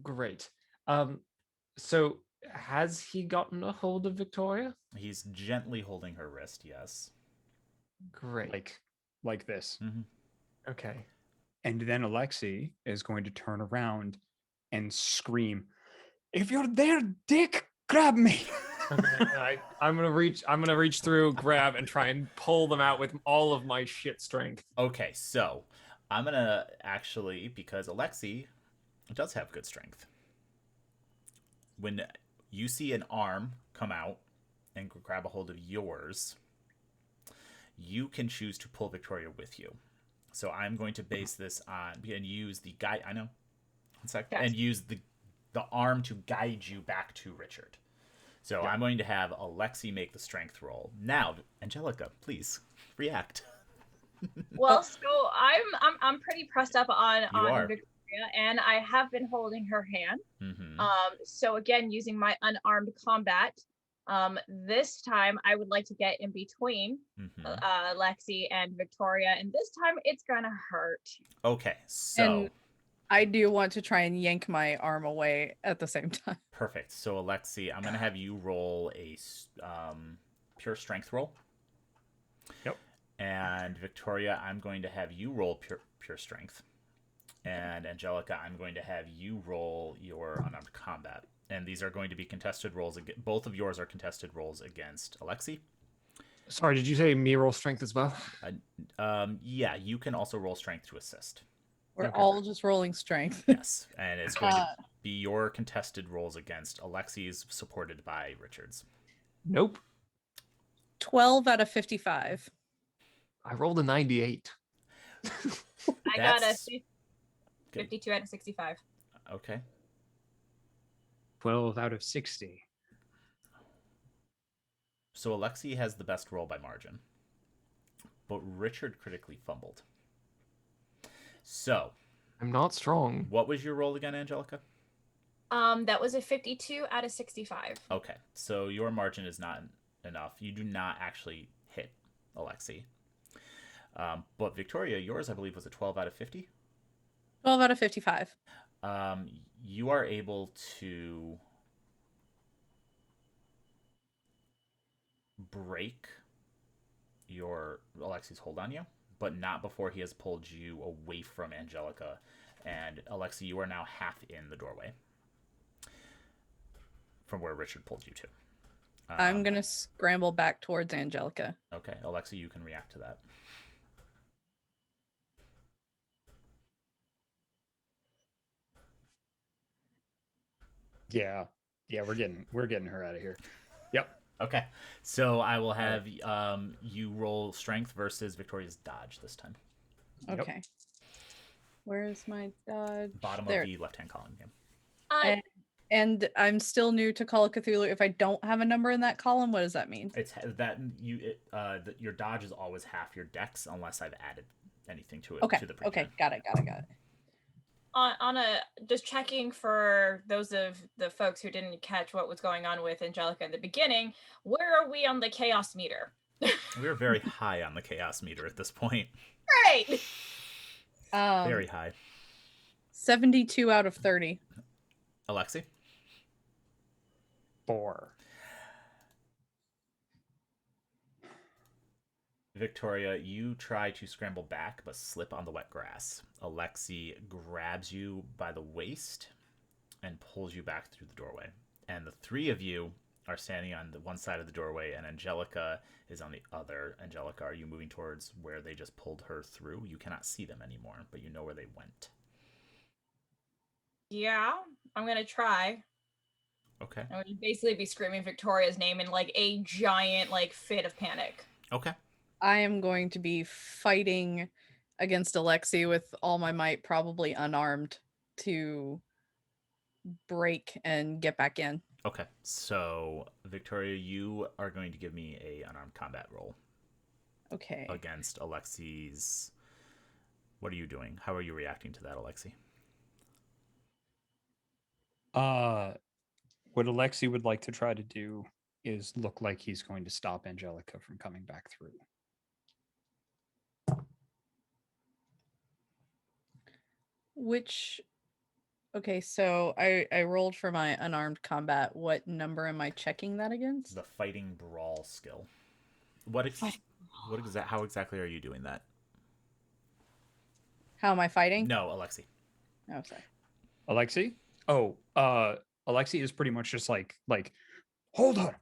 Great. So has he gotten a hold of Victoria? He's gently holding her wrist, yes. Great. Like this. Mm-hmm. Okay. And then Alexi is going to turn around and scream, "If you're there, Dick, grab me!" Okay. I'm gonna reach through, grab, and try and pull them out with all of my shit strength. Okay, so I'm gonna actually, because Alexi does have good strength. When you see an arm come out and grab a hold of yours, you can choose to pull Victoria with you. So I'm going to base this on and use the guide. I know, one sec, Yes. and use the arm to guide you back to Richard. So I'm going to have Alexi make the strength roll. Now, Angelica, please react. Well, so I'm pretty pressed up on are. Victoria, and I have been holding her hand. Mm-hmm. So again, using my unarmed combat, this time I would like to get in between Mm-hmm. Lexi and Victoria, and this time it's gonna hurt. Okay, so And I do want to try and yank my arm away at the same time. perfect. So Alexi, I'm going to have you roll a pure strength roll. Yep. And Victoria, I'm going to have you roll pure strength. And Angelica, I'm going to have you roll your unarmed combat. And these are going to be contested rolls. Both of yours are contested rolls against Alexi. Sorry, did you say me roll strength as well? Yeah, you can also roll strength to assist. We're Okay. all just rolling strength. Yes, and it's going to be your contested rolls against Alexi's, supported by Richard's. Nope. 12 out of 55. I rolled a 98. I got a That's 52 out of 65. okay. 12 out of 60. So Alexi has the best roll by margin, but Richard critically fumbled. So, I'm not strong. what was your roll again, Angelica? That was a 52 out of 65. Okay, so your margin is not enough. You do not actually hit Alexi. But Victoria, yours, I believe, was a 12 out of 50. 12 out of 55. You are able to break your Alexi's hold on you, but not before he has pulled you away from Angelica. And Alexi, you are now half in the doorway from where Richard pulled you to. I'm going to scramble back towards Angelica. Okay, Alexi, you can react to that. Yeah. Yeah, we're getting her out of here. Yep. Okay, so I will have you roll strength versus Victoria's dodge this time. Yep. Okay. Where's my dodge? Bottom There. of the left-hand column again. And I'm still new to Call of Cthulhu. If I don't have a number in that column, what does that mean? It's that your dodge is always half your dex unless I've added anything to it. Okay. To the Okay. pre-gen. Got it. On a just checking for those of the folks who didn't catch what was going on with Angelica in the beginning, where are we on the chaos meter? We're very high on the chaos meter at this point. Great. Very high. 72 out of 30. Alexi? 4. Victoria, you try to scramble back but slip on the wet grass. Alexi grabs you by the waist and pulls you back through the doorway. And the three of you are standing on the one side of the doorway, and Angelica is on the other. Angelica, are you moving towards where they just pulled her through? You cannot see them anymore, but you know where they went. Yeah, I'm gonna try. Okay. I would basically be screaming Victoria's name in like a giant like fit of panic. Okay. I am going to be fighting against Alexi with all my might, probably unarmed, to break and get back in. Okay. So, Victoria, you are going to give me a unarmed combat roll Okay. against Alexi's What are you doing? How are you reacting to that, Alexi? What Alexi would like to try to do is look like he's going to stop Angelica from coming back through. Which, okay, so I rolled for my unarmed combat. What number am I checking that against? The fighting brawl skill. How exactly are you doing that? How am I fighting? No, Alexi. Oh, sorry. Alexi? Oh, Alexi is pretty much just like hold her.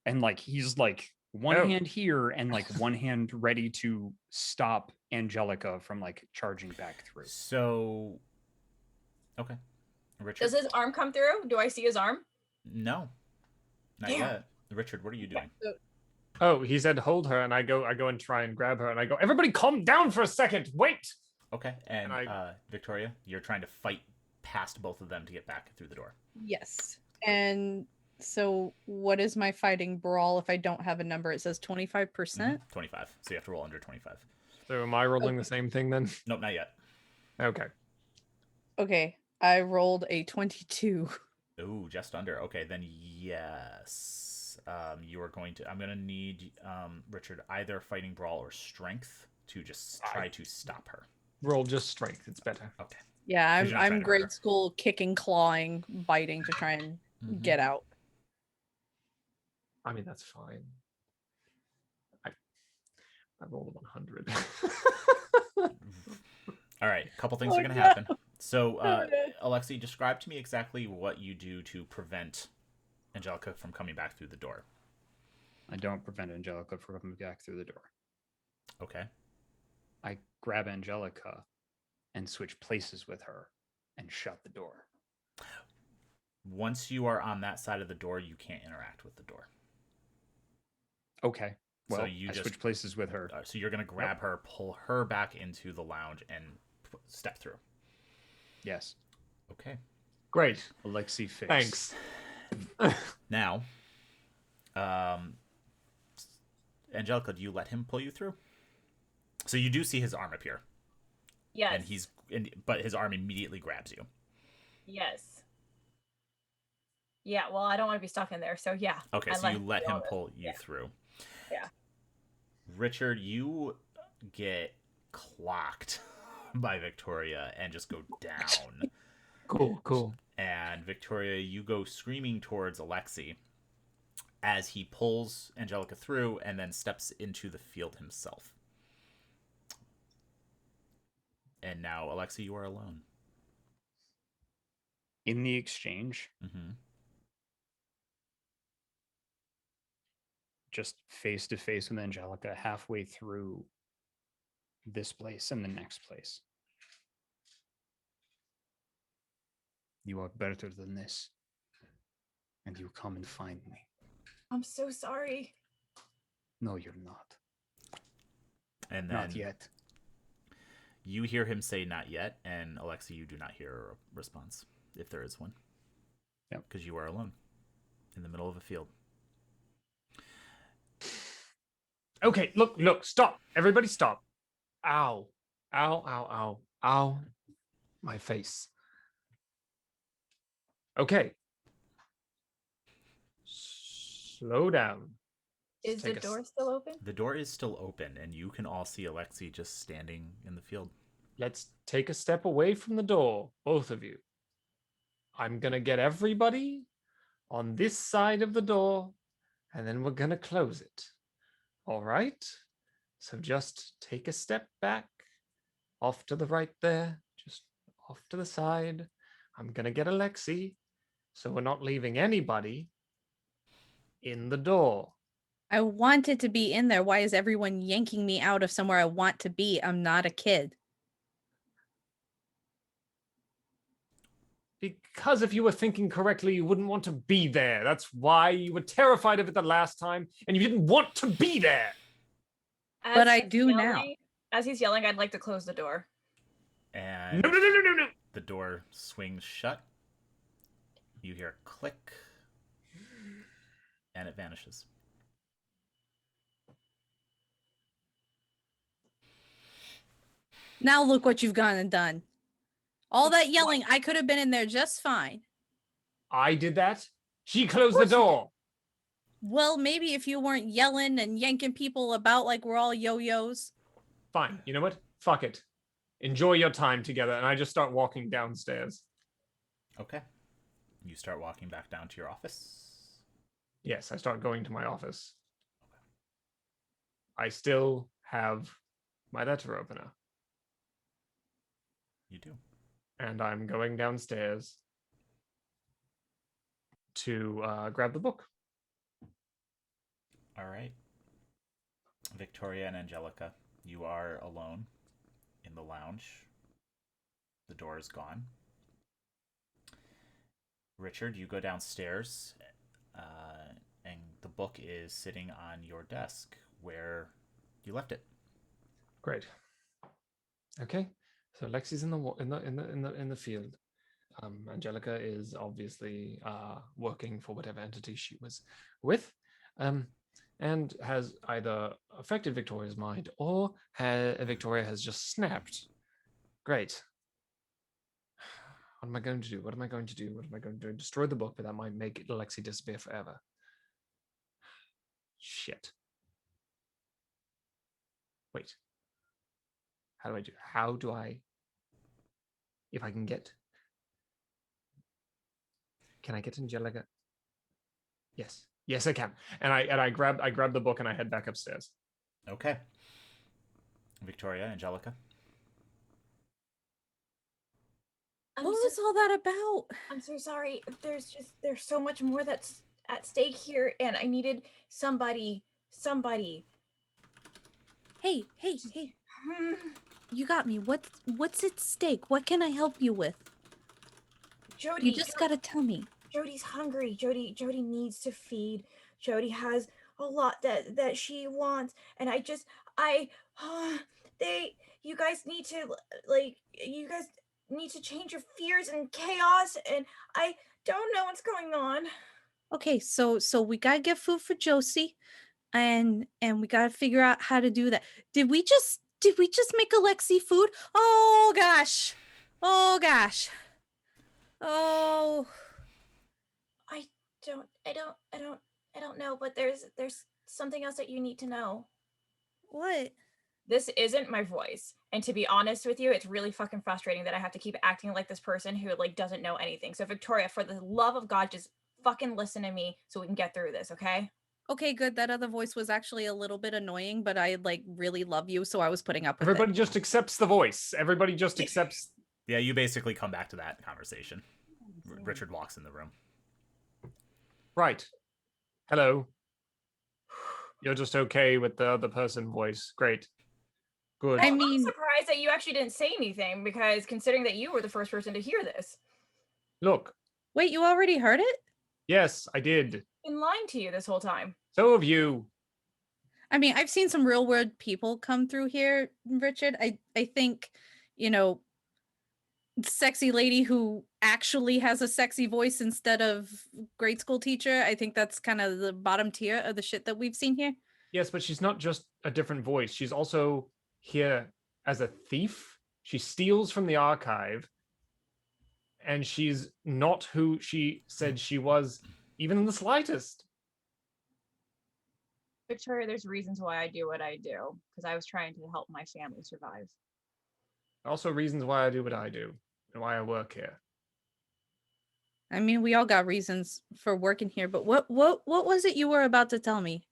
And like he's like one Oh. hand here and like one hand ready to stop Angelica from like charging back through. So, okay, Richard. Does his arm come through? Do I see his arm? No, not Damn. yet. Richard, what are you doing? Oh, he said hold her, and I go and try and grab her, and I go, everybody calm down for a second, wait! Okay, and And Victoria, you're trying to fight past both of them to get back through the door. Yes. And so what is my fighting brawl if I don't have a number? It says 25%? 25. So you have to roll under 25. So am I rolling the same thing then? Nope, not yet. Okay. Okay. I rolled a 22. Ooh, just under. Okay, then yes. You are going to... I'm going to need, Richard, either fighting brawl or strength to just try to stop her. Roll just strength, it's better. Okay. Yeah, 'Cause you're not trying I'm to hurt grade her. school kicking, clawing, biting to try and get out. I mean, that's fine. I rolled a 100. All right, a couple things Oh, are going to no. happen. So, Okay. Alexi, describe to me exactly what you do to prevent Angelica from coming back through the door. I don't prevent Angelica from coming back through the door. Okay. I grab Angelica and switch places with her and shut the door. Once you are on that side of the door, you can't interact with the door. Okay. Well, So you I just- switch places with her. So you're going to grab her, pull her back into the lounge, and step through. Yes. Okay. Great. Alexi fix. Thanks. Now, Angelica, do you let him pull you through? So you do see his arm appear, Yes. but his arm immediately grabs you. Yes. Yeah, well, I don't want to be stuck in there, so yeah. Okay, I so you let do all him this. pull you Yeah. through. Yeah. Richard, you get clocked by Victoria and just go down. Cool. And Victoria, you go screaming towards Alexi as he pulls Angelica through and then steps into the field himself. And now, Alexi, you are alone. In the exchange, Mm-hmm. just face to face with Angelica halfway through this place and the next place. You are better than this. And you come and find me. I'm so sorry. No, you're not. And then Not yet. you hear him say "not yet," and Alexi, you do not hear a response, if there is one. Yep. Because you are alone in the middle of a field. Okay, look, stop. Everybody stop. Ow. Ow. My face. Okay. Slow down. Is the Take a door still open? The door is still open, and you can all see Alexi just standing in the field. Let's take a step away from the door, both of you. I'm going to get everybody on this side of the door, and then we're going to close it. All right? So just take a step back, off to the right there, just off to the side. I'm going to get Alexi, so we're not leaving anybody in the door. I wanted to be in there. Why is everyone yanking me out of somewhere I want to be? I'm not a kid. Because if you were thinking correctly, you wouldn't want to be there. That's why you were terrified of it the last time, and you didn't want to be there. But I he's do now. yelling- As he's yelling, I'd like to close the door. And No. the door swings shut. You hear a click, and it vanishes. Now look what you've gone and done. All that yelling, I could have been in there just fine. I did that. She closed the course you did. door. Well, maybe if you weren't yelling and yanking people about like we're all yo-yos. Fine. You know what? Fuck it. Enjoy your time together. And I just start walking downstairs. Okay. You start walking back down to your office. Yes, I start going to my office. I still have my letter opener. You do. And I'm going downstairs to grab the book. All right. Victoria and Angelica, you are alone in the lounge. The door is gone. Richard, you go downstairs, and the book is sitting on your desk where you left it. Great. Okay. So Lexi's in the field. Angelica is obviously working for whatever entity she was with, and has either affected Victoria's mind or Victoria has just snapped. Great. What am I going to do? What am I going to do? What am I going to do? Destroy the book, but that might make Lexi disappear forever. Shit. Wait. How do I, if I can get, can I get Angelica? Yes. Yes, I can. And I grab the book and I head back upstairs. Okay. Victoria, Angelica. What was all that about? I'm so sorry. There's so much more that's at stake here, and I needed somebody. Hey. You got me. What's at stake? What can I help you with? Jody, You just gotta tell me. Jody's hungry. Jody needs to feed. Jody has a lot that she wants, and you guys need to change your fears and chaos, and I don't know what's going on. Okay, so we gotta get food for Josie, and we gotta figure out how to do that. Did we just make Alexi food? Oh gosh. Oh. I don't know, but there's something else that you need to know. What? This isn't my voice. And to be honest with you, it's really fucking frustrating that I have to keep acting like this person who like doesn't know anything. So Victoria, for the love of God, just fucking listen to me so we can get through this, okay? Okay, good. That other voice was actually a little bit annoying, but I like really love you, so I was putting up with Everybody it. just accepts the voice. Everybody just accepts. Yeah, you basically come back to that conversation. Richard walks in the room. Right. Hello. You're just okay with the other person voice. Great. Good. I I'm mean, surprised that you actually didn't say anything, because considering that you were the first person to hear this. Look. wait, you already heard it? Yes, I did. I've been lying to you this whole time. So have you. I mean, I've seen some real weird people come through here, Richard. I think, sexy lady who actually has a sexy voice instead of grade school teacher. I think that's kind of the bottom tier of the shit that we've seen here. Yes, but she's not just a different voice. She's also here as a thief. She steals from the archive. And she's not who she said she was, even in the slightest. Victoria, there's reasons why I do what I do, because I was trying to help my family survive. Also reasons why I do what I do and why I work here. I mean, we all got reasons for working here, but what was it you were about to tell me?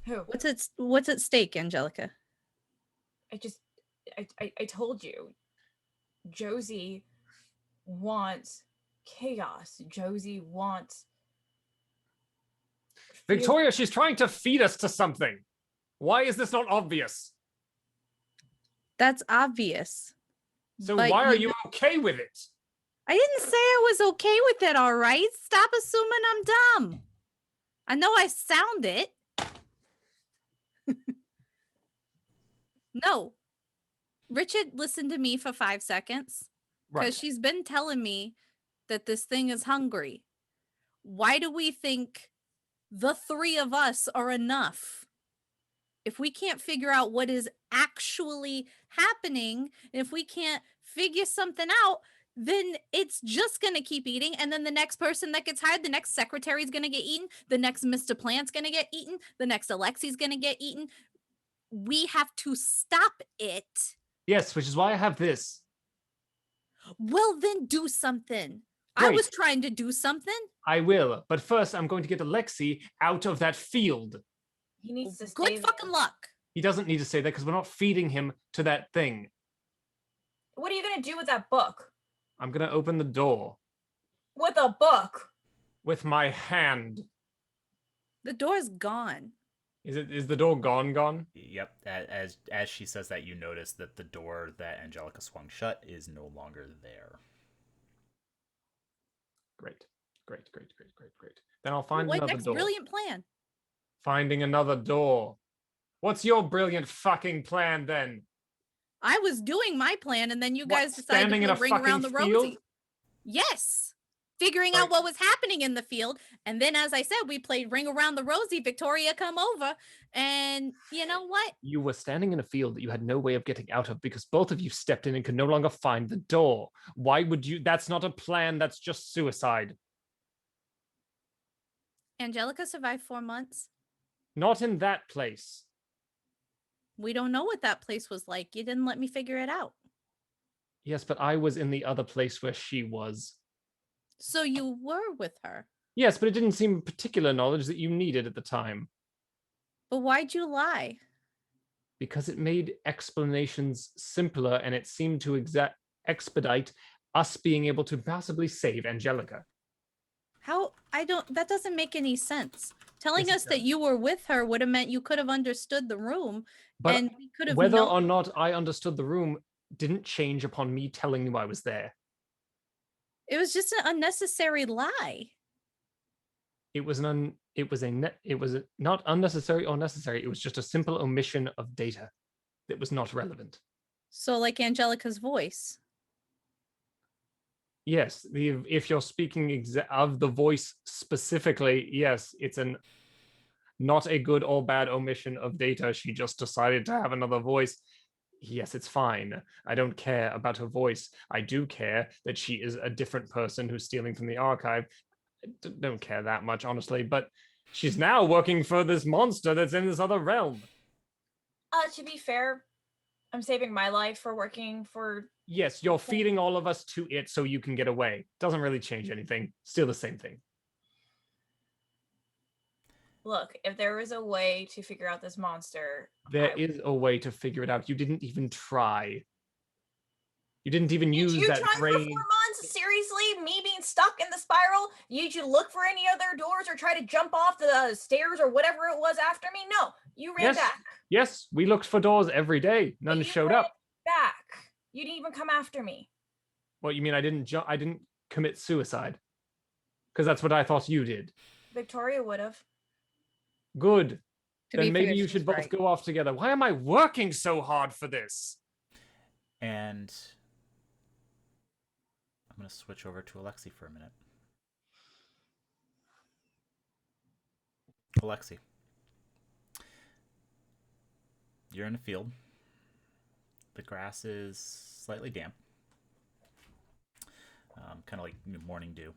Who? What's at stake, Angelica? I told you. Josie wants chaos. Josie wants Victoria, she's trying to feed us to something. Why is this not obvious? That's obvious. So But why are you okay with it? I didn't say I was okay with it, all right? Stop assuming I'm dumb. I know I sound it. No. Richard, listen to me for 5 seconds. Because she's been telling me that this thing is hungry. Why do we think the three of us are enough? if we can't figure out what is actually happening, and if we can't figure something out, then it's just going to keep eating. And then the next person that gets hired, the next secretary is going to get eaten. The next Mr. Plant's going to get eaten. The next Alexi's going to get eaten. We have to stop it. Yes, which is why I have this. Well, then do something. I Great. was trying to do something. I will, but first I'm going to get Alexi out of that field. He needs to stay Good there. fucking luck. He doesn't need to say that because we're not feeding him to that thing. What are you gonna do with that book? I'm going to open the door With a book? with my hand. The door's gone. Is the door gone? Yep. As she says that, you notice that the door that Angelica swung shut is no longer there. Great. Then I'll find What another next door. brilliant plan? Finding another door. What's your brilliant fucking plan then? I was doing my plan, and then you What, guys decided standing to in play a ring around the fucking rosy. field? Yes. Figuring out what was happening in the field. And then, as I said, we played ring around the rosy. Victoria come over. And you know what? You were standing in a field that you had no way of getting out of because both of you stepped in and could no longer find the door. Why would you? That's not a plan. That's just suicide. Angelica survived 4 months. Not in that place. We don't know what that place was like. You didn't let me figure it out. Yes, but I was in the other place where she was. So you were with her. Yes, but it didn't seem particular knowledge that you needed at the time. But why'd you lie? Because it made explanations simpler and it seemed to expedite us being able to possibly save Angelica. How? That doesn't make any sense. Telling Yes, it us that you were with her would have meant you could have understood the room. But and we could have whether known. or not I understood the room didn't change upon me telling you I was there. It was just an unnecessary lie. It was not unnecessary or necessary. It was just a simple omission of data that was not relevant. So like Angelica's voice. Yes, if you're speaking of the voice specifically, yes, it's not a good or bad omission of data. She just decided to have another voice. Yes, it's fine. I don't care about her voice. I do care that she is a different person who's stealing from the archive. I don't care that much, honestly, but she's now working for this monster that's in this other realm. To be fair, I'm saving my life for working for... Yes, you're feeding all of us to it so you can get away. Doesn't really change anything. Still the same thing. Look, if there was a way to figure out this monster... There is a way to figure it out. You didn't even try. You didn't even use that try brain. for 4 months? Seriously? Me being stuck in the spiral? Did you look for any other doors or try to jump off the stairs or whatever it was after me? No, you ran back. Yes, we looked for doors every day. None showed up. Back. You didn't even come after me. What, you mean I didn't commit suicide? Because that's what I thought you did. Victoria would have. Good. To Then be maybe fair, you she's should both right. go off together. Why am I working so hard for this? And I'm going to switch over to Alexi for a minute. Alexi, you're in a field. The grass is slightly damp, kind of like morning dew.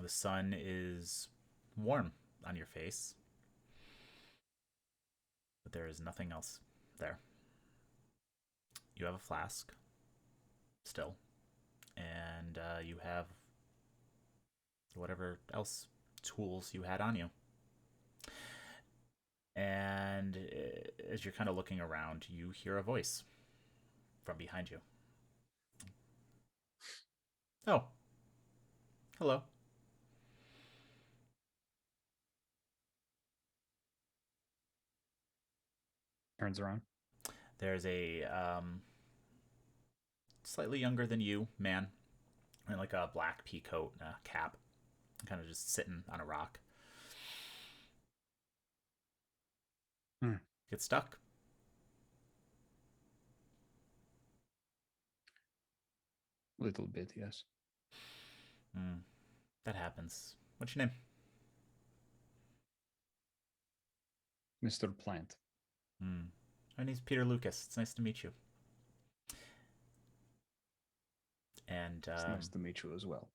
The sun is warm on your face, but there is nothing else there. You have a flask still, and you have whatever else tools you had on you. And as you're kind of looking around, you hear a voice from behind you. Oh. Hello. Turns around. There's a slightly younger than you man in like a black pea coat and a cap, kind of just sitting on a rock. Get stuck. A little bit, yes. That happens. What's your name? Mr. Plant. My name's Peter Lucas. It's nice to meet you. And It's nice to meet you as well.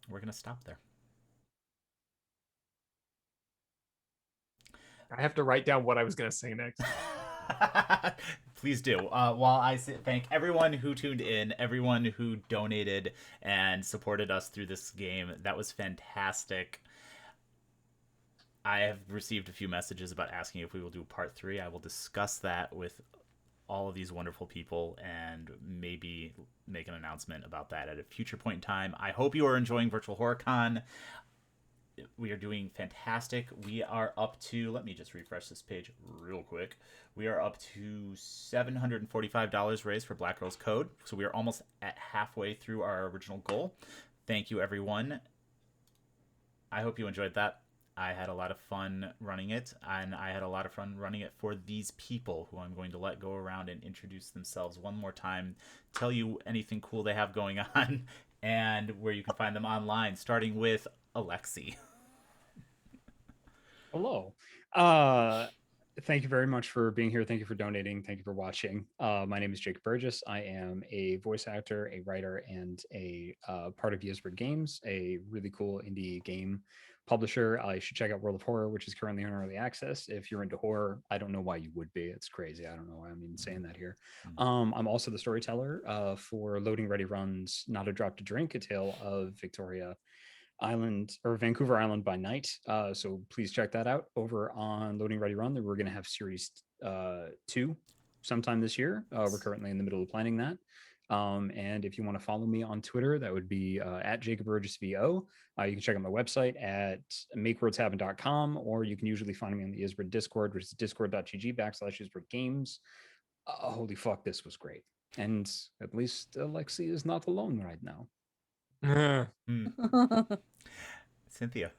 we're going to stop there. I have to write down what I was going to say next. Please do. While I thank everyone who tuned in, everyone who donated and supported us through this game. That was fantastic. I have received a few messages about asking if we will do part 3. I will discuss that with all of these wonderful people and maybe make an announcement about that at a future point in time. I hope you are enjoying Virtual HorrorCon. We are doing fantastic. We are up to, let me just refresh this page real quick. We are up to $745 raised for Black Girls Code. So we are almost at halfway through our original goal. Thank you, everyone. I hope you enjoyed that. I had a lot of fun running it, and I had a lot of fun running it for these people who I'm going to let go around and introduce themselves one more time, tell you anything cool they have going on, and where you can find them online, starting with Alexi. Hello. Thank you very much for being here. Thank you for donating. Thank you for watching. My name is Jacob Burgess. I am a voice actor, a writer, and a part of Yesword Games, a really cool indie game publisher. You should check out World of Horror, which is currently on early access. If you're into horror, I don't know why you would be. It's crazy. I don't know why I'm even saying that here. I'm also the storyteller for Loading Ready Run's Not a Drop to Drink, a tale of Victoria Island or Vancouver Island by night. So please check that out over on Loading Ready Run. We're going to have series 2 sometime this year. We're currently in the middle of planning that. And if you want to follow me on Twitter, that would be at Jacob Burgess VO. You can check out my website at makeworldshappen.com, or you can usually find me on the Isbred Discord, which is discord.gg/IsbredGames. Holy fuck, this was great. And at least Alexi is not alone right now. Cynthia.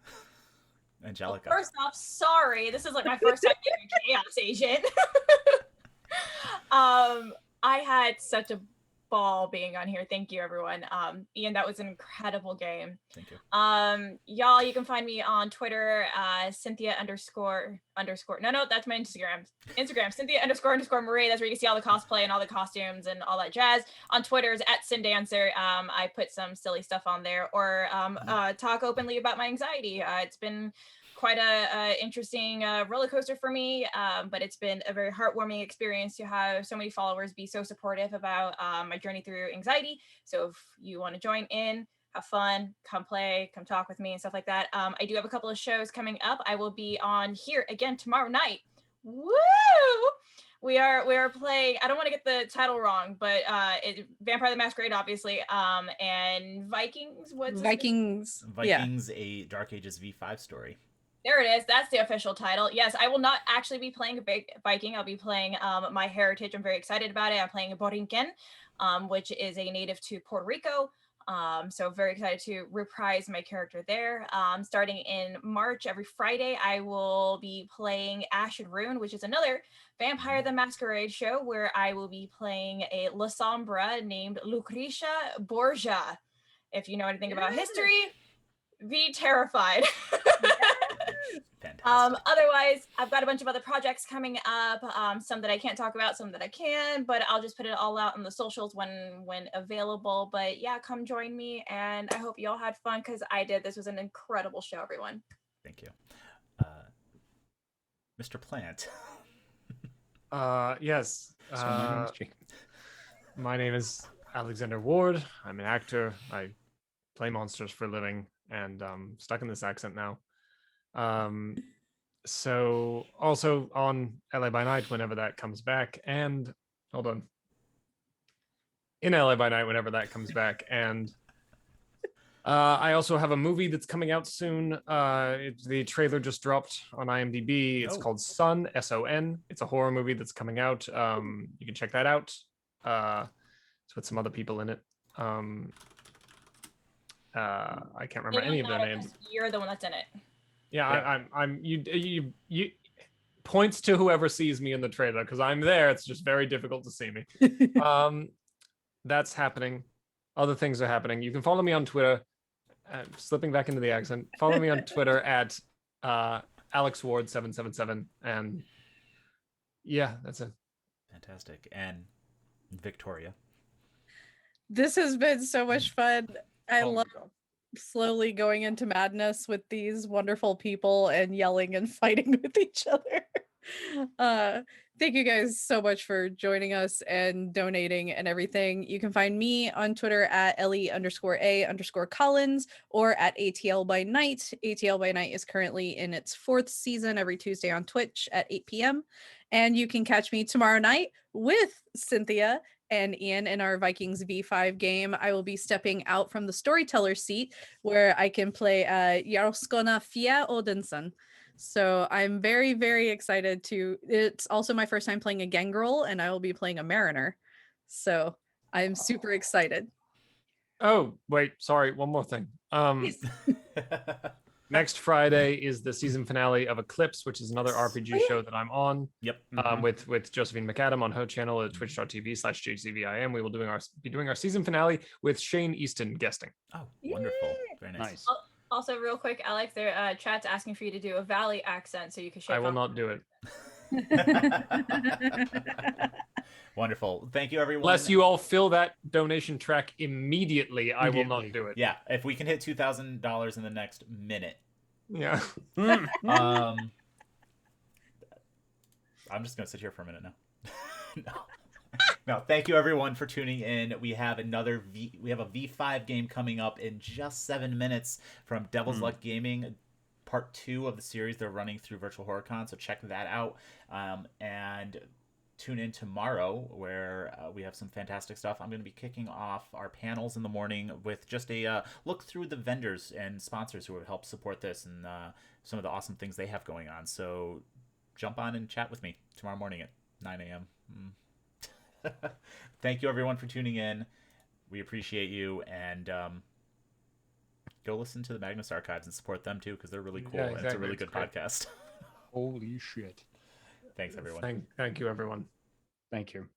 Angelica. Well, first off, sorry. This is like my first time being a chaos agent. I had such a ball being on here. Thank you, everyone. Ian, that was an incredible game. Thank you. Y'all, you can find me on Twitter, Cynthia __ no, that's my Instagram, Cynthia __ Marie. That's where you can see all the cosplay and all the costumes and all that jazz. On Twitter is at Syndancer. I put some silly stuff on there, or talk openly about my anxiety. It's been quite a interesting roller coaster for me, but it's been a very heartwarming experience to have so many followers be so supportive about my journey through anxiety. So if you want to join in, have fun, come play, come talk with me and stuff like that. I do have a couple of shows coming up. I will be on here again tomorrow night. Woo! We are playing, I don't want to get the title wrong, but Vampire the Masquerade, obviously, and Vikings. Vikings. Yeah. A Dark Ages V5 story. There it is. That's the official title. Yes, I will not actually be playing a big Viking. I'll be playing my heritage. I'm very excited about it. I'm playing a Borinquen, which is a native to Puerto Rico. So very excited to reprise my character there. Starting in March, every Friday, I will be playing Ash and Rune, which is another Vampire the Masquerade show where I will be playing a La Sombra named Lucretia Borgia. If you know anything about history, be terrified. Fantastic. Otherwise, I've got a bunch of other projects coming up, some that I can't talk about, some that I can, but I'll just put it all out on the socials when available. But yeah, come join me, and I hope you all had fun, because I did. This was an incredible show, everyone. Thank you. Mr. Plant. Yes. So my name is Jacob. My name is Alexander Ward. I'm an actor. I play monsters for a living, and stuck in this accent now. So also on LA by Night whenever that comes back, and hold on, in LA by Night whenever that comes back, and I also have a movie that's coming out soon. The trailer just dropped on IMDb. It's called Son, S-O-N. It's a horror movie that's coming out. You can check that out. It's with some other people in it. I can't remember any of their names. You're the one that's in it. Yeah, I'm you points to whoever sees me in the trailer, because I'm there. It's just very difficult to see me. That's happening. Other things are happening. You can follow me on Twitter. Slipping back into the accent. Follow me on Twitter at AlexWard777, and Yeah, that's it. Fantastic. And Victoria. This has been so much fun. I Oh my love God. slowly going into madness with these wonderful people and yelling and fighting with each other. Thank you guys so much for joining us and donating and everything. You can find me on Twitter at Ellie_A_Collins or at ATL by Night. ATL by Night is currently in its 4th season every Tuesday on Twitch at 8 p.m. And you can catch me tomorrow night with Cynthia and Ian in our Vikings V5 game. I will be stepping out from the storyteller seat where I can play Jarskona Fia Odinson. So I'm very, very excited to. It's also my first time playing a Gangrel, and I will be playing a Mariner. So I'm super excited. Oh, wait, sorry, one more thing. Next Friday is the season finale of Eclipse, which is another RPG show that I'm on. Yep. With Josephine McAdam on her channel at twitch.tv/JCVIM. We will be doing our season finale with Shane Easton guesting. Oh, wonderful. Very nice. Also, real quick, Alex, their chat's asking for you to do a Valley accent so you can shake I will off- not do it. Wonderful. Thank you, everyone. Unless you all fill that donation track immediately, I will not do it. Yeah, if we can hit $2,000 in the next minute. Yeah. I'm just gonna sit here for a minute now. No, thank you everyone for tuning in. We have a V5 game coming up in just 7 minutes from Devil's Luck Gaming, part 2 of the series they're running through Virtual HorrorCon. So check that out, and tune in tomorrow where we have some fantastic stuff. I'm going to be kicking off our panels in the morning with just a look through the vendors and sponsors who have helped support this and some of the awesome things they have going on. So jump on and chat with me tomorrow morning at 9 a.m. Thank you everyone for tuning in. We appreciate you, and go listen to the Magnus Archives and support them too, because they're really cool. Yeah, And it's a exactly. really It's good great. podcast. Holy shit. Thanks everyone. Thank you, everyone. Thank you.